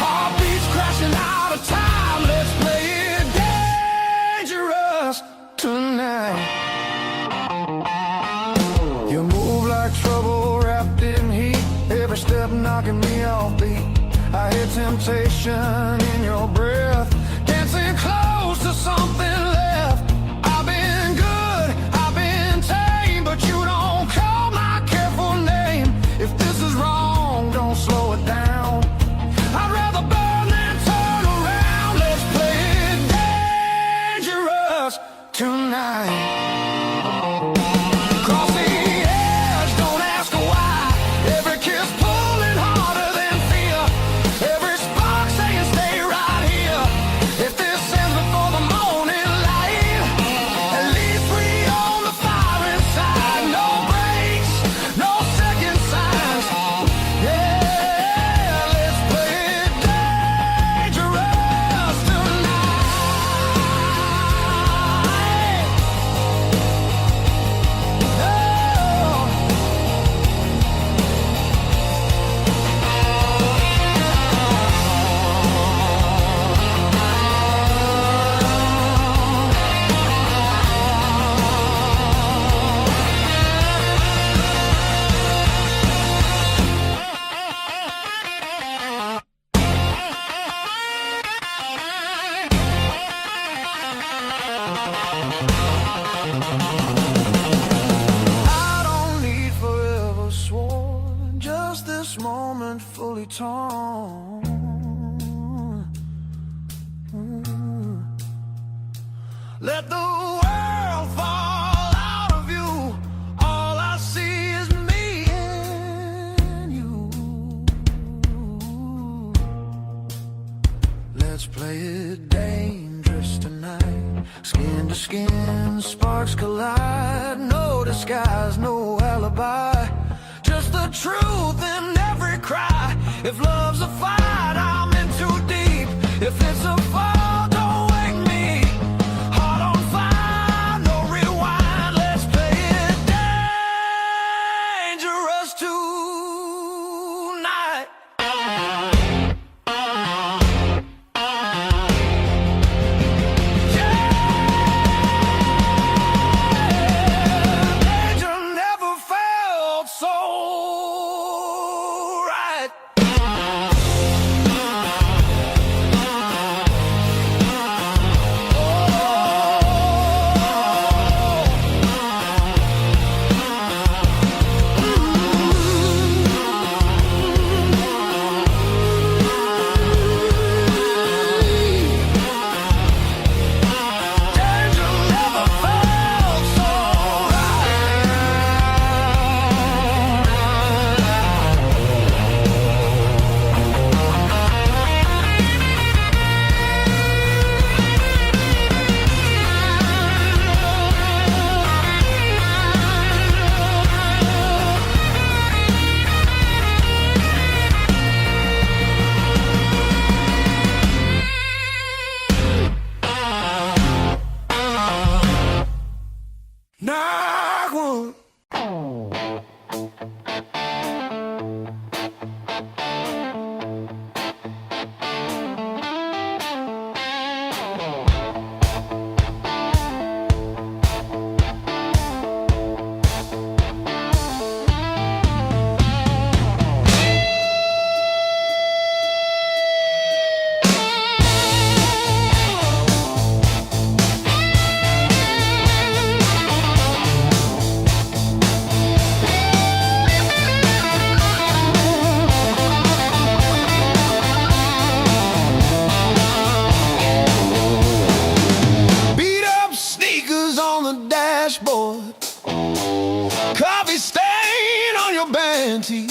S2: Heartbeats crashing out of time. Let's play it dangerous tonight. You move like trouble wrapped in heat, every step knocking me off beat. I hear temptation in your breath, dancing close to something left. I've been good, I've been tame, but you don't call my careful name. If this is wrong, don't slow it down. I'd rather burn than turn around. Let's play it dangerous tonight. Cross the edge, don't ask why. Every kiss pulling harder than fear. Every spark saying stay right here. If this ends before the morning light, at least we own the fire inside. No breaks, no second signs. Yeah, let's play it dangerous tonight. I don't need forever sworn, just this moment fully torn. Let the world fall out of you. All I see is me and you. Let's play it dangerous tonight. Skin to skin, sparks collide. No disguise, no alibi. Just the truth in every cry. If love's a fight, I'm in too deep. If it's a fall, don't wake me. Heart on fire, no rewind. Let's play it dangerous tonight. Danger never felt so right. Danger never felt so Knock one. Coffee stain on your band tee.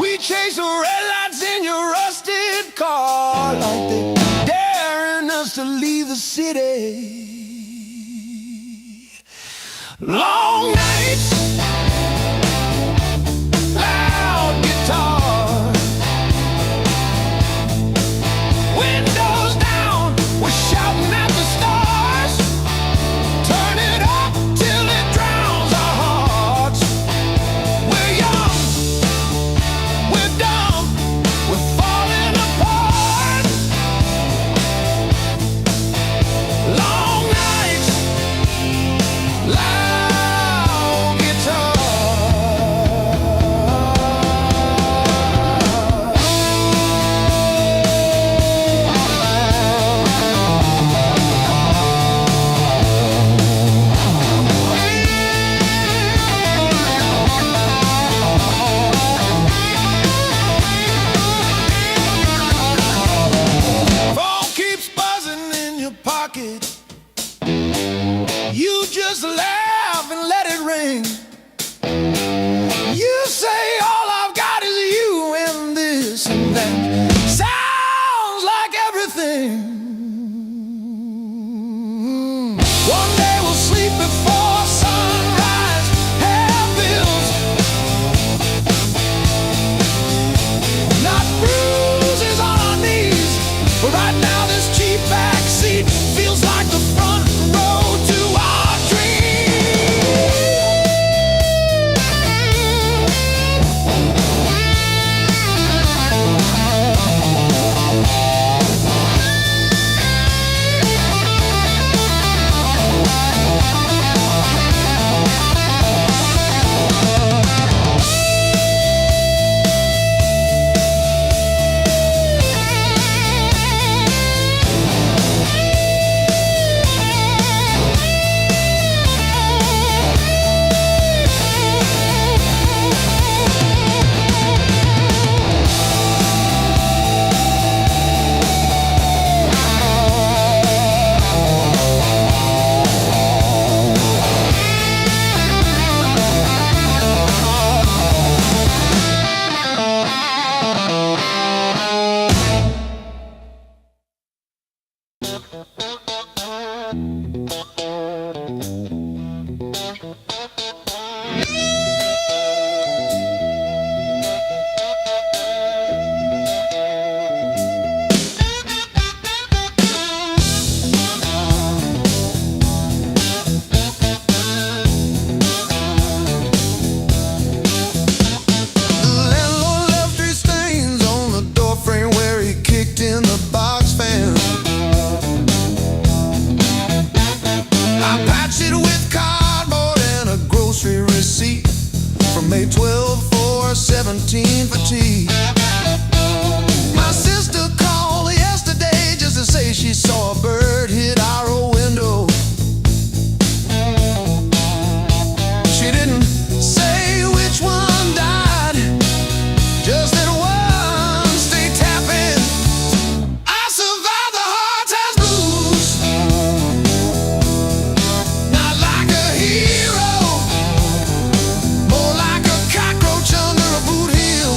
S2: We chase the red lights in your rusted car like they daring us to leave the city. Long nights, loud guitar, windows down, we're shouting at the stars. Turn it up till it drowns our hearts. We're young, we're dumb, we're falling apart. Long nights, loud guitar. Phone keeps buzzing in your pocket. You just laugh and let it ring. You say all I've got is you and this and that. Sounds like everything. One day we'll sleep before sunrise. Have bills, not bruises on our knees. But right now this cheap backseat feels like the front row to our dreams. May 12 for 17 for tea. My sister called yesterday just to say she saw a bird hit our old window. She didn't say which one died, just that one stayed tapping. I survived the hard times blues, not like a hero, more like a cockroach under a boot heel.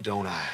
S1: don't I?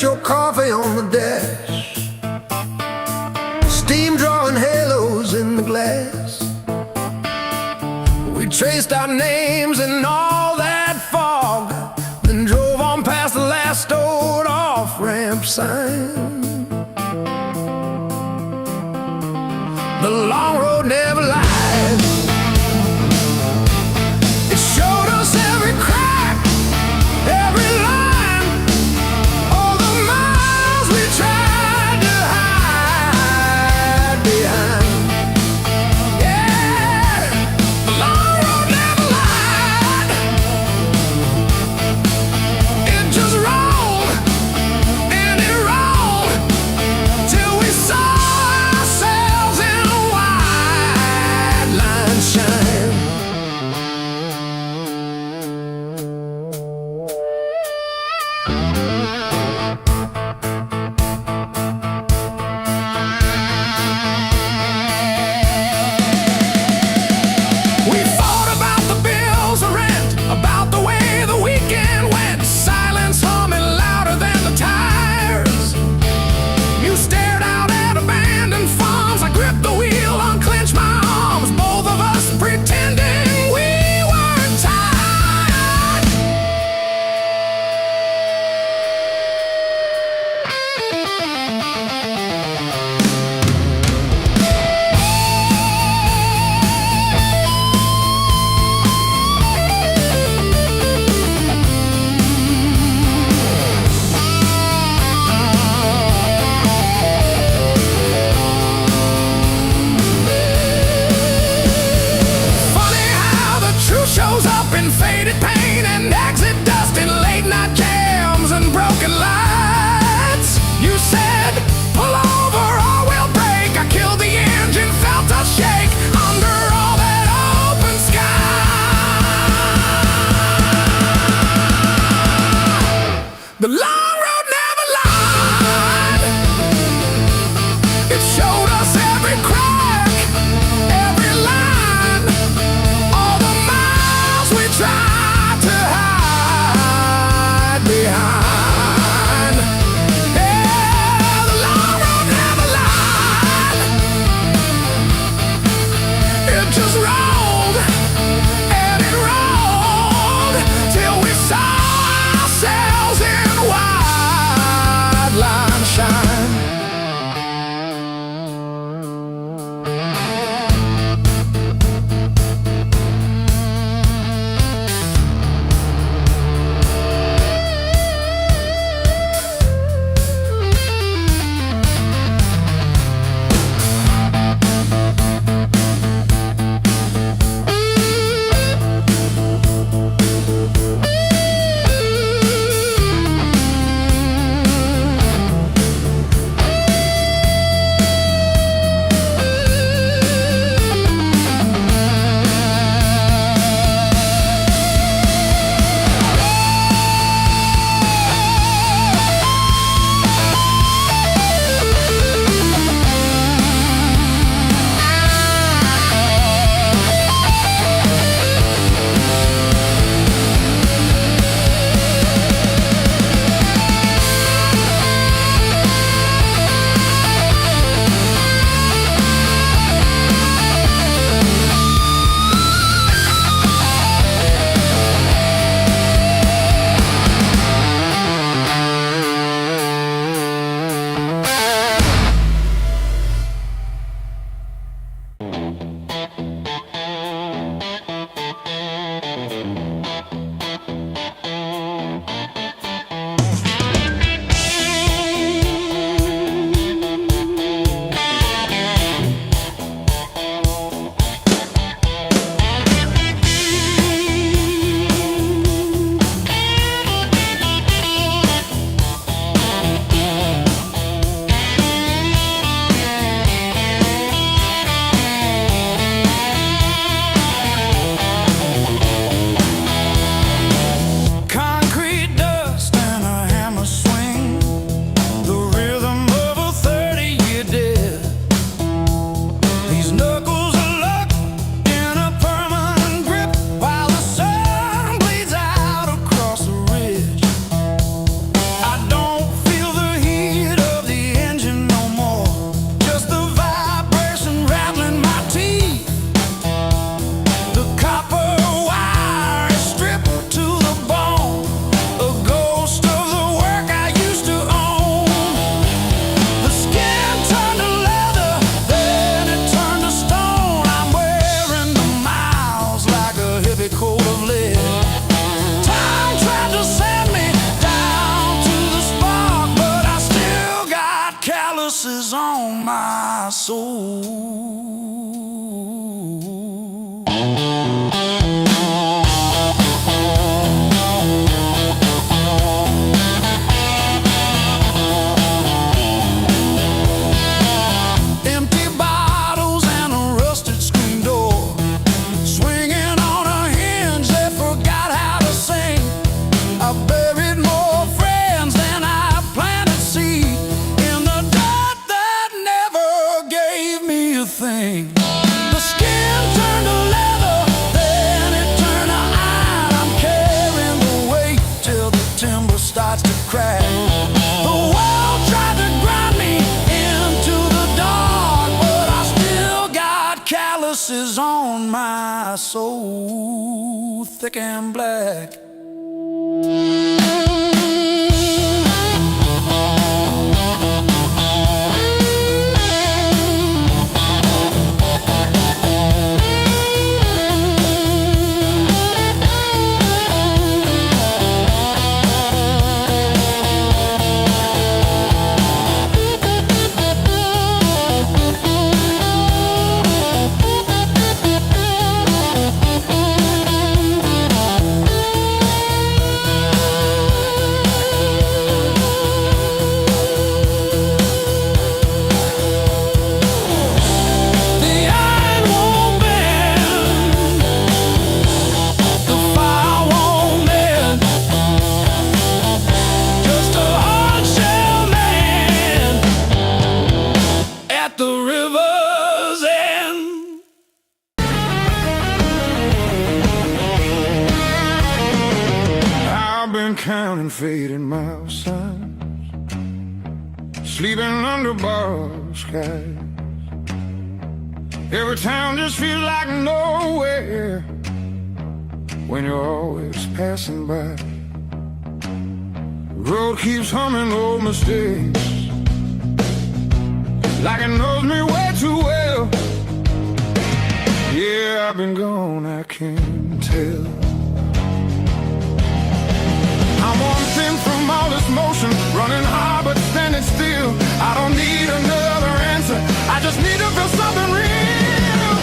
S2: Your coffee on the dash, steam drawing halos in the glass. We traced our names in all that fog, then drove on past the last old off-ramp sign. The long road never lied. It showed us every crack, every line. The long road never lied. It showed us every crack, every line, all the miles we tried to hide behind. Yeah, the long road never lied. It just rolled and it rolled till we saw ourselves in white.
S1: malice is on my soul, thick and black.
S2: Counting fading mile signs, sleeping under borrowed skies. Every town just feels like nowhere when you're always passing by. The road keeps humming old mistakes like it knows me way too well. Yeah, I've been gone, I can't tell. I'm one thing from all this motion, running hard but standing still. I don't need another answer, I just need to feel something real.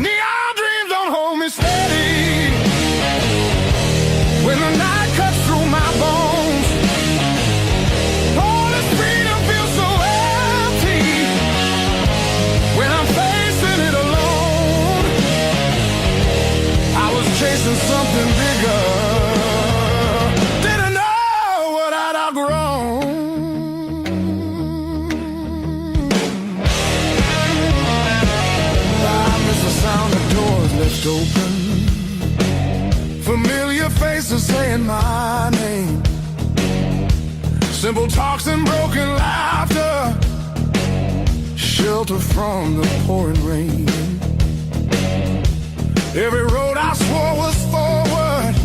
S2: Neon dreams don't hold me steady when the night cuts through my bones. All this freedom feels so empty when I'm facing it alone. I was chasing something bigger, open, familiar faces saying my name, simple talks and broken laughter, shelter from the pouring rain. Every road I swore was forward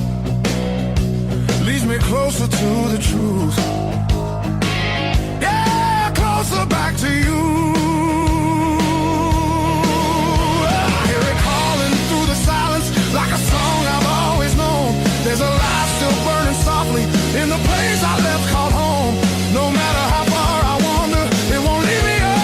S2: leads me closer to the truth. Yeah, closer back to you. Like a song I've always known, there's a light still burning softly in the place I left called home. No matter how far I wander, it won't leave me alone.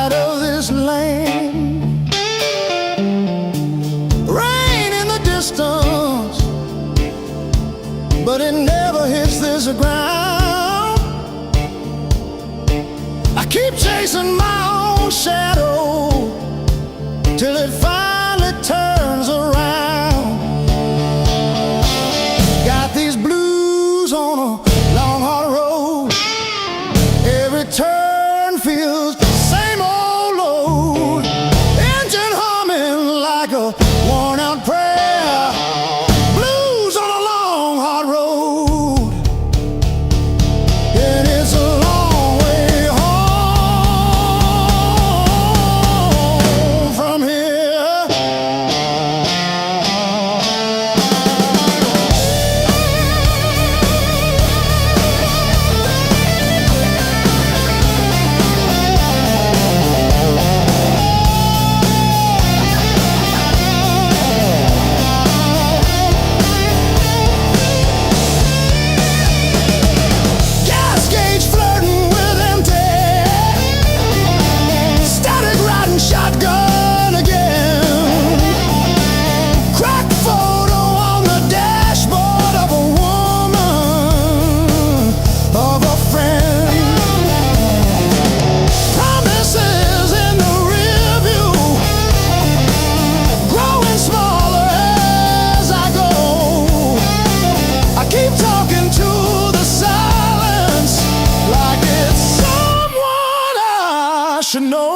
S2: side of this lane. Rain in the distance, but it never hits this ground. I keep chasing my own shadow till it finally turns around. Got these blues on a long hard road. Every turn feels the same old load. Engine humming like a worn out prayer. Blues on a long hard road. And it's a long way home from here. Gas gauge flirting with empty. Static riding shotgun again. Crack photo on the dashboard of a woman, of a friend. Promises in the rear view, growing smaller as I go. I keep talking to the silence like it's someone I should know.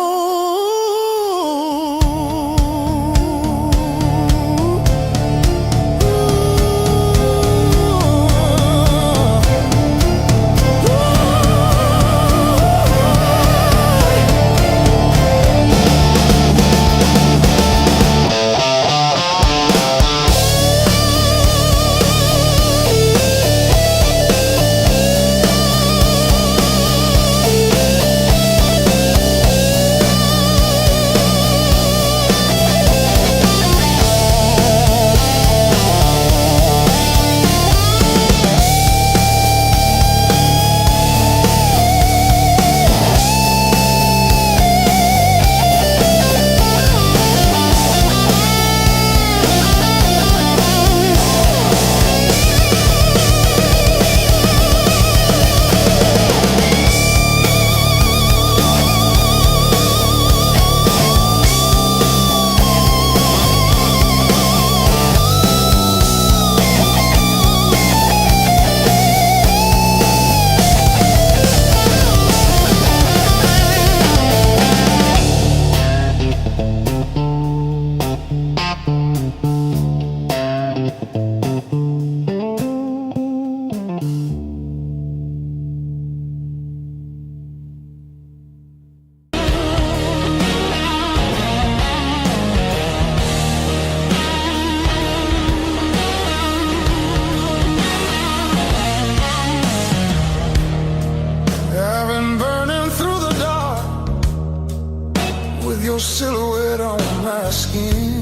S2: I've been burning through the dark with your silhouette on my skin.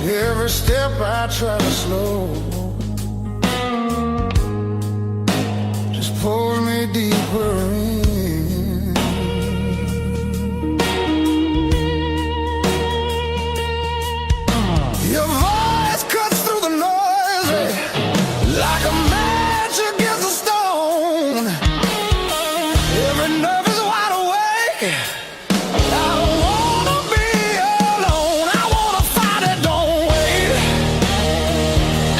S2: Every step I try to slow just pulls me deeper in. Your voice cuts through the noise like a match against a stone. Every nerve is wide awake. I don't wanna be alone. I wanna fight it, don't wait.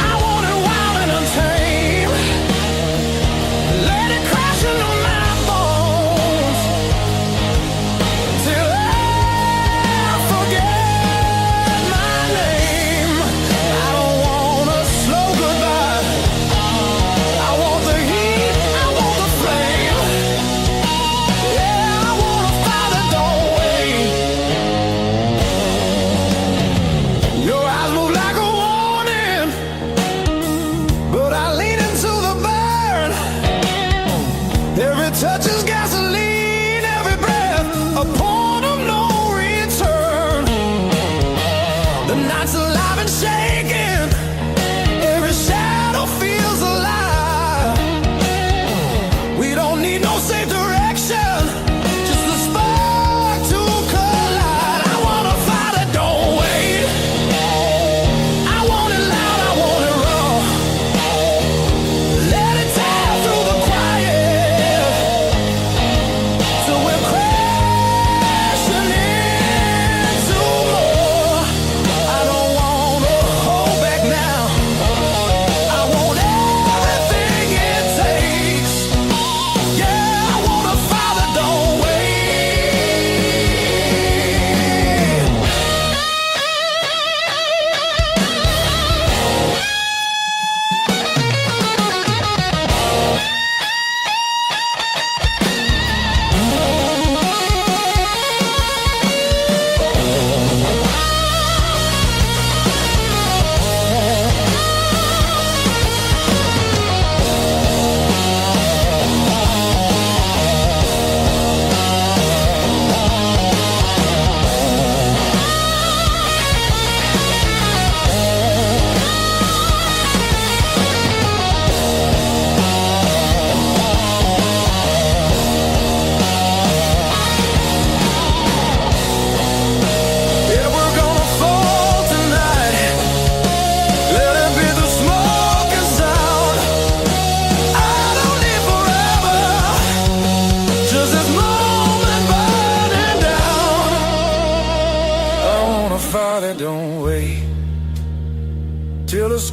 S2: I want it wild and untamed. Let it crash into my bones.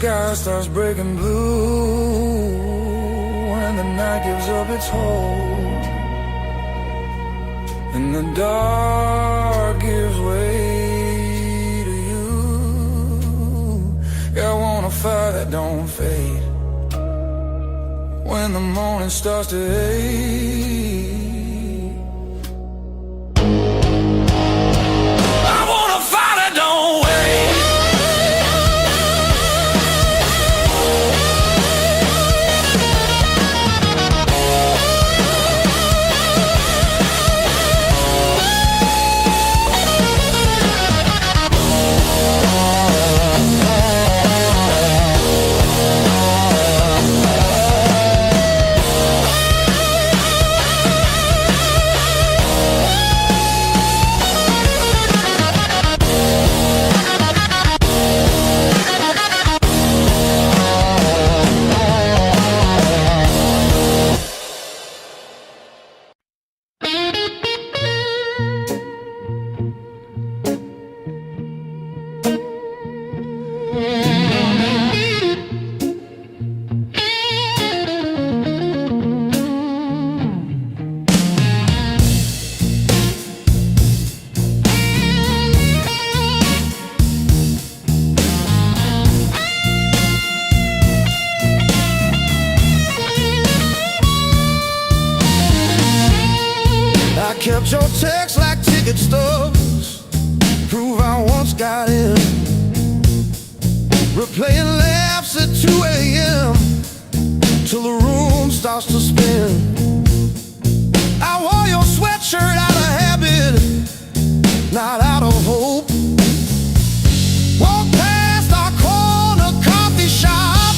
S2: sky starts breaking blue, when the night gives up its hold, and the dark gives way to you. Yeah, I want a fire that don't fade when the morning starts to ache. I want a fire that don't wait. Kept your text like ticket stubs, prove I once got in. Replaying laughs at 2 a.m. till the room starts to spin. I wore your sweatshirt out of habit, not out of hope. Walked past our corner coffee shop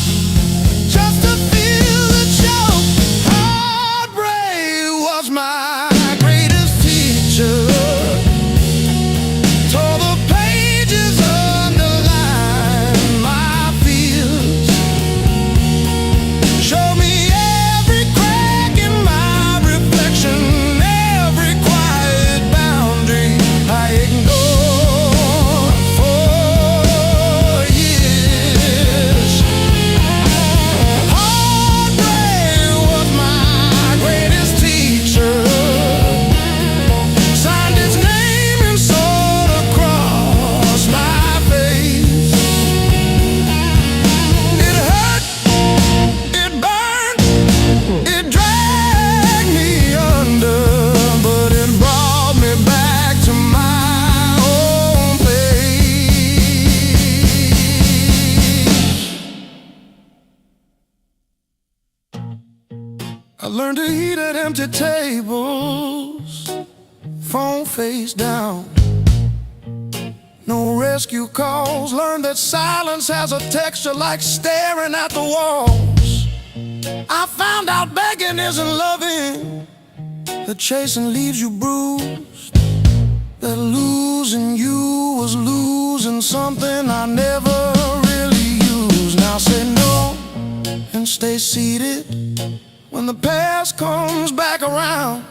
S2: just to feel the choke. Heartbreak was my tore the pages, underlined my fears, showed me every crack in my reflection, every quiet boundary I ignored for years. Heartbreak was my greatest teacher. I learned to eat at empty tables, phone face down, no rescue calls. Learned that silence has a texture like staring at the walls. I found out begging isn't loving, that chasing leaves you bruised, that losing you was losing something I never really used. Now say no and stay seated when the past comes back around.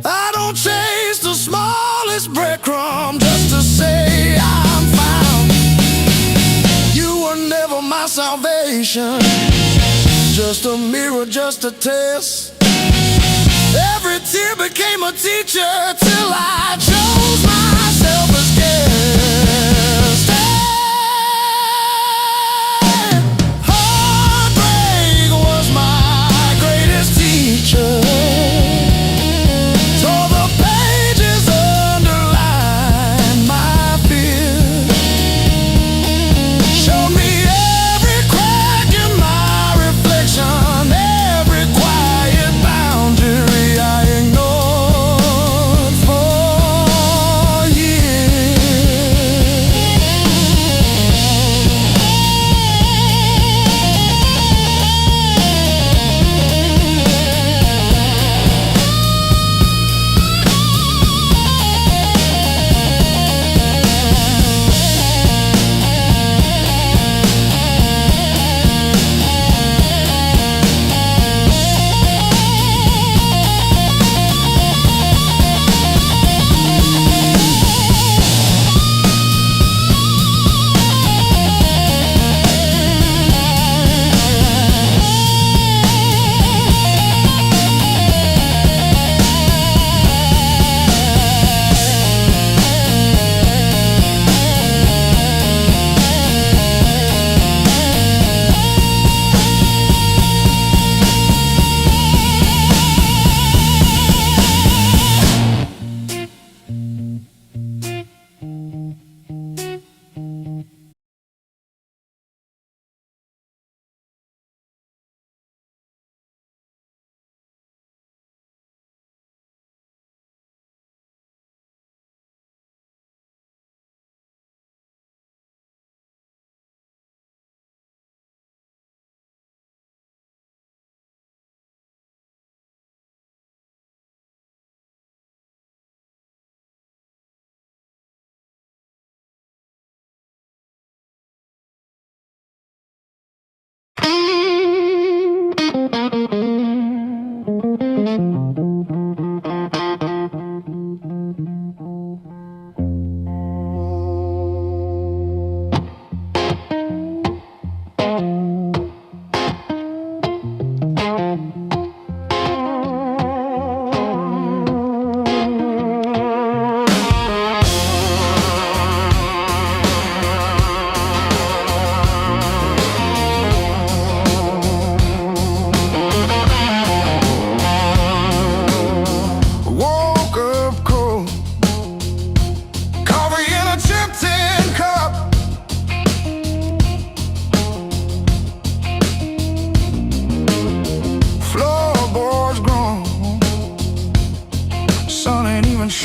S2: I don't chase the smallest breadcrumb just to say I'm found. You were never my salvation, just a mirror, just a test. Every tear became a teacher till I chose myself as guest. Heartbreak was my greatest teacher. Tore the pages, underlined my fear, showed me every crack in my reflection, every quiet boundary I ignored for years.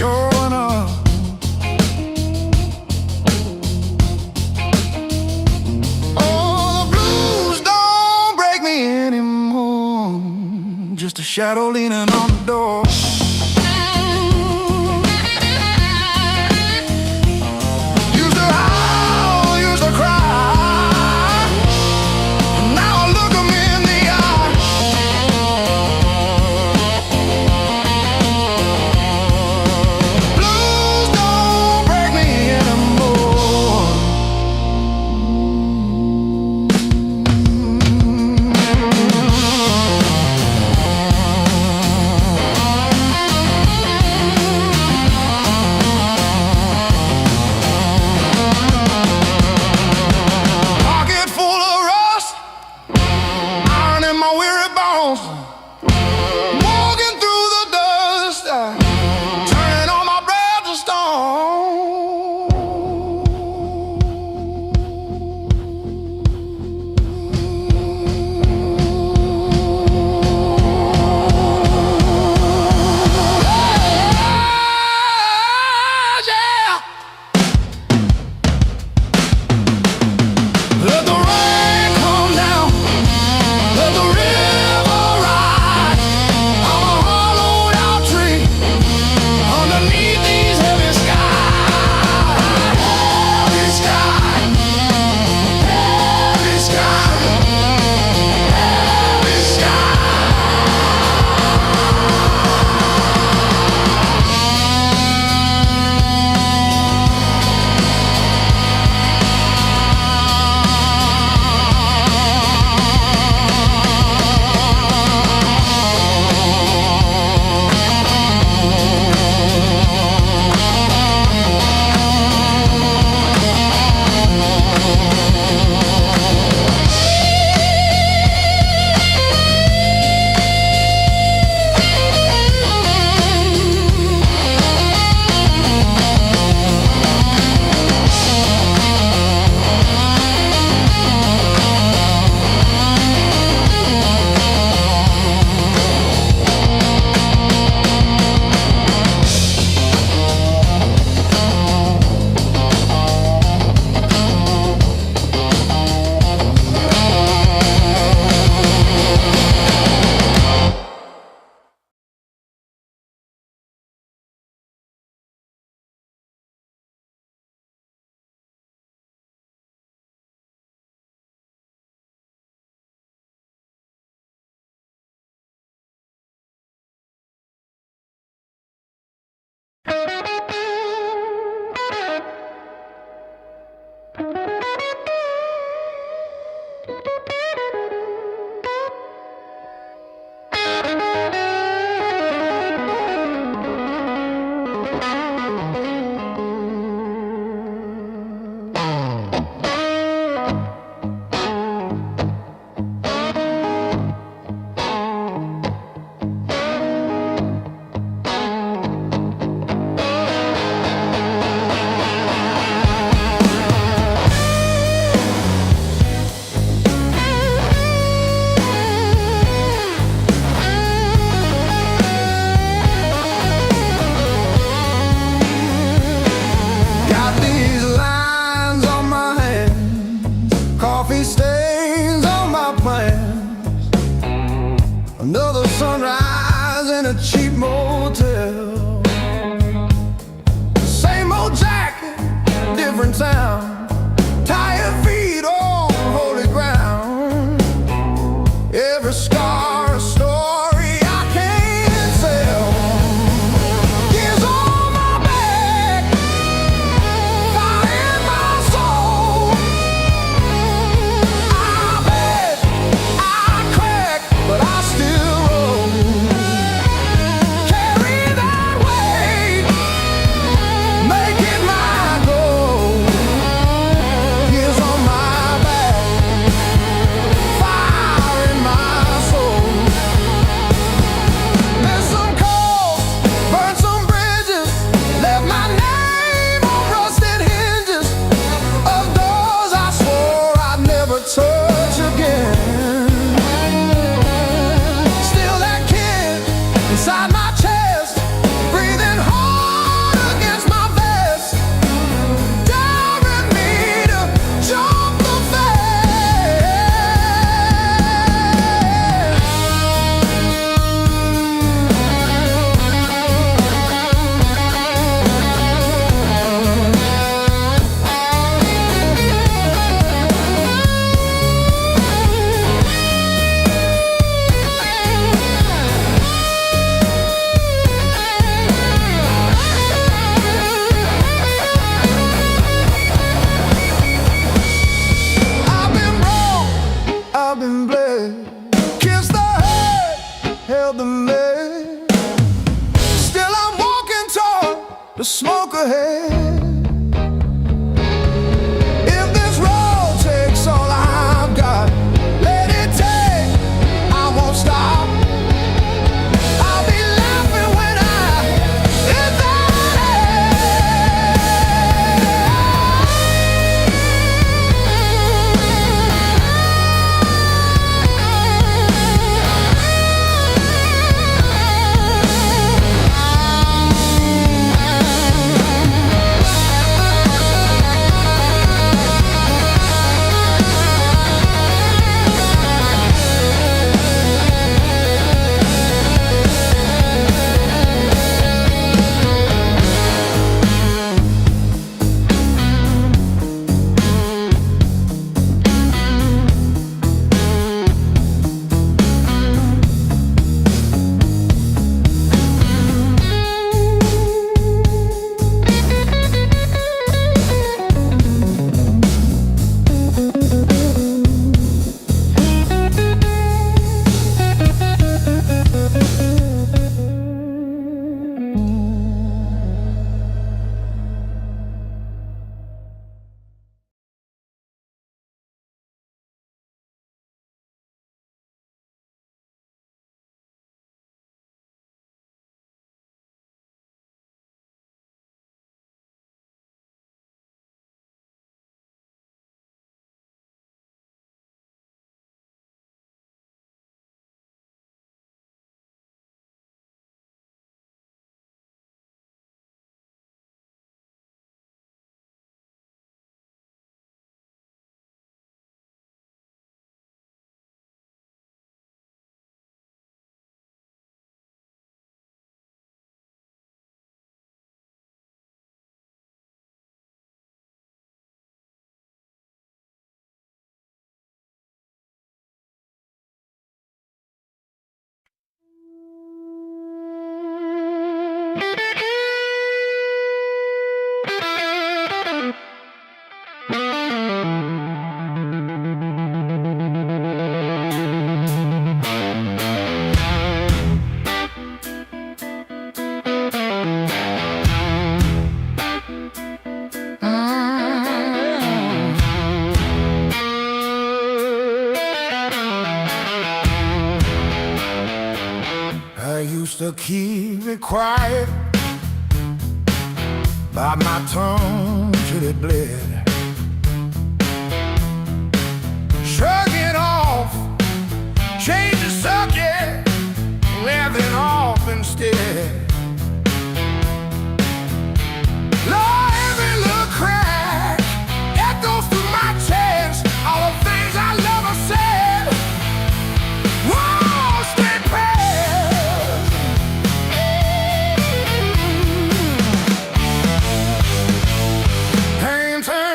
S2: showing up. Oh, the blues don't break me anymore. Just a shadow leaning on the door. Used to howl, used to cry. Now I look 'em in the eye. Blues don't break me anymore. Pocket full of rust, iron in my weary bones. Walking through the dust, turning all my breath to stone. Yeah. Let the rain come down, let the river ride. I'm a hollowed out tree underneath these heavy skies. Heavy sky, heavy sky, heavy sky. Got these lines on my hands, coffee stains on my plans. Another sunrise in a cheap motel. Same old jacket, different town. Tired feet on holy ground. Every scar a story I can't sell. Tears on my back, fire in my soul. I bet I crack, but I still roll. Carry that weight, make it my goal. held the lead. Still I'm walking toward the smoke ahead. If this road takes all I've got, let it take, I won't stop. I'll be laughing when I hit that I used to keep it quiet, bite my tongue till it bled. Shrug it off, change the subject, laughing off instead. Lord, every little crack echoes through my chest, all the things I love are said. Whoa, stay past. Pain turn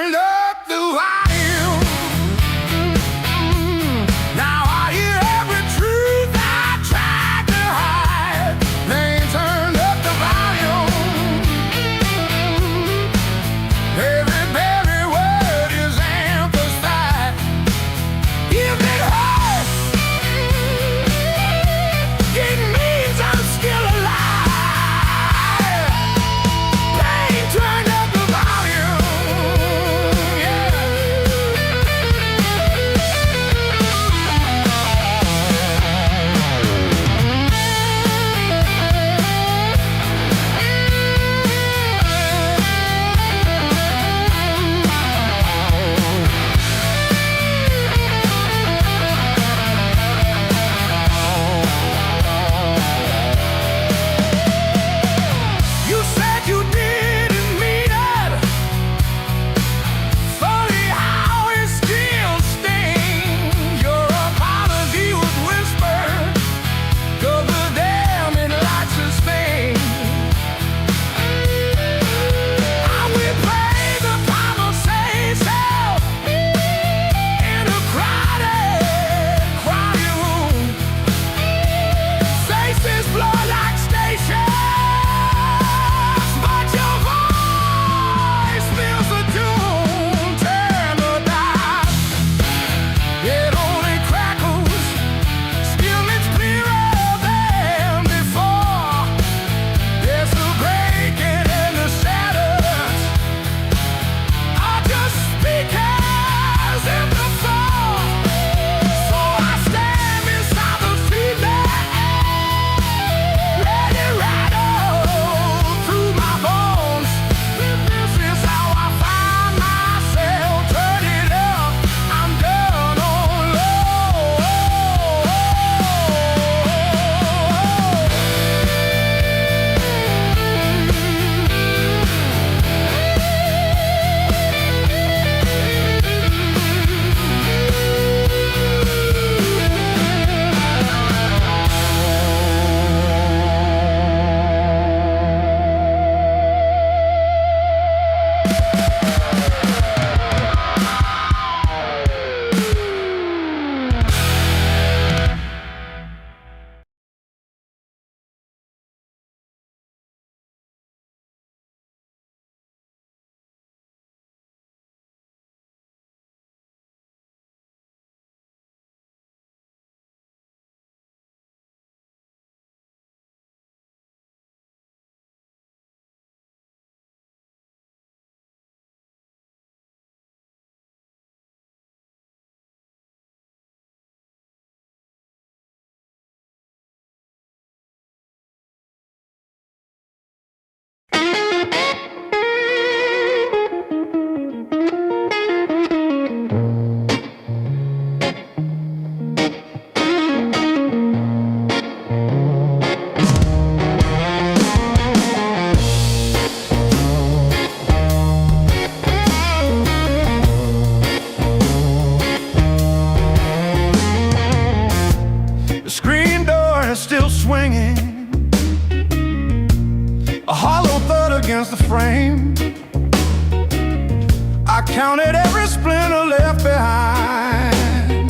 S2: against the frame. I counted every splinter left behind.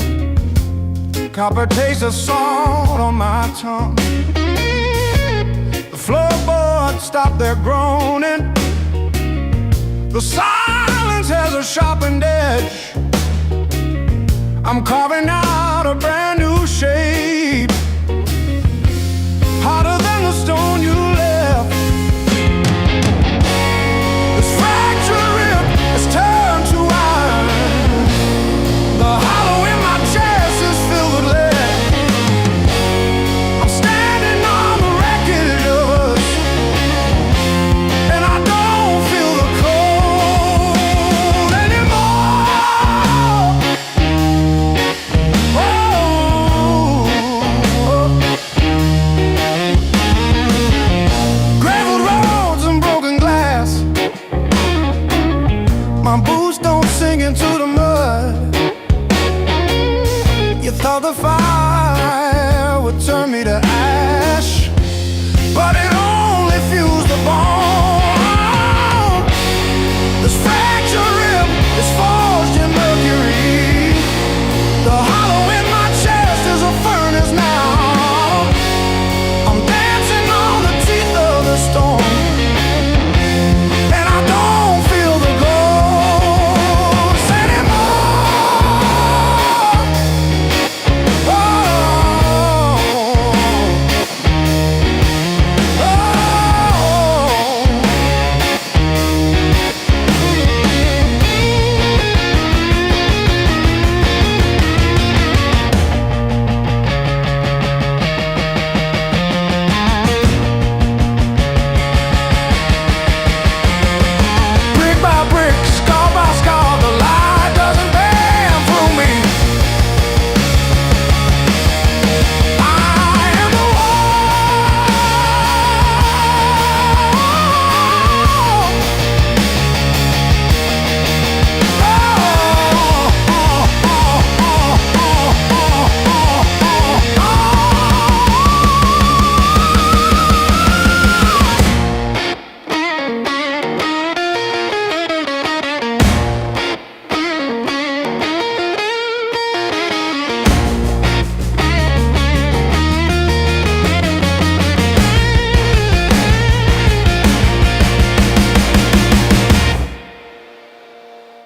S2: Copper taste of salt on my tongue. The floorboards stopped their groaning. The silence has a sharpened edge. I'm carving out a brand new shape, harder than the stone you left. This fractured rib has turned to iron. The hollow in my chest is filled with lead. I'm standing on the wreckage of us, and I don't feel the cold anymore. Graveled roads and broken glass. My boots don't sink into the mud. You thought the fire would turn me to ash, but it only fused the bone. This fractured rib is forged in mercury. The hollow in my chest is a furnace now. I'm dancing on the teeth of the storm, and I don't feel the ghost anymore. Oh, brick by brick, scar by scar, the light doesn't bend through me. I am the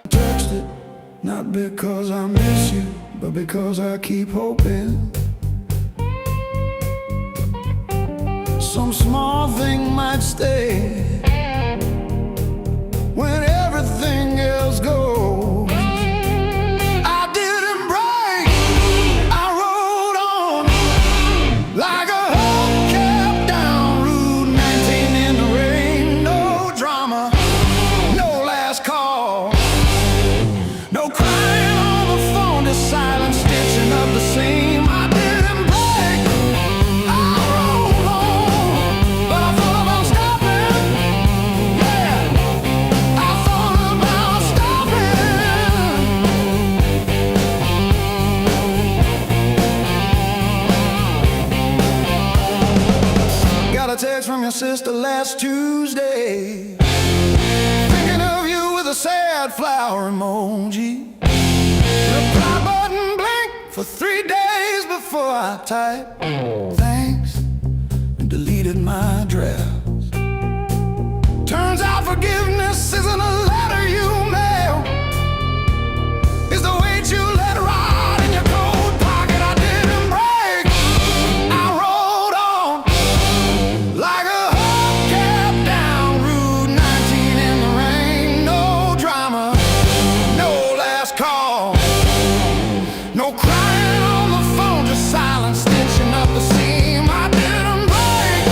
S2: text it, not because I miss you, but because I keep hoping some small thing might stay when everything else goes. I didn't break, I rode on like a hubcap down Route 19 in the rain. No drama, no last call, no crying on the phone, just silent stitching up the seam. I didn't break, I rolled on, but I thought about stopping. Yeah, I thought about stopping. Got a text from your sister last Tuesday, thinking of you with a sad flower emoji. Reply button blinked for 3 days before I typed thanks and deleted my drafts. Turns out forgiveness isn't a letter you mail, it's the weight you let ride in your coat pocket. I didn't break, I rolled on like a hubcap down Route 19 in the rain. No drama, no last call, no crying on the phone, just silent stitching up the seam. I didn't break,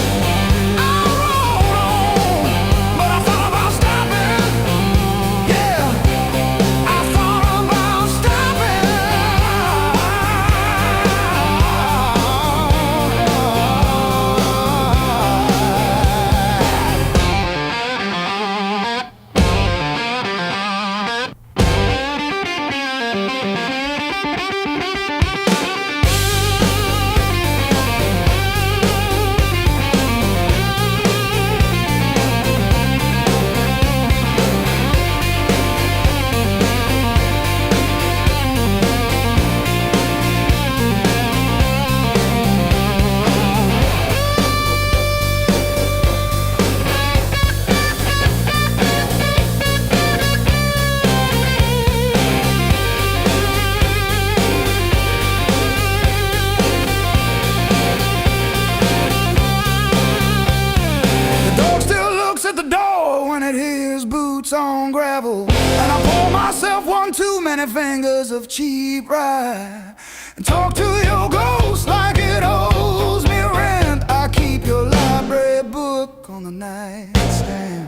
S2: boots on gravel, and I pour myself one too many fingers of cheap rye, and talk to your ghost like it owes me rent. I keep your library book on the nightstand.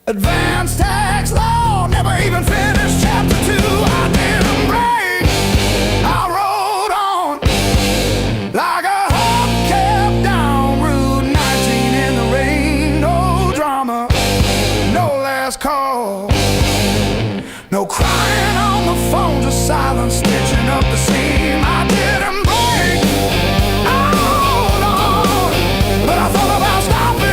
S2: Advanced tax law, never even finished chapter 2. I didn't break, I rode on like a hubcap down Route 19 in the rain. No drama, no last call, no crying on the phone, just silence stitching up the seam. I didn't break, I rode on, but I thought about stopping.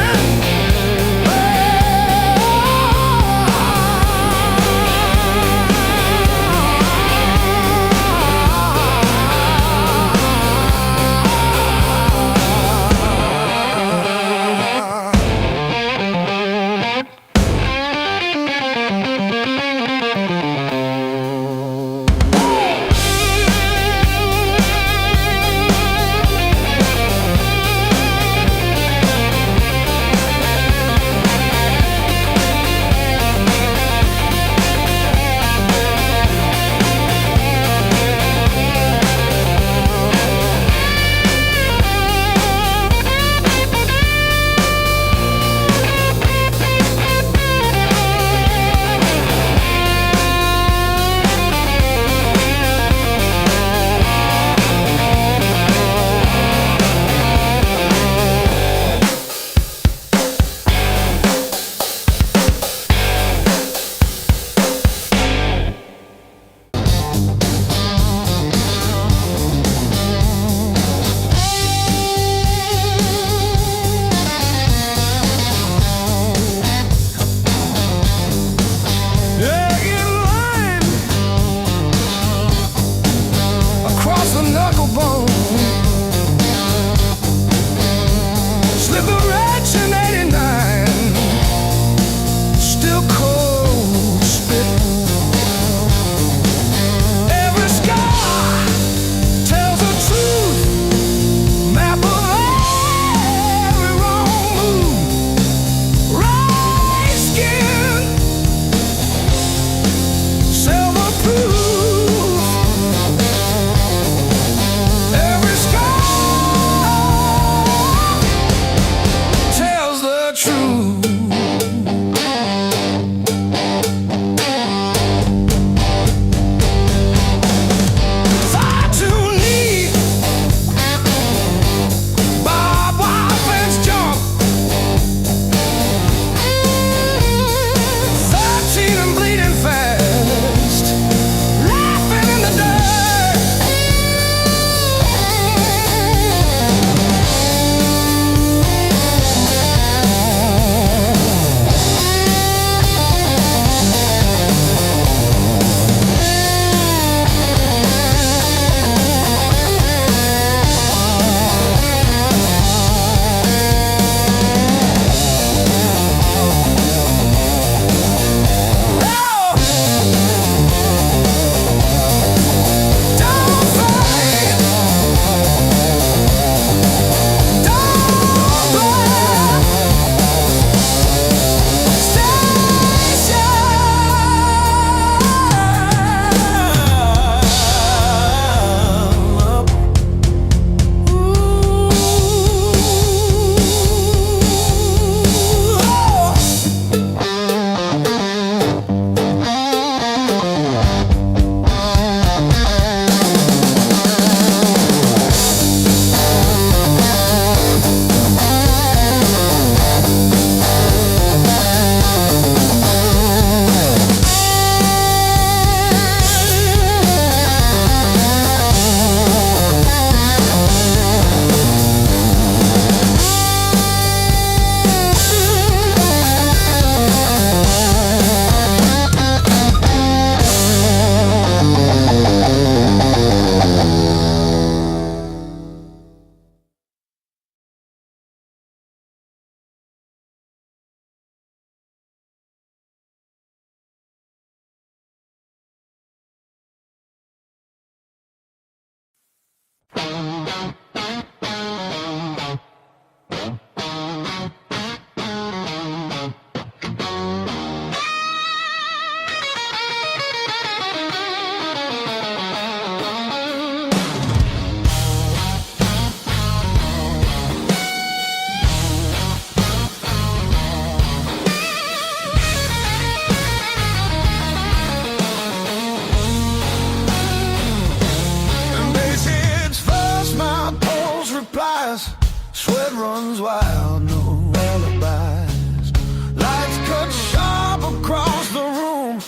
S2: Sweat runs wild, no alibis. Lights cut sharp across the room.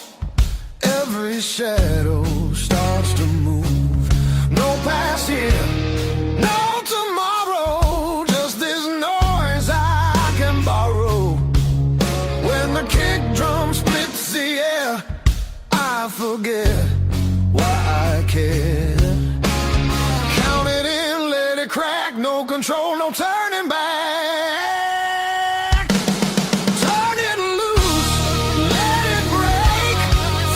S2: Every shadow starts to move. No past here, no tomorrow. Just this noise I can borrow. When the kick drum splits the air, I forget why I care. Count it in, let it crack. No control, no turning back. Turn it loose, let it break.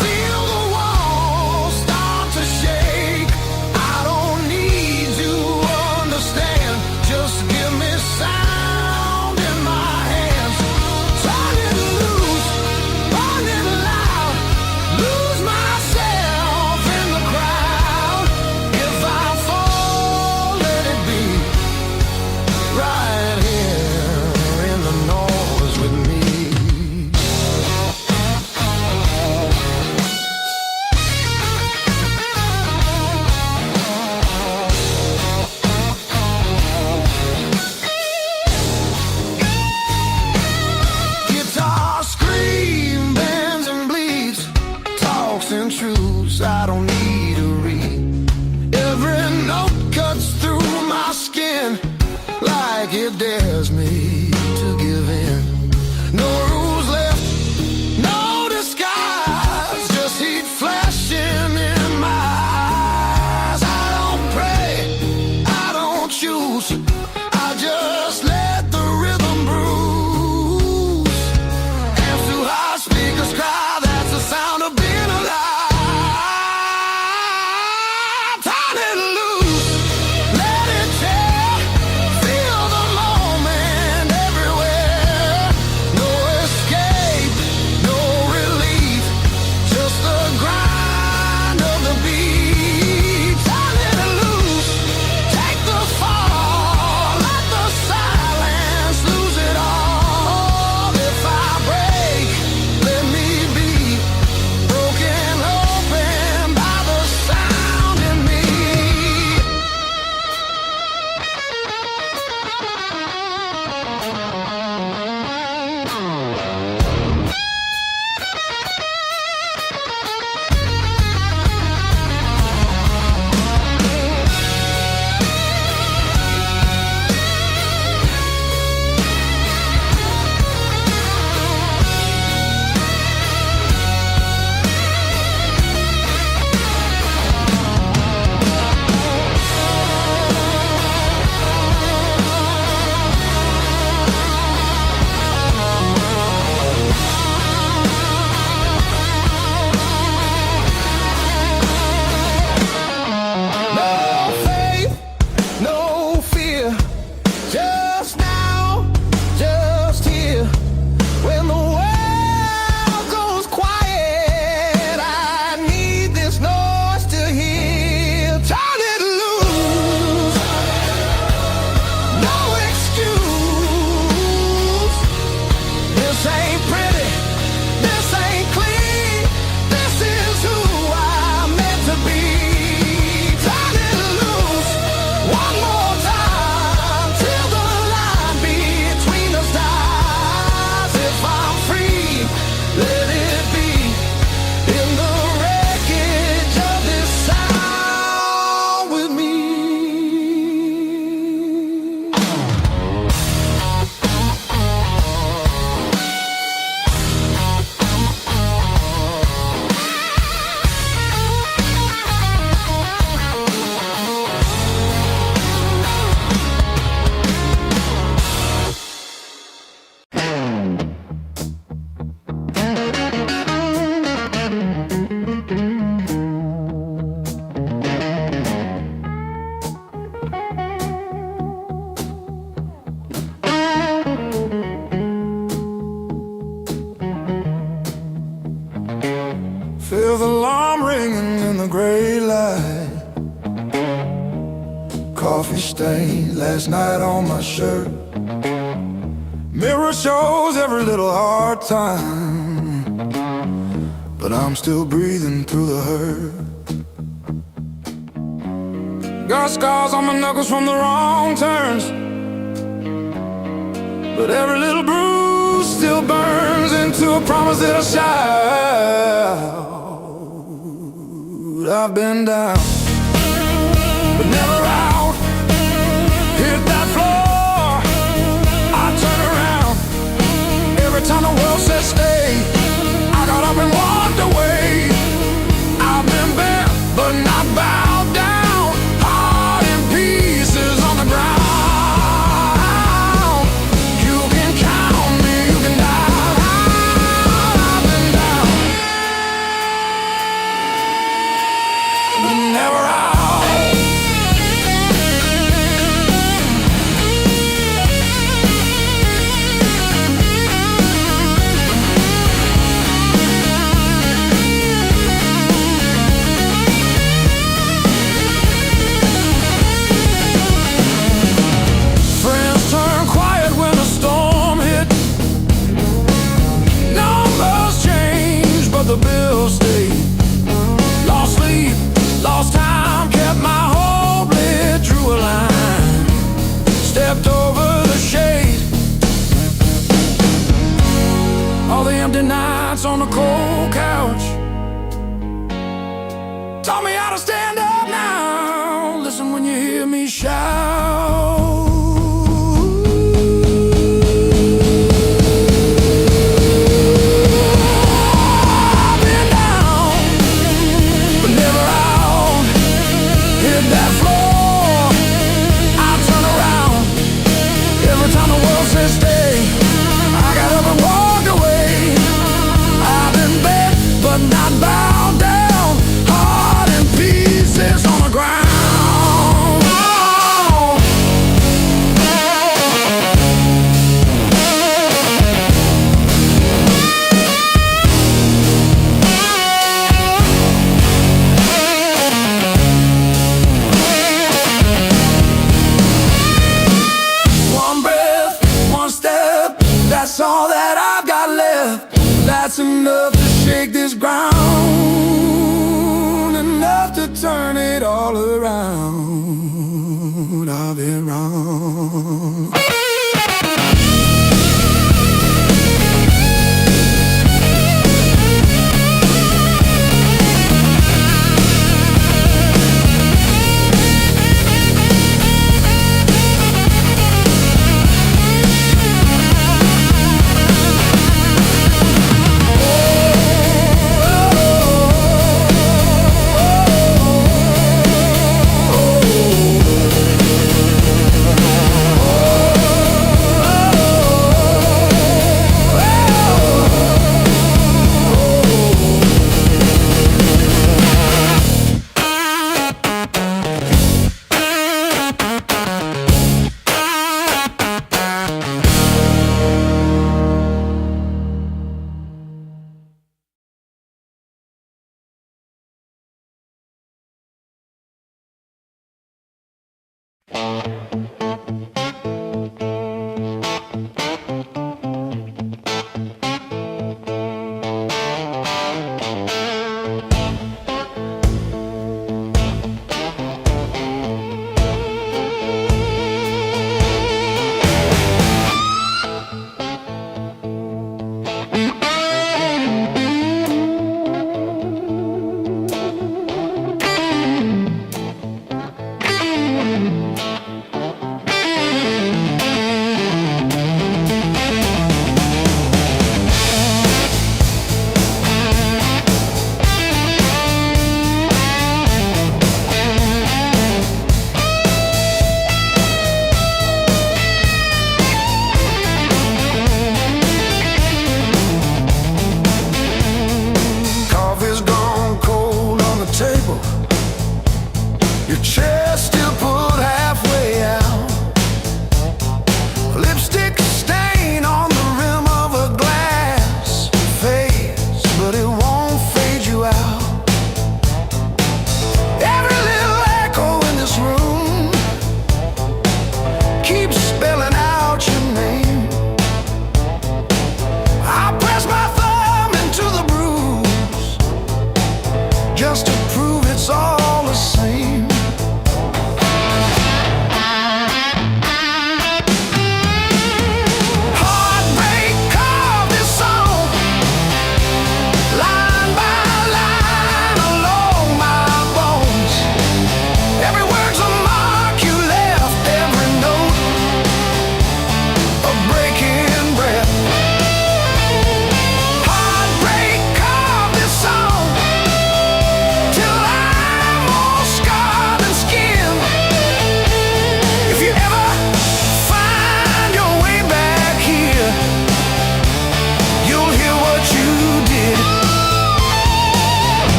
S2: Feel the walls start to shake. I don't need to understand. Just give me sound in my hands. Turn it loose, burn it loud. Lose myself in the crowd. If I fall, let it be right here in the noise with me. Guitar scream, bends and bleeds, talks and truths I don't need to read. Every note cuts through my skin like it dares me to give in. No rules left, no disguise, just heat flashing in my eyes. I don't pray, I don't choose, I just let the rhythm bruise. Amps too high, speakers cry, that's the sound of being alive. Turn it loose, let it tear. Feel the moment everywhere. No escape, no relief, just the grind of the beat. Turn it loose, take the fall, let the silence lose it all. If I break, let me be broken open by the sound in me. No faith, no fear, just now, just here. When the world goes quiet, I need this noise to hear. Turn it loose, no excuse. This ain't pretty, this ain't clean. This is who I'm meant to be. Turn it loose, one more time, till the line between us dies. If I'm free, let it be in the wreckage of this sound with me. Feel the alarm ringing in the gray light. Coffee stain last night on my shirt. Mirror shows every little hard time, but I'm still breathing through the hurt. Got scars on my knuckles from the wrong turns. but every little bruise still burns into a promise that I shall. I've been down, but never out. Hit that floor, I turn around. Every time the world says stay, I got up and walked away. I've been bent, but not bowed down. Heart in pieces on the ground. You can count me, you can die. I've been down, but never out. The bills stayed. Lost sleep, lost time, kept my hope lit, drew a line, stepped over the shade. All the empty nights on the cold couch taught me how to stand up now. Listen when you hear me shout. That's all that I've got left. That's enough to shake this ground, enough to turn it all around. I've been wrong. Oh,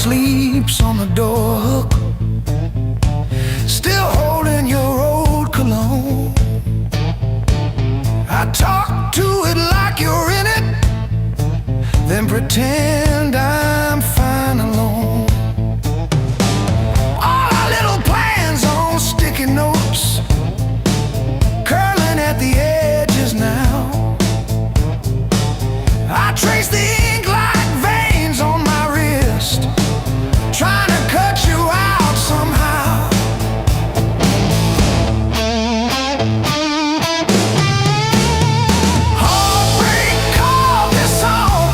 S2: sleeps on the door hook, still holding your old cologne. I talk to it like you're in it, then pretend I'm fine alone. All our little plans on sticky notes, curling at the edges now. I trace the ink like veins on my wrist, trying to cut you out somehow. Heartbreak called this song,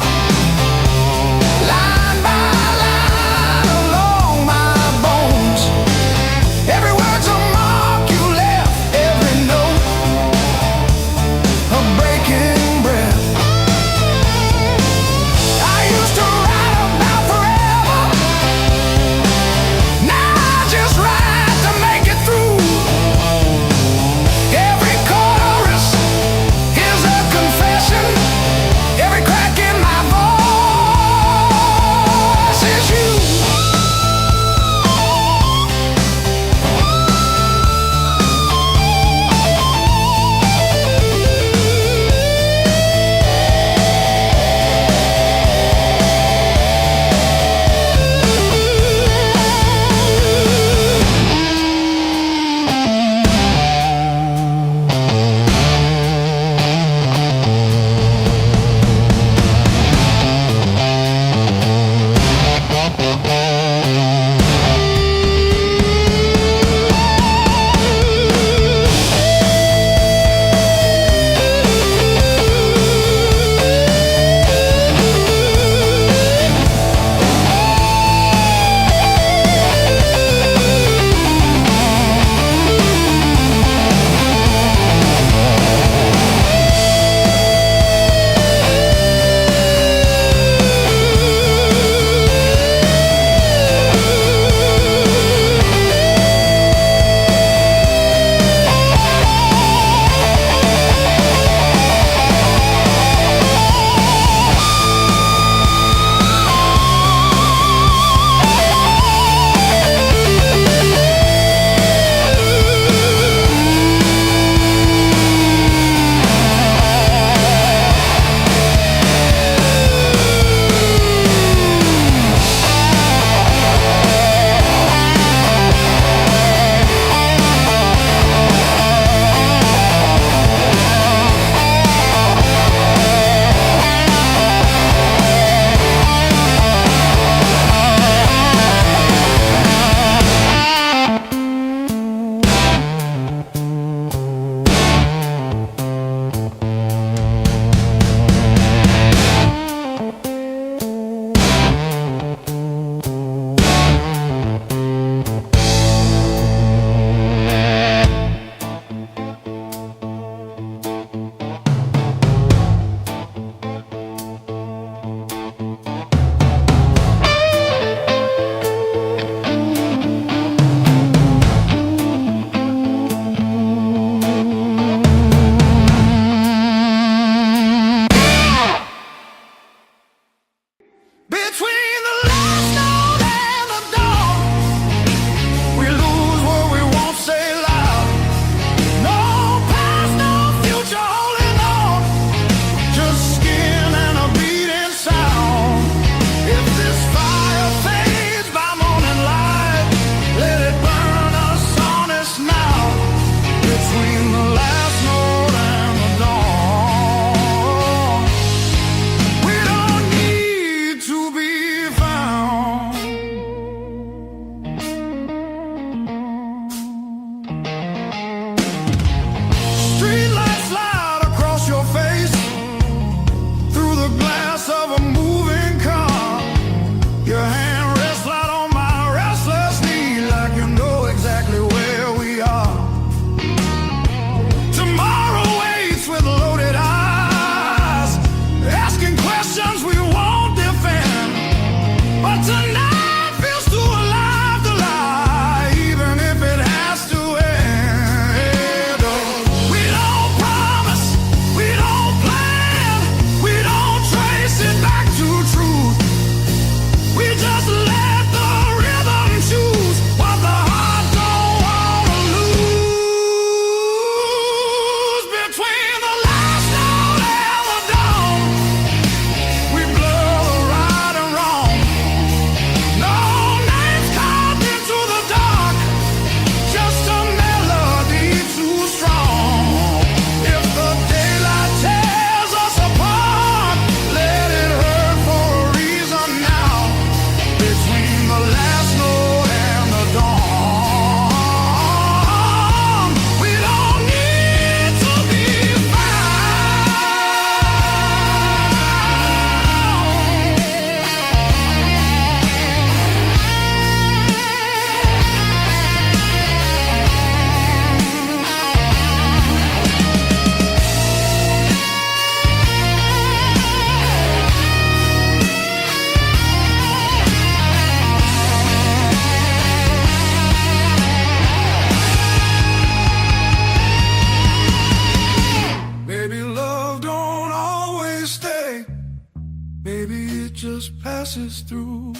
S2: passes through.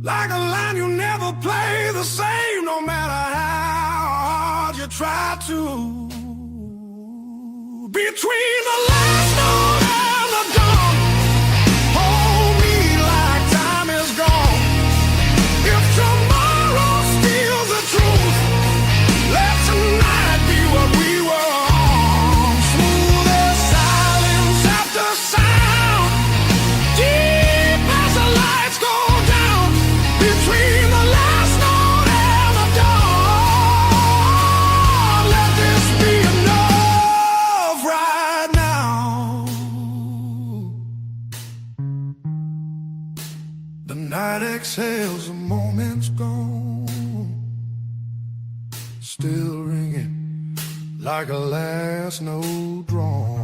S2: Like a line you never play the same, no matter how hard you try to. Between the last note and the dawn, hold me like time is gone. If tomorrow steals the truth, let tonight be what we were on. Smooth as silence after sound, deep as the lights go down. Between the last note and the dawn, let this be enough right now. The night exhales, the moment's gone, still ringing like a last note drawn.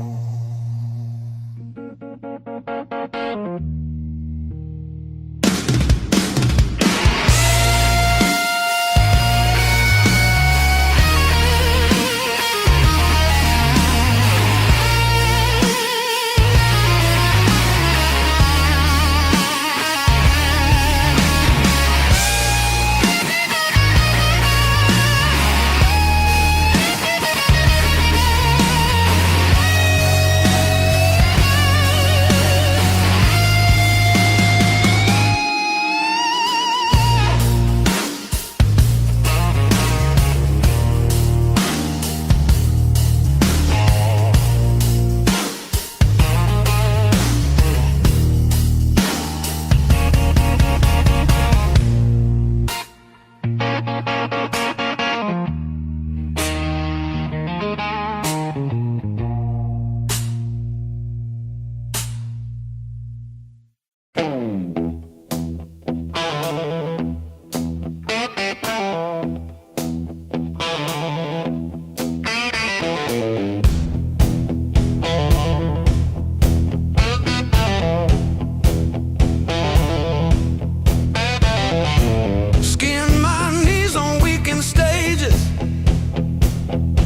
S2: Skin my knees on weekend stages,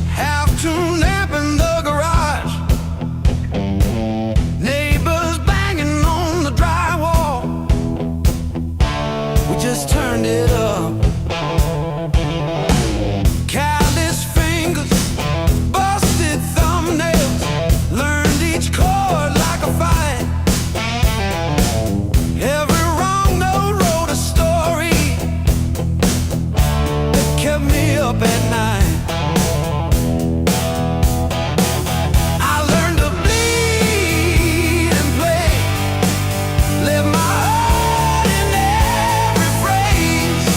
S2: half to nap in the garage. Neighbors banging on the drywall, we just turned it up. Callous fingers, busted thumbnails, learned each chord like a fight. Every wrong note wrote a story that kept me up at night. I learned to bleed and play, live my heart in every phrase.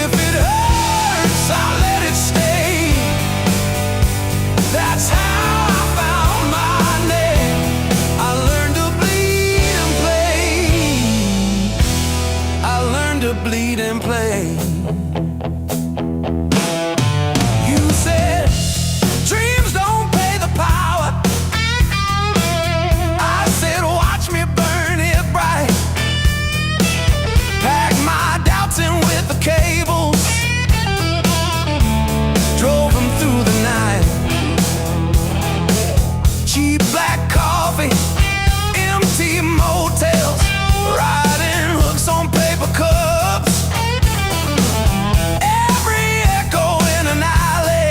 S2: If it hurts, I'll let it stay. That's how I found my name. I learned to bleed and play. I learned to bleed and play. You said dreams don't pay the power. I said watch me burn it bright. Pack my doubts in with the cables, drove them through the night. Cheap black coffee, empty motels, riding hooks on paper cups. Every echo in an alley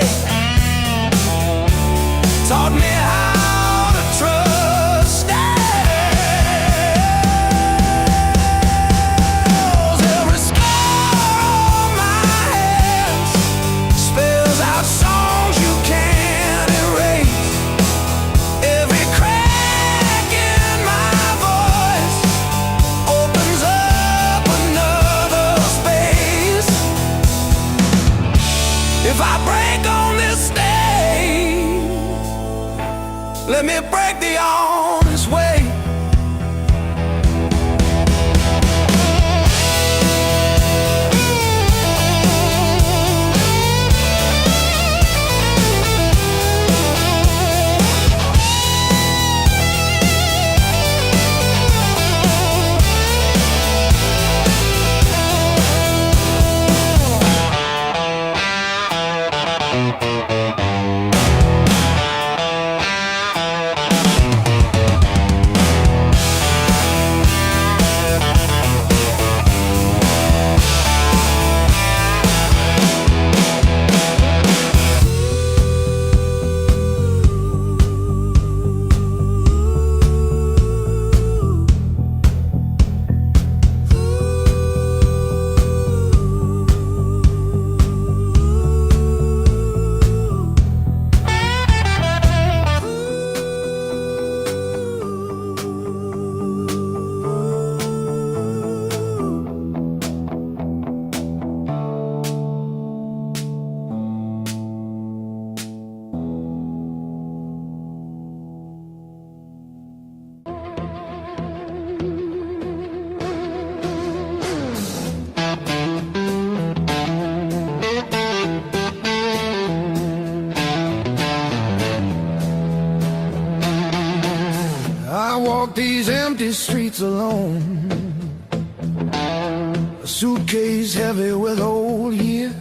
S2: taught me how to trust. Every scar on my hands spells out songs you can't erase. Every crack in my voice opens up another space. If I break on this stage, let me break the honest way. streets alone, a suitcase heavy with old years.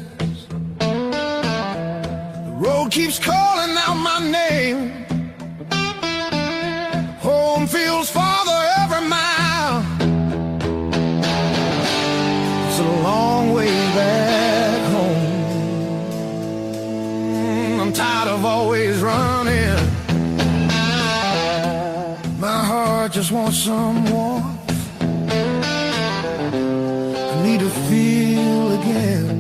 S2: The road keeps calling out my name. Home feels farther every mile. It's a long way back home. I'm tired of always running. My heart just wants some warmth. I need to feel again.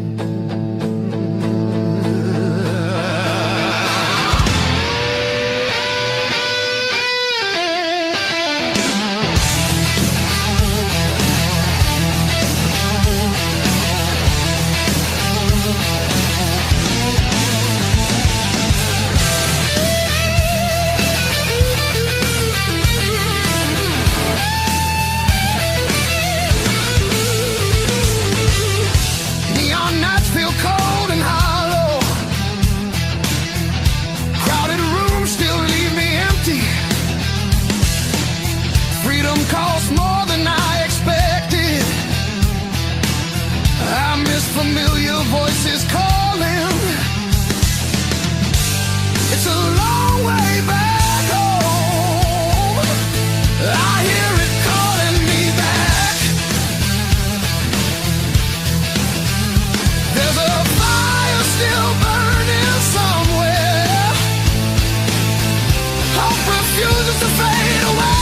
S2: Cost more than I expected. I miss familiar voices calling. It's a long way back home. I hear it calling me back. There's a fire still burning somewhere. Hope refuses to fade away.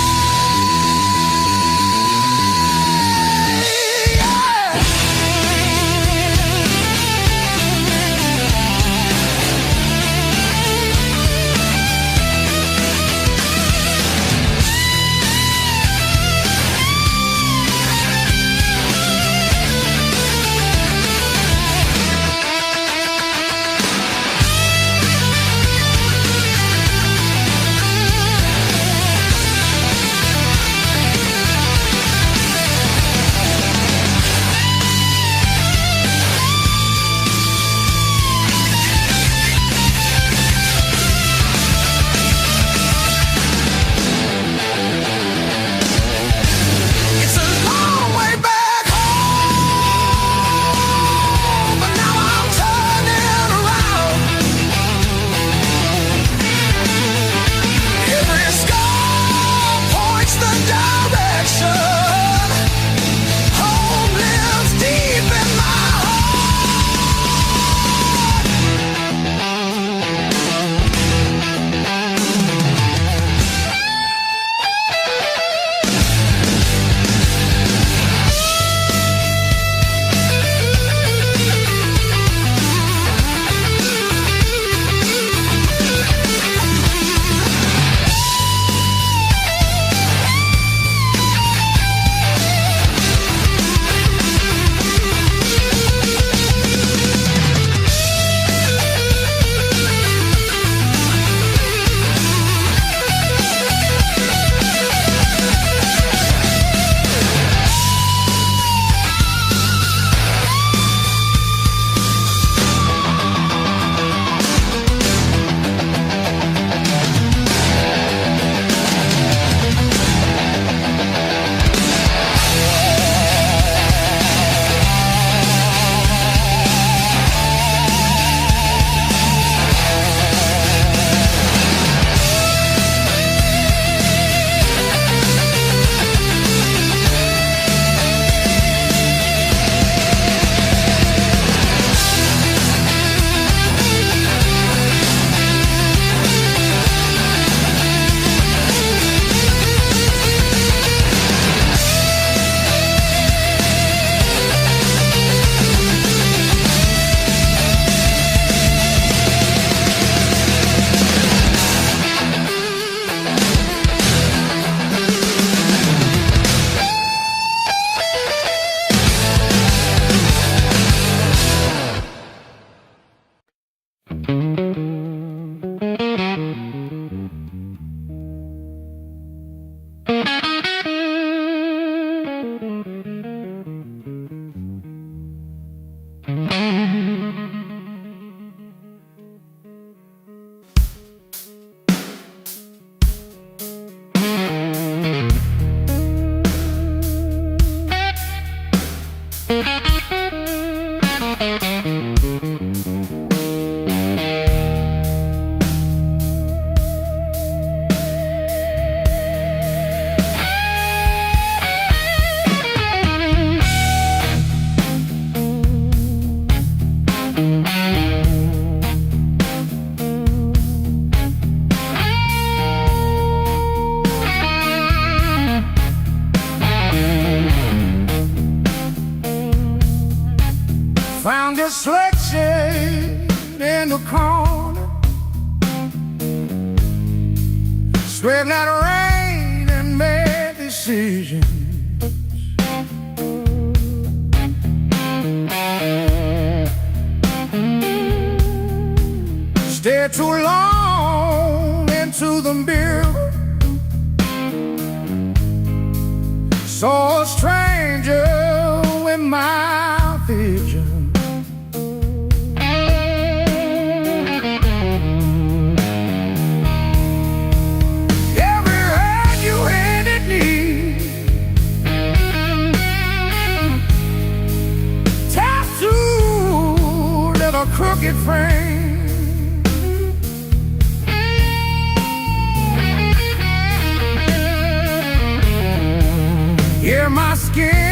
S2: the corner, sweat like rain and made decisions. Stayed too long into the mirror, saw a stranger with my vision. Every hurt you handed me, tattooed like a crooked frame. Yeah, my skin